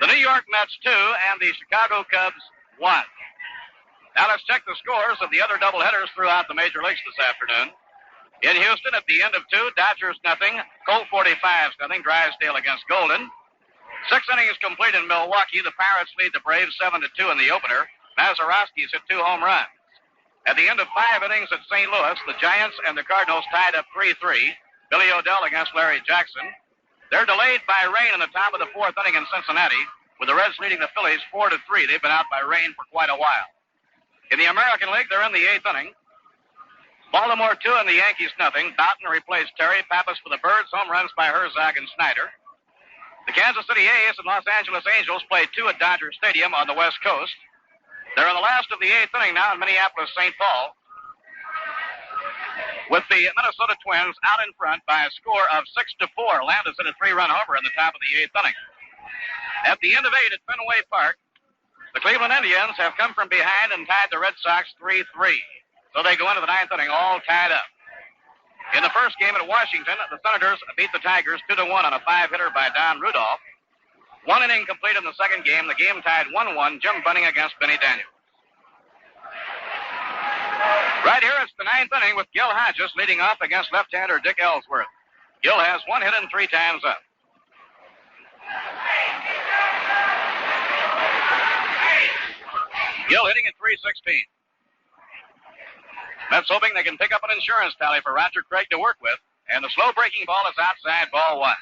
the New York Mets 2 and the Chicago Cubs 1. Now let's check the scores of the other doubleheaders throughout the major leagues this afternoon. In Houston, at the end of 2, Dodgers nothing, Colt 45s nothing, Drysdale against Golden. 6 innings complete in Milwaukee. The Pirates lead the Braves 7-2 in the opener. Mazeroski's hit 2 home runs. At the end of 5 innings at St. Louis, the Giants and the Cardinals tied up 3-3. Billy O'Dell against Larry Jackson. They're delayed by rain in the top of the 4th inning in Cincinnati, with the Reds leading the Phillies 4-3. They've been out by rain for quite a while. In the American League, they're in the 8th inning. Baltimore 2 and the Yankees nothing. Boughton replaced Terry. Pappas for the Birds. Home runs by Herzog and Snyder. The Kansas City A's and Los Angeles Angels played 2 at Dodger Stadium on the West Coast. They're in the last of the 8th inning now in Minneapolis-St. Paul, with the Minnesota Twins out in front by a score of 6-4. Landis hit a 3-run homer in the top of the 8th inning. At the end of 8 at Fenway Park, the Cleveland Indians have come from behind and tied the Red Sox 3-3. So they go into the 9th inning all tied up. In the first game at Washington, the Senators beat the Tigers 2-1 on a 5-hitter by Don Rudolph. 1 inning complete in the second game. The game tied 1-1. Jim Bunning against Benny Daniels. Right here, it's the 9th inning with Gil Hodges leading off against left-hander Dick Ellsworth. Gil has 1 hit and 3 times up. Gil hitting at .316. Mets hoping they can pick up an insurance tally for Roger Craig to work with. And the slow breaking ball is outside, ball 1.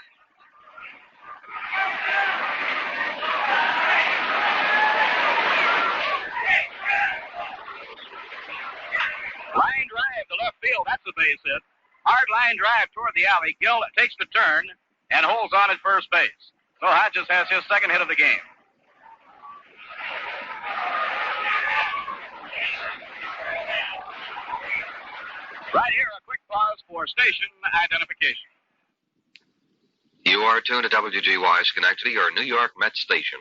Line drive to left field. That's a base hit. Hard line drive toward the alley. Gil takes the turn and holds on at first base. So Hodges has his 2nd hit of the game. Right here, a quick pause for station identification. You are tuned to WGY Schenectady, your New York Mets station.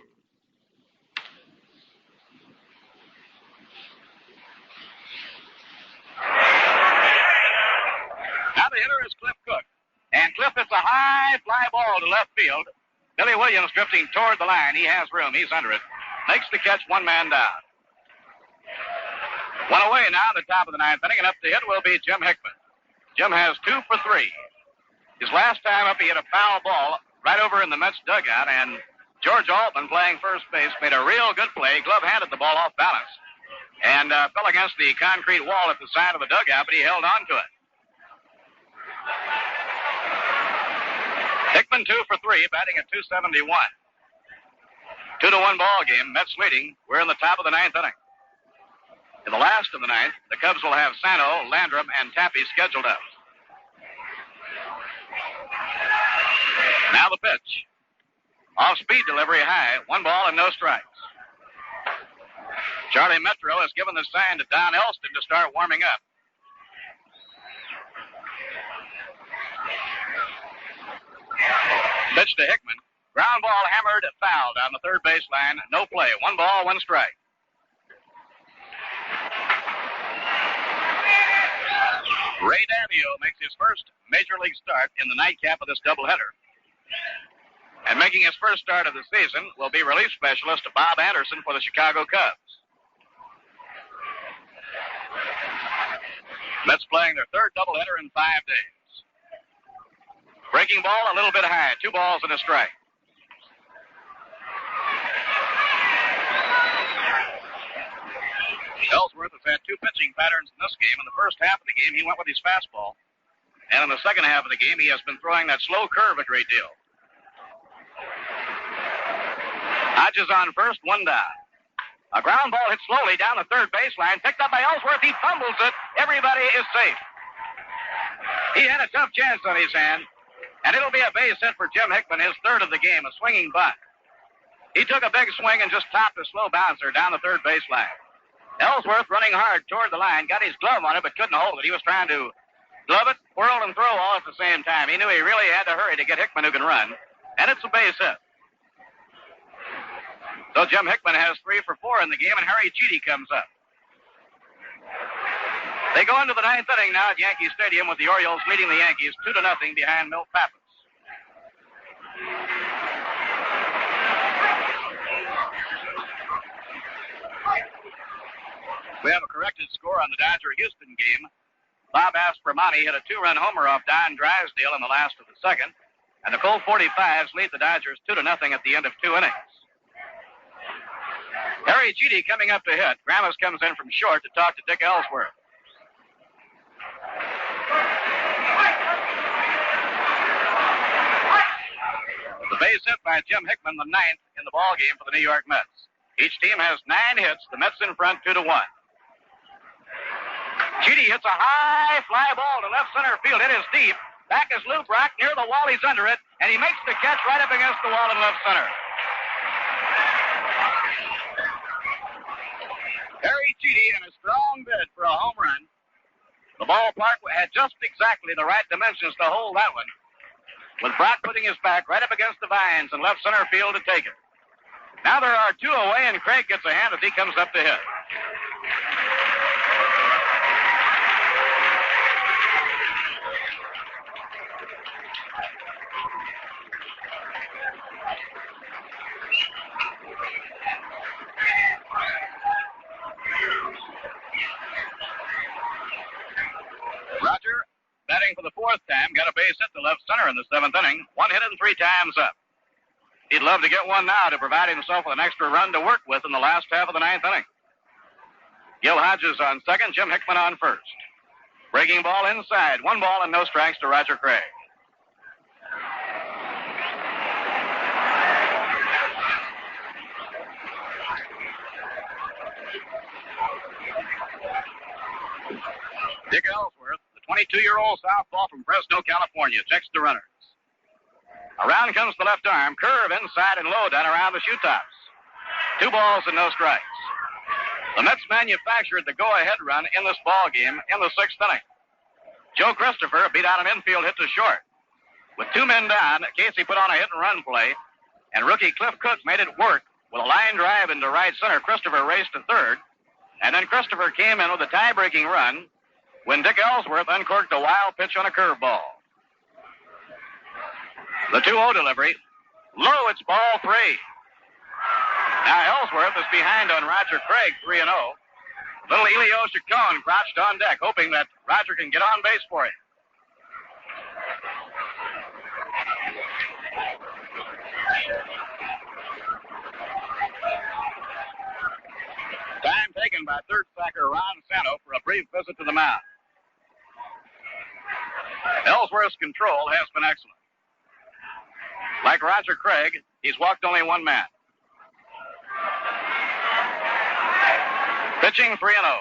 Now the hitter is Cliff Cook. And Cliff hits a high fly ball to left field. Billy Williams drifting toward the line. He has room. He's under it. Makes the catch, 1 man down. 1 away now at the top of the 9th inning, and up to hit will be Jim Hickman. Jim has 2 for 3. His last time up, he hit a foul ball right over in the Mets dugout, and George Altman, playing first base, made a real good play. Glove-handed the ball off balance and fell against the concrete wall at the side of the dugout, but he held on to it. Hickman 2 for 3, batting at .271. 2-1 ball game. Mets leading. We're in the top of the 9th inning. In the last of the 9th, the Cubs will have Sano, Landrum, and Tappy scheduled up. Now the pitch. Off-speed delivery high. 1 ball and no strikes. Charlie Metro has given the sign to Don Elston to start warming up. Pitch to Hickman. Ground ball hammered, foul down the third baseline. No play. 1 ball, 1 strike. Ray Davio makes his first major league start in the nightcap of this doubleheader. And making his first start of the season will be relief specialist Bob Anderson for the Chicago Cubs. Mets playing their third doubleheader in 5 days. Breaking ball a little bit high. 2 balls and a strike. Ellsworth has had two pitching patterns in this game. In the first half of the game, he went with his fastball. And in the second half of the game, he has been throwing that slow curve a great deal. Hodges on first, one down. A ground ball hit slowly down the third baseline, picked up by Ellsworth. He fumbles it. Everybody is safe. He had a tough chance on his hand, and it'll be a base hit for Jim Hickman, his third of the game, a swinging bunt. He took a big swing and just topped a slow bouncer down the third baseline. Ellsworth running hard toward the line, got his glove on it, but couldn't hold it. He was trying to glove it, whirl, and throw all at the same time. He knew he really had to hurry to get Hickman who can run, and it's a base hit. So Jim Hickman has 3 for 4 in the game, and Harry Cheedy comes up. They go into the ninth inning now at Yankee Stadium with the Orioles leading the Yankees 2-0 behind Milt Pappas. We have a corrected score on the Dodger-Houston game. Bob Aspromani hit a 2-run homer off Don Drysdale in the last of the second, and the Colt 45s lead the Dodgers 2-0 at the end of 2 innings. Harry Cheedy coming up to hit. Grammas comes in from short to talk to Dick Ellsworth. The base hit by Jim Hickman, the 9th in the ball game for the New York Mets. Each team has 9 hits. The Mets in front 2-1. Cheedy hits a high fly ball to left center field. It is deep. Back is Lou Brock near the wall. He's under it, and he makes the catch right up against the wall in left center. Harry Cheedy in a strong bid for a home run. The ballpark had just exactly the right dimensions to hold that one, with Brock putting his back right up against the vines in left center field to take it. Now there are 2 away, and Craig gets a hand as he comes up to hit. Roger, batting for the 4th time, got a base hit to left center in the 7th inning. 1 hit and 3 times up. He'd love to get one now to provide himself with an extra run to work with in the last half of the 9th inning. Gil Hodges on second, Jim Hickman on first. Breaking ball inside. 1 ball and no strikes to Roger Craig. Dick Ellsworth, the 22-year-old southpaw from Fresno, California, checks the runners. Around comes the left arm, curve inside and low down around the shoe tops. 2 balls and no strikes. The Mets manufactured the go-ahead run in this ball game in the 6th inning. Joe Christopher beat out an infield hit to short. With 2 men down, Casey put on a hit-and-run play, and rookie Cliff Cook made it work with a line drive into right center. Christopher raced to third, and then Christopher came in with a tie-breaking run when Dick Ellsworth uncorked a wild pitch on a curveball. The 2-0 delivery. Low, it's ball 3. Now Ellsworth is behind on Roger Craig, 3-0. Little Elio Chacon crouched on deck, hoping that Roger can get on base for him. Time taken by third stacker Ron Santo for a brief visit to the mound. Ellsworth's control has been excellent. Like Roger Craig, he's walked only 1 man. Pitching 3-0.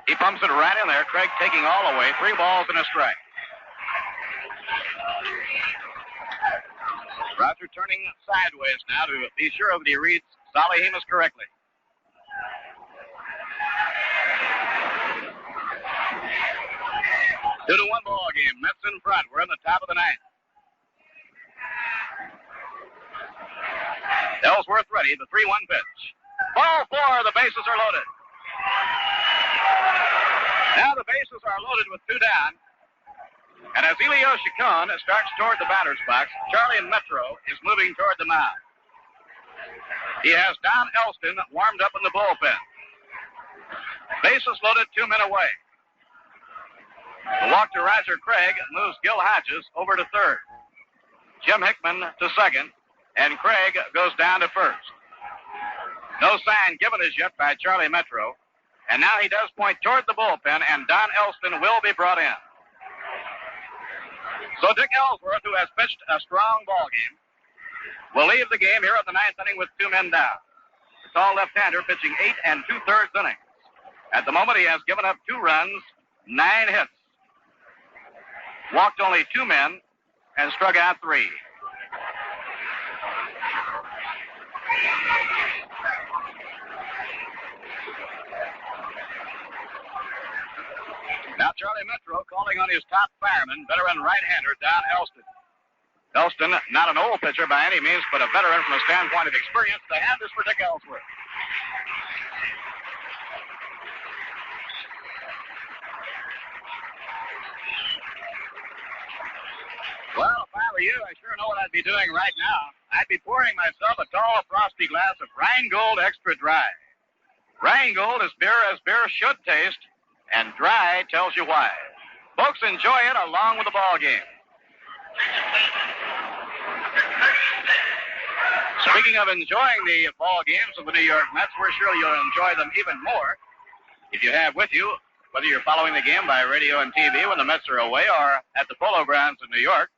He pumps it right in there. Craig taking all away. 3 balls and a strike. Roger turning sideways now to be sure that he reads Salahemus correctly. Two to 1 ball game. Mets in front. We're in the top of the 9th. Ellsworth ready. The 3-1 pitch. Ball 4. The bases are loaded. Now the bases are loaded with 2 down. And as Elio Chacon starts toward the batter's box, Charlie Metro is moving toward the mound. He has Don Elston warmed up in the bullpen. Bases loaded, 2 men away. The walk to Roger Craig moves Gil Hodges over to third. Jim Hickman to second, and Craig goes down to first. No sign given as yet by Charlie Metro. And now he does point toward the bullpen, and Don Elston will be brought in. So Dick Ellsworth, who has pitched a strong ball game, will leave the game here at the ninth inning with 2 men down. The tall left-hander pitching 8 2/3 innings. At the moment, he has given up 2 runs, 9 hits, walked only 2 men, and struck out 3. Now Charlie Metro calling on his top fireman, veteran right-hander Don Elston. Elston, not an old pitcher by any means, but a veteran from a standpoint of experience. The hand is for Dick Ellsworth. Well, if I were you, I sure know what I'd be doing right now. I'd be pouring myself a tall, frosty glass of Rheingold Extra Dry. Rheingold is beer as beer should taste, and dry tells you why. Folks, enjoy it along with the ball game. Speaking of enjoying the ball games of the New York Mets, we're sure you'll enjoy them even more if you have with you, whether you're following the game by radio and TV when the Mets are away or at the Polo Grounds in New York.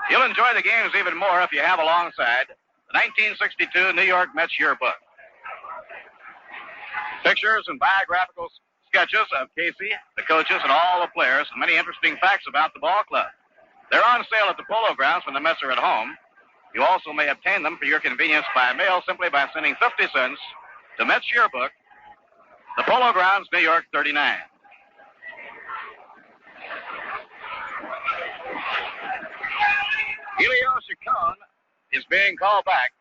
You'll enjoy the games even more if you have alongside the 1962 New York Mets yearbook. Pictures and biographical sketches of Casey, the coaches, and all the players, and many interesting facts about the ball club. They're on sale at the Polo Grounds when the Mets are at home. You also may obtain them for your convenience by mail simply by sending 50 cents to Mets Yearbook, the Polo Grounds, New York 39. Helio Chacon is being called back.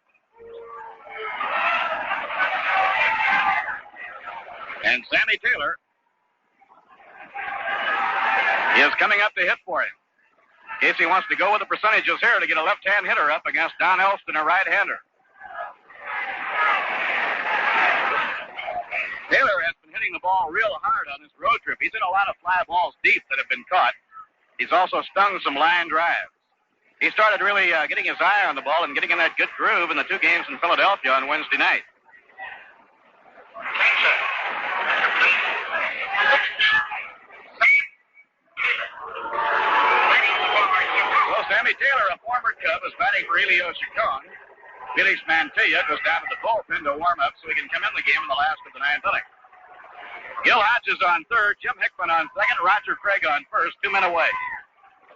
And Sammy Taylor is coming up to hit for him. Casey wants to go with the percentages here to get a left-hand hitter up against Don Elston, a right-hander. Taylor has been hitting the ball real hard on this road trip. He's hit a lot of fly balls deep that have been caught. He's also stung some line drives. He started really getting his eye on the ball and getting in that good groove in the 2 games in Philadelphia on Wednesday night. Well, Sammy Taylor, a former Cub, is batting for Helio Chacon. Felix Mantilla goes down to the bullpen to warm up so he can come in the game in the last of the 9th inning. Gil Hodges on third, Jim Hickman on second, Roger Craig on first, 2 men away.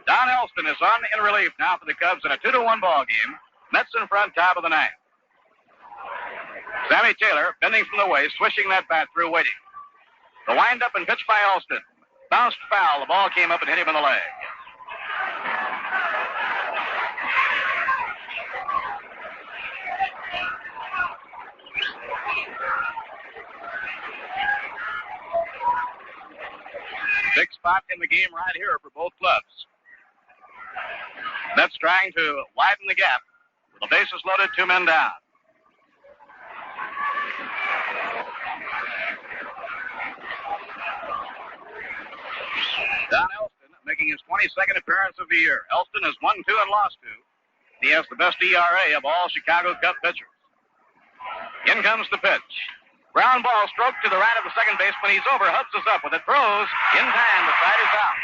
Don Elston is on in relief now for the Cubs in a 2-1 ball game. Mets in front, top of the 9th. Sammy Taylor, bending from the waist, swishing that bat through, waiting. The wind-up and pitch by Elston. Bounced foul. The ball came up and hit him in the leg. Big spot in the game right here for both clubs. Mets trying to widen the gap. With the bases loaded, 2 men down. Don Elston making his 22nd appearance of the year. Elston has won 2 and lost 2. He has the best ERA of all Chicago Cub pitchers. In comes the pitch. Ground ball stroked to the right of the second baseman. He's over. Hubs is up with it. Throws. In time. The side is out.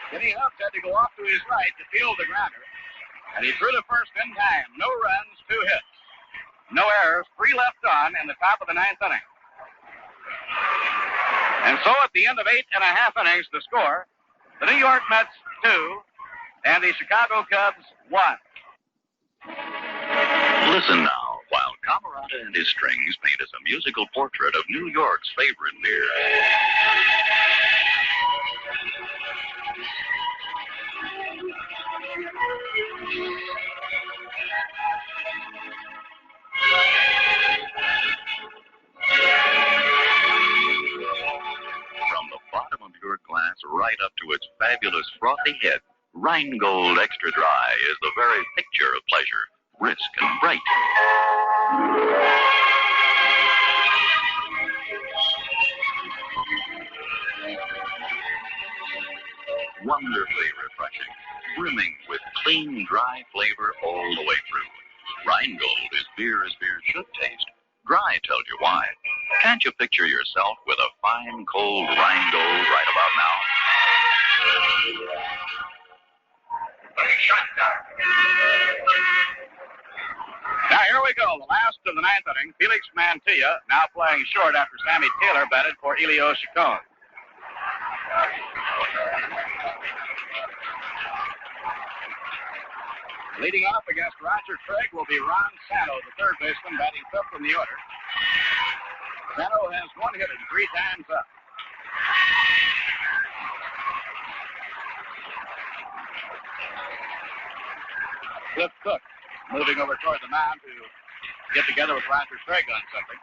Kenny Hubs had to go off to his right to field the grounder. And he threw to first in time. No runs, 2 hits. No errors. 3 left on in the top of the 9th inning. And so at the end of 8.5 innings, the score, the New York Mets 2 and the Chicago Cubs 1. Listen now while Camerata and his strings paint us a musical portrait of New York's favorite beer. From the bottom of your glass right up to its fabulous frothy head, Rheingold Extra Dry is the very picture of pleasure, brisk and bright. Wonderfully refreshing, brimming with clean, dry flavor all the way through. Rheingold is beer as beer should taste, Dry tells you why. Can't you picture yourself with a fine, cold Rheingold right about now? Now here we go, the last of the ninth inning. Felix Mantilla now playing short after Sammy Taylor batted for Elio Chacon. Leading off against Roger Craig will be Ron Santo, the third baseman, batting fifth in the order. Santo has one hit and 3 times up. Cliff Cook moving over toward the mound to get together with Roger Craig on something.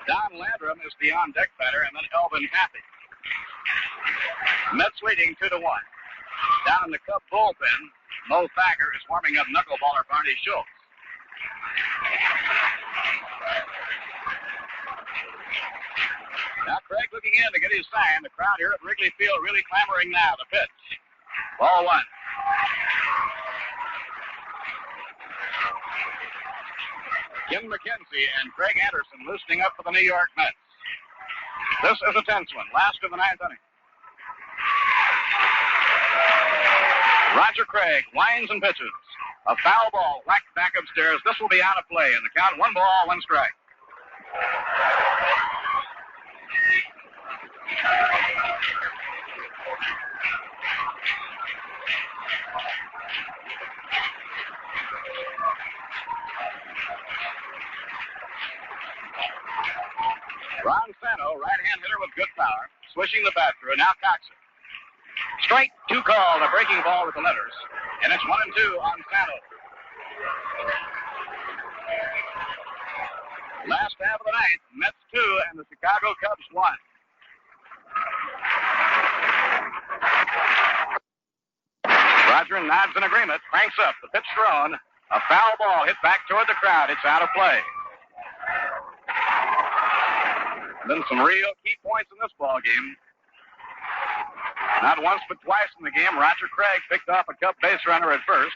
Don Landrum is the on-deck batter, and then Elvin Happy. Mets leading 2-1. Down in the Cub bullpen, Mo Thacker is warming up knuckleballer Barney Schultz. Now Craig looking in to get his sign. The crowd here at Wrigley Field really clamoring now. The pitch. Ball 1. Kim McKenzie and Craig Anderson loosening up for the New York Mets. This is a tense one. Last of the ninth inning. Roger Craig winds and pitches. A foul ball whacked back upstairs. This will be out of play. And the count 1 ball, 1 strike. Ron Santo, right-hand hitter with good power, swishing the bat through. Now cocks it. Strike 2 called, a breaking ball with the letters. And it's 1-2 on Santo. Last half of the ninth, Mets 2 and the Chicago Cubs 1. Roger nods in agreement, cranks up, the pitch thrown. A foul ball hit back toward the crowd. It's out of play. And then some real key points in this ball game. Not once but twice in the game, Roger Craig picked off a Cub base runner at first.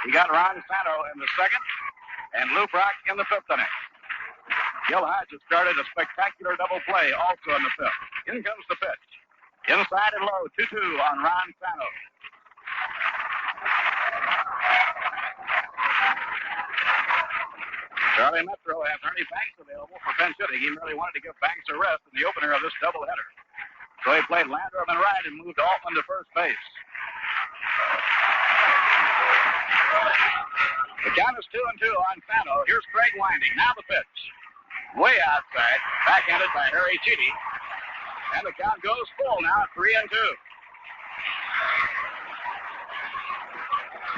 He got Ron Santo in the second, and Lou Brock in the fifth inning. Gil Hodges started a spectacular double play also in the fifth. In comes the pitch. Inside and low, 2-2 on Ron Santo. Charlie Metro has Ernie Banks available for pinch hitting. He merely wanted to give Banks a rest in the opener of this doubleheader. So he played Landrum and right and moved Altman to first base. The count is 2-2 on Santo. Here's Craig winding. Now the pitch. Way outside. Backhanded by Harry Cheedy. And the count goes full now, 3-2.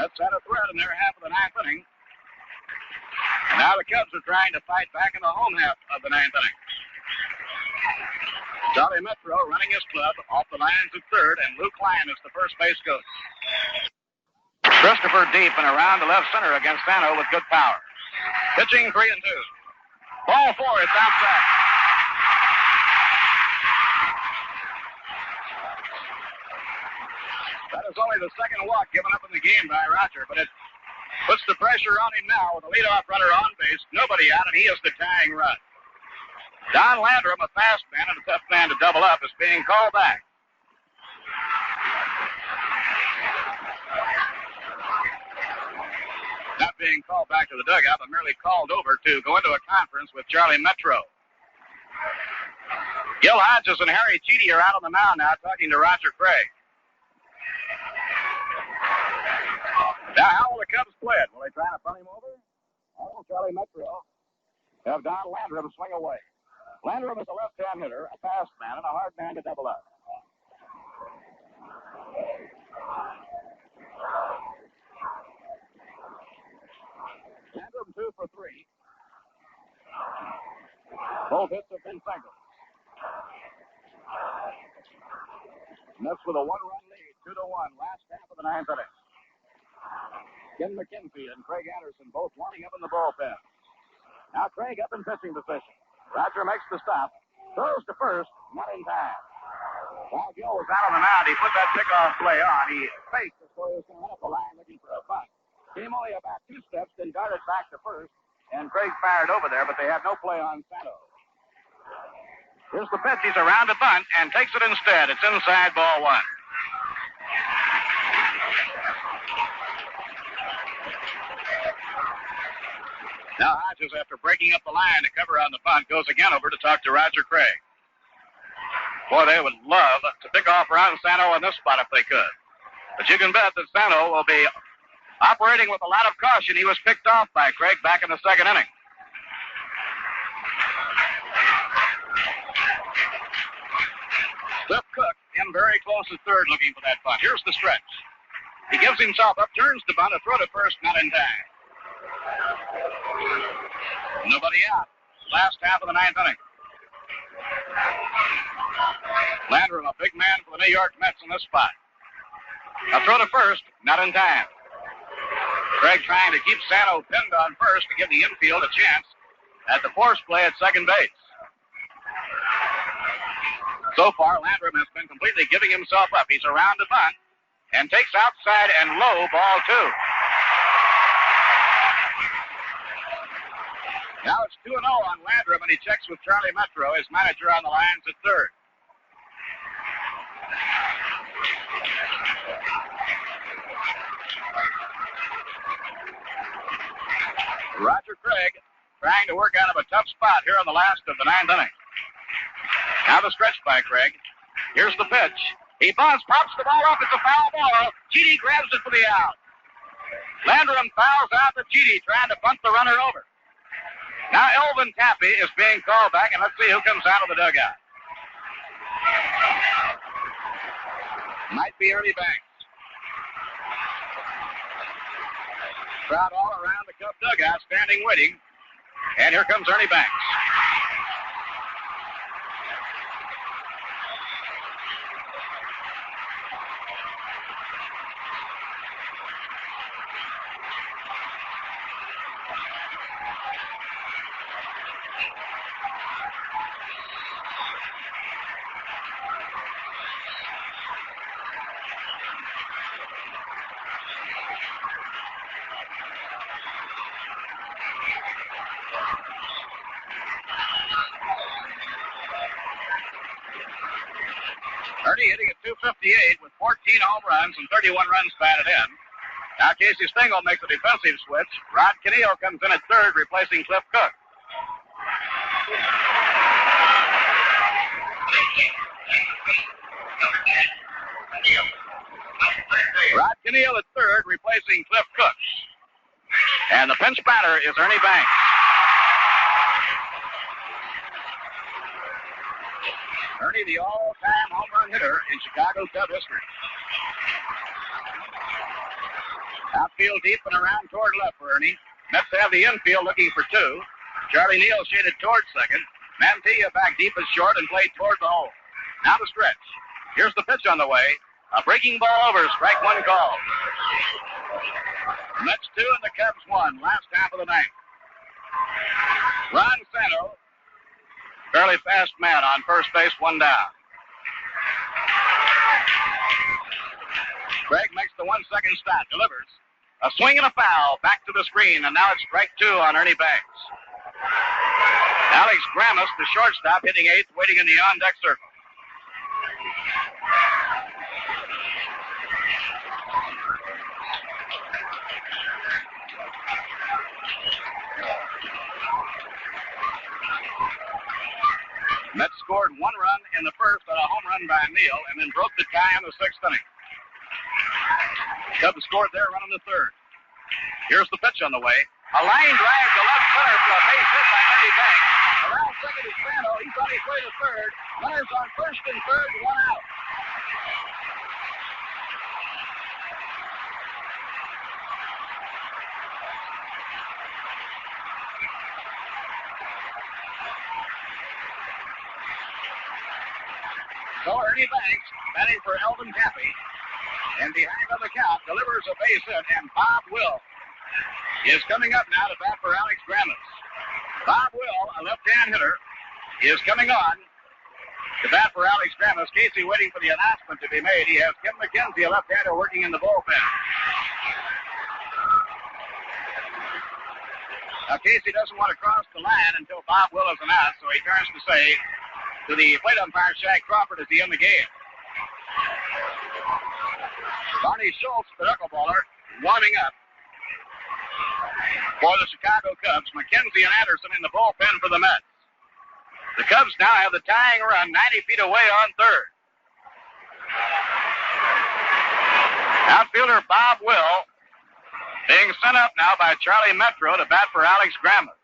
Mets had a threat in their half of the ninth inning. And now the Cubs are trying to fight back in the home half of the ninth inning. Charlie Metro running his club off the lines at third, and Lou Klein is the first base coach. Christopher deep and around to left center against Santo with good power. Pitching 3-2. Ball 4, it's outside. That is only the second walk given up in the game by Roger, but it puts the pressure on him now with a leadoff runner on base, nobody out, and he is the tying run. Don Landrum, a fast man and a tough man to double up, is being called back. Not being called back to the dugout, but merely called over to go into a conference with Charlie Metro. Gil Hodges and Harry Cheedy are out on the mound now talking to Roger Craig. Now, how will the Cubs play it? Will they try to punt him over? Or will Charlie Metro have Don Landrum swing away? Landrum is a left-hand hitter, a fast man, and a hard man to double up. Landrum 2 for 3. Both hits have been singles. Mets with a 1-run lead, 2-1, last half of the ninth inning. Ken McKenzie and Craig Anderson both warming up in the bullpen. Now Craig up in pitching position. Roger makes the stop. Throws to first, not in time. While Joe was out on the mound, he put that pickoff play on. He faked as though he was going to run up the line looking for a bunt. Came only about 2 steps, then darted back to first, and Craig fired over there, but they had no play on Santo. Here's the pitch. He's around to bunt and takes it instead. It's inside, ball 1. Now Hodges, after breaking up the line to cover on the bunt, goes again over to talk to Roger Craig. Boy, they would love to pick off Ron Santo on this spot if they could. But you can bet that Santo will be operating with a lot of caution. He was picked off by Craig back in the 2nd inning. Cliff Cook in very close to third looking for that bunt. Here's the stretch. He gives himself up, turns to bunt, a throw to first, not in time. Nobody out. Last half of the 9th inning. Landrum, a big man for the New York Mets in this spot. A throw to first, not in time. Craig trying to keep Santo pinned on first to give the infield a chance at the force play at second base. So far, Landrum has been completely giving himself up. He's around the bunt and takes outside and low, ball 2. Now it's 2-0 on Landrum, and he checks with Charlie Metro, his manager on the lines at third. Roger Craig trying to work out of a tough spot here in the last of the 9th inning. Now the stretch by Craig. Here's the pitch. He bunts, pops the ball up. It's a foul ball. Chidi grabs it for the out. Landrum fouls out to Chidi, trying to bunt the runner over. Now Elvin Tappy is being called back, and let's see who comes out of the dugout. Might be Ernie Banks. Crowd all around the Cub dugout, standing waiting. And here comes Ernie Banks. Ernie hitting at .258 with 14 home runs and 31 runs batted in. Now Casey Stengel makes a defensive switch. Rod Canillo comes in at third, replacing Cliff Cook. Rod Canillo at third, replacing Cliff Cook. And the pinch batter is Ernie Banks. Ernie, the all-time home run hitter in Chicago Cub history. Outfield deep and around toward left for Ernie. Mets have the infield looking for 2. Charlie Neal shaded toward second. Mantilla back deep as short and played toward the hole. Now the stretch. Here's the pitch on the way. A breaking ball over, strike 1 call. Mets 2 and the Cubs 1, last half of the 9th. Ron Santo, fairly fast man on first base, 1 down. Craig makes the 1-second stop, delivers. A swing and a foul, back to the screen, and now it's strike 2 on Ernie Banks. Alex Gramus, the shortstop, hitting 8th, waiting in the on-deck circle. Mets scored 1 run in the first on a home run by Neal and then broke the tie in the 6th inning. Cubs scored their run in the 3rd. Here's the pitch on the way. A line drive to left center for a base hit by Ernie Banks. Around second is Santo. He thought he'd play to third. Runners on first and third, 1 out. So Ernie Banks, batting for Elvin Tappy, and behind on the count, delivers a base hit, and Bob Will is coming up now to bat for Alex Gramus. Bob Will, a left-hand hitter, is coming on. To bat for Alex Grammas. Casey waiting for the announcement to be made. He has Kim McKenzie, a left-hander, working in the bullpen. Now, Casey doesn't want to cross the line until Bob Will is announced, so he turns to say to the plate umpire, Shag Crawford, is he in the game? Barney Schultz, the knuckleballer, warming up for the Chicago Cubs. McKenzie and Anderson in the bullpen for the Mets. The Cubs now have the tying run 90 feet away on third. Outfielder Bob Will being sent up now by Charlie Metro to bat for Alex Grammas.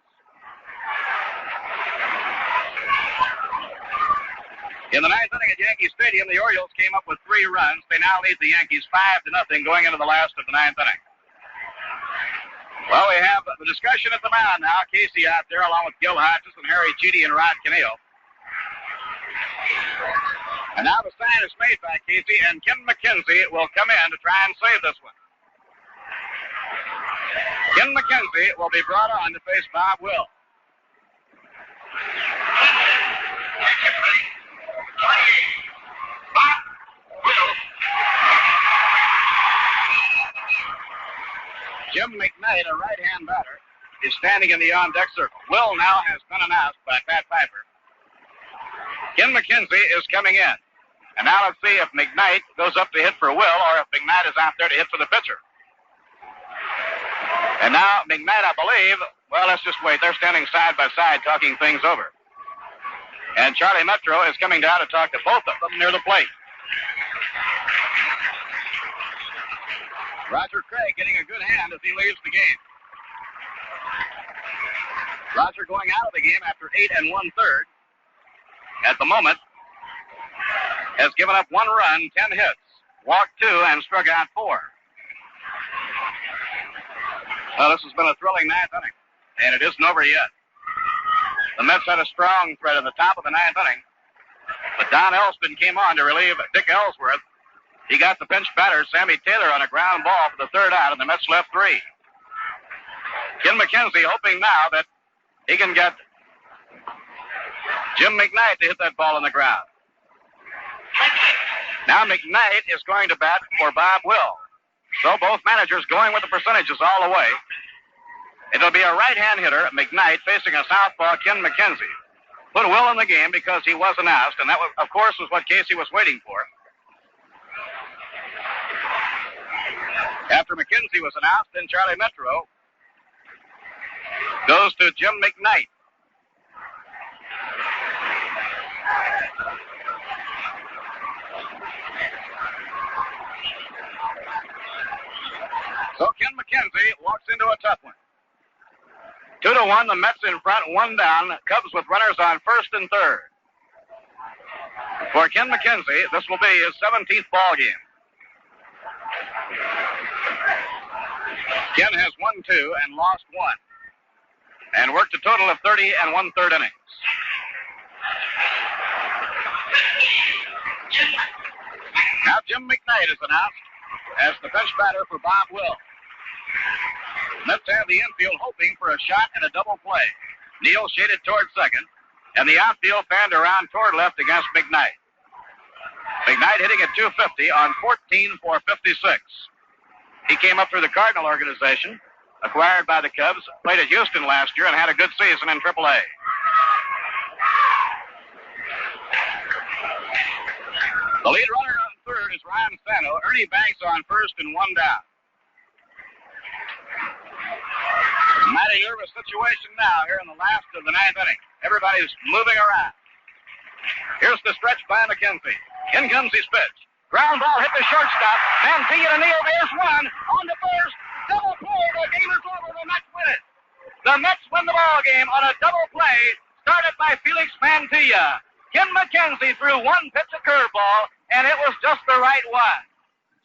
In the ninth inning at Yankee Stadium, the Orioles came up with 3 runs. They now lead the Yankees 5-0 going into the last of the ninth inning. Well, we have the discussion at the mound now. Casey out there along with Gil Hodges and Harry Cheedy and Rod Cannell. And now the sign is made by Casey, and Kim McKenzie will come in to try and save this one. Kim McKenzie will be brought on to face Bob Will. Jim McKnight, a right-hand batter, is standing in the on-deck circle. Will now has been announced by Pat Piper. Kim McKenzie is coming in. And now let's see if McKnight goes up to hit for Will or if McKnight is out there to hit for the pitcher. And now McKnight, I believe, well, let's just wait. They're standing side by side talking things over. And Charlie Metro is coming down to talk to both of them near the plate. Roger Craig getting a good hand as he leaves the game. Roger going out of the game after 8 1/3. At the moment, has given up 1 run, 10 hits, walked 2, and struck out 4. Well, this has been a thrilling ninth inning, and it isn't over yet. The Mets had a strong threat in the top of the ninth inning, but Don Elston came on to relieve Dick Ellsworth. He got the pinch batter, Sammy Taylor, on a ground ball for the third out, and the Mets left 3. Kim McKenzie hoping now that he can get Jim McKnight to hit that ball on the ground. Now McKnight is going to bat for Bob Will. So both managers going with the percentages all the way. It'll be a right-hand hitter, McKnight, facing a southpaw, Kim McKenzie. Put Will in the game because he was announced, and that, of course, was what Casey was waiting for. After McKenzie was announced, then Charlie Metro goes to Jim McKnight. So Ken McKenzie walks into a tough one. 2-1, the Mets in front, 1 down. Cubs with runners on first and third. For Ken McKenzie, this will be his 17th ball game. Ken has won 2 and lost 1, and worked a total of 30 1/3 innings. Now Jim McKnight is announced as the bench batter for Bob Will. Mets have the infield hoping for a shot and a double play. Neal shaded toward second, and the outfield fanned around toward left against McKnight. McKnight hitting at .250 on 14 for 56. He came up through the Cardinal organization, acquired by the Cubs, played at Houston last year, and had a good season in AAA. The lead runner on third is Ryan Sano. Ernie Banks on first and 1 down. Mighty nervous situation now here in the last of the ninth inning. Everybody's moving around. Here's the stretch by McKenzie. In comes his pitch. Ground ball hit the shortstop. Mantilla to Neal. There's one. On to first. Double play. The game is over. The Mets win it. The Mets win the ball game on a double play started by Felix Mantilla. Kim McKenzie threw one pitch, a curveball, and it was just the right one.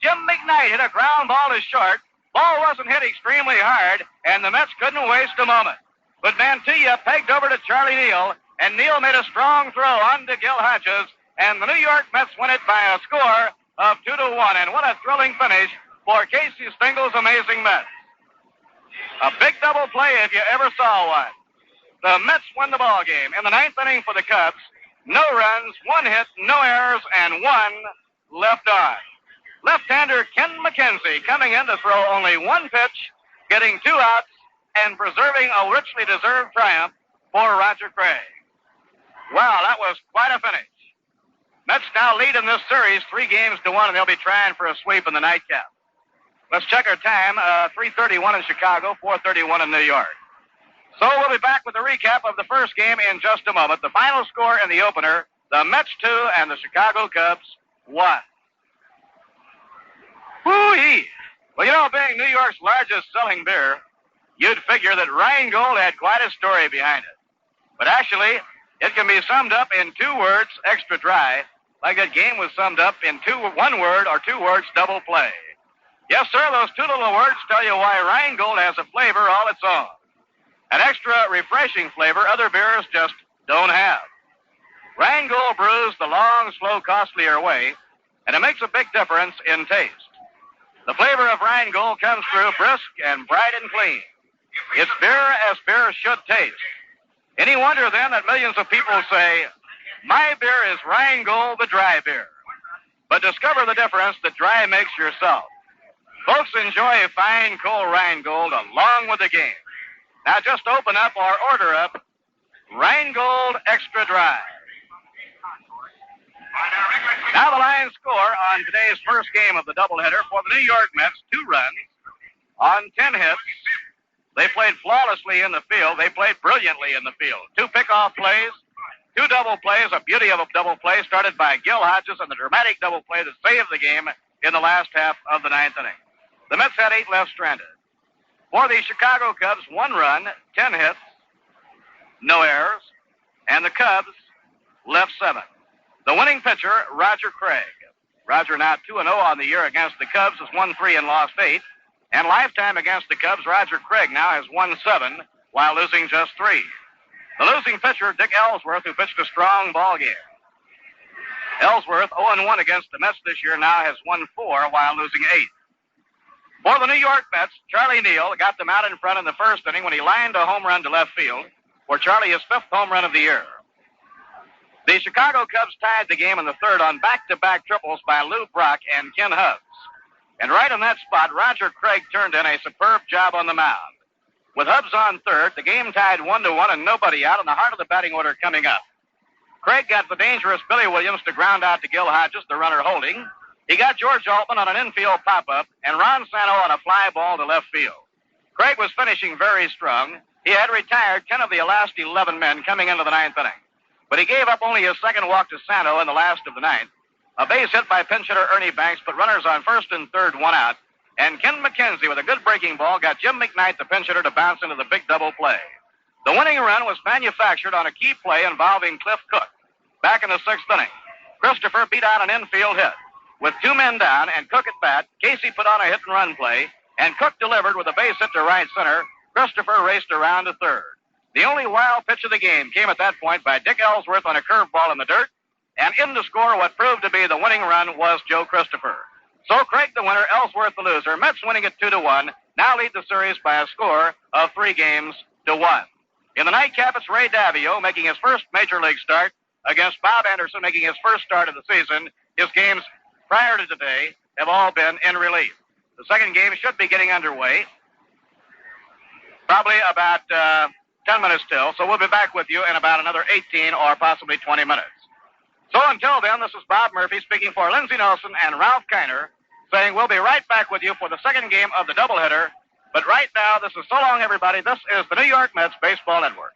Jim McKnight hit a ground ball to short. Ball wasn't hit extremely hard, and the Mets couldn't waste a moment. But Mantilla pegged over to Charlie Neal, and Neal made a strong throw on to Gil Hodges, and the New York Mets win it by a score of 2-1. And what a thrilling finish for Casey Stengel's amazing Mets. A big double play if you ever saw one. The Mets won the ball game. In the ninth inning for the Cubs, no runs, 1 hit, no errors, and 1 left on. Left-hander Ken McKenzie coming in to throw only 1 pitch, getting 2 outs, and preserving a richly deserved triumph for Roger Craig. Wow, that was quite a finish. Mets now lead in this series 3-1, and they'll be trying for a sweep in the nightcap. Let's check our time. 3:31 in Chicago, 4:31 in New York. So we'll be back with a recap of the first game in just a moment. The final score in the opener, the Mets 2 and the Chicago Cubs 1. Whoo-hee! Well, you know, being New York's largest selling beer, you'd figure that Rheingold had quite a story behind it. But actually, it can be summed up in 2 words, extra dry, like that game was summed up in 1 word or 2 words, double play. Yes, sir, those 2 little words tell you why Rheingold has a flavor all its own. An extra refreshing flavor other beers just don't have. Rheingold brews the long, slow, costlier way, and it makes a big difference in taste. The flavor of Rheingold comes through brisk and bright and clean. It's beer as beer should taste. Any wonder, then, that millions of people say, my beer is Rheingold, the dry beer. But discover the difference that dry makes yourself. Folks enjoy fine, cold Rheingold along with the game. Now just open up or order up Rheingold Extra Dry. Now the line score on today's first game of the doubleheader for the New York Mets, 2 runs on 10 hits. They played flawlessly in the field. They played brilliantly in the field. 2 pickoff plays, 2 double plays, a beauty of a double play started by Gil Hodges, and the dramatic double play that saved the game in the last half of the 9th inning. The Mets had 8 left stranded. For the Chicago Cubs, 1 run, 10 hits, no errors, and the Cubs left 7. The winning pitcher, Roger Craig. Roger now 2-0 on the year against the Cubs, has won 3 and lost 8. And lifetime against the Cubs, Roger Craig now has won 7 while losing just 3. The losing pitcher, Dick Ellsworth, who pitched a strong ball game. Ellsworth, 0-1 against the Mets this year, now has won 4 while losing 8. For the New York Mets, Charlie Neal got them out in front in the first inning when he lined a home run to left field for Charlie his 5th home run of the year. The Chicago Cubs tied the game in the 3rd on back-to-back triples by Lou Brock and Ken Hubbs. And right in that spot, Roger Craig turned in a superb job on the mound. With Hubbs on 3rd, the game tied 1-1 and nobody out in the heart of the batting order coming up. Craig got the dangerous Billy Williams to ground out to Gil Hodges, the runner holding. He got George Altman on an infield pop-up and Ron Santo on a fly ball to left field. Craig was finishing very strong. He had retired 10 of the last 11 men coming into the 9th inning. But he gave up only his 2nd walk to Santo in the last of the 9th. A base hit by pinch hitter Ernie Banks put runners on 1st and 3rd, 1 out. And Ken McKenzie, with a good breaking ball, got Jim McKnight, the pinch hitter, to bounce into the big double play. The winning run was manufactured on a key play involving Cliff Cook. Back in the 6th inning, Christopher beat out an infield hit. With 2 men down and Cook at bat, Casey put on a hit-and-run play, and Cook delivered with a base hit to right center. Christopher raced around to 3rd. The only wild pitch of the game came at that point by Dick Ellsworth on a curveball in the dirt, and in to score what proved to be the winning run was Joe Christopher. So Craig the winner, Ellsworth the loser. Mets winning it 2-1, now lead the series by a score of 3-1. In the nightcap, it's Ray Davio making his first major league start against Bob Anderson, making his first start of the season. His games prior to today have all been in relief. The second game should be getting underway, probably about 10 minutes till, so we'll be back with you in about another 18 or possibly 20 minutes. So until then, this is Bob Murphy speaking for Lindsey Nelson and Ralph Kiner, saying we'll be right back with you for the second game of the doubleheader. But right now, this is so long, everybody. This is the New York Mets Baseball Network.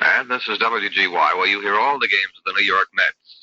And this is WGY, where you hear all the games of the New York Mets.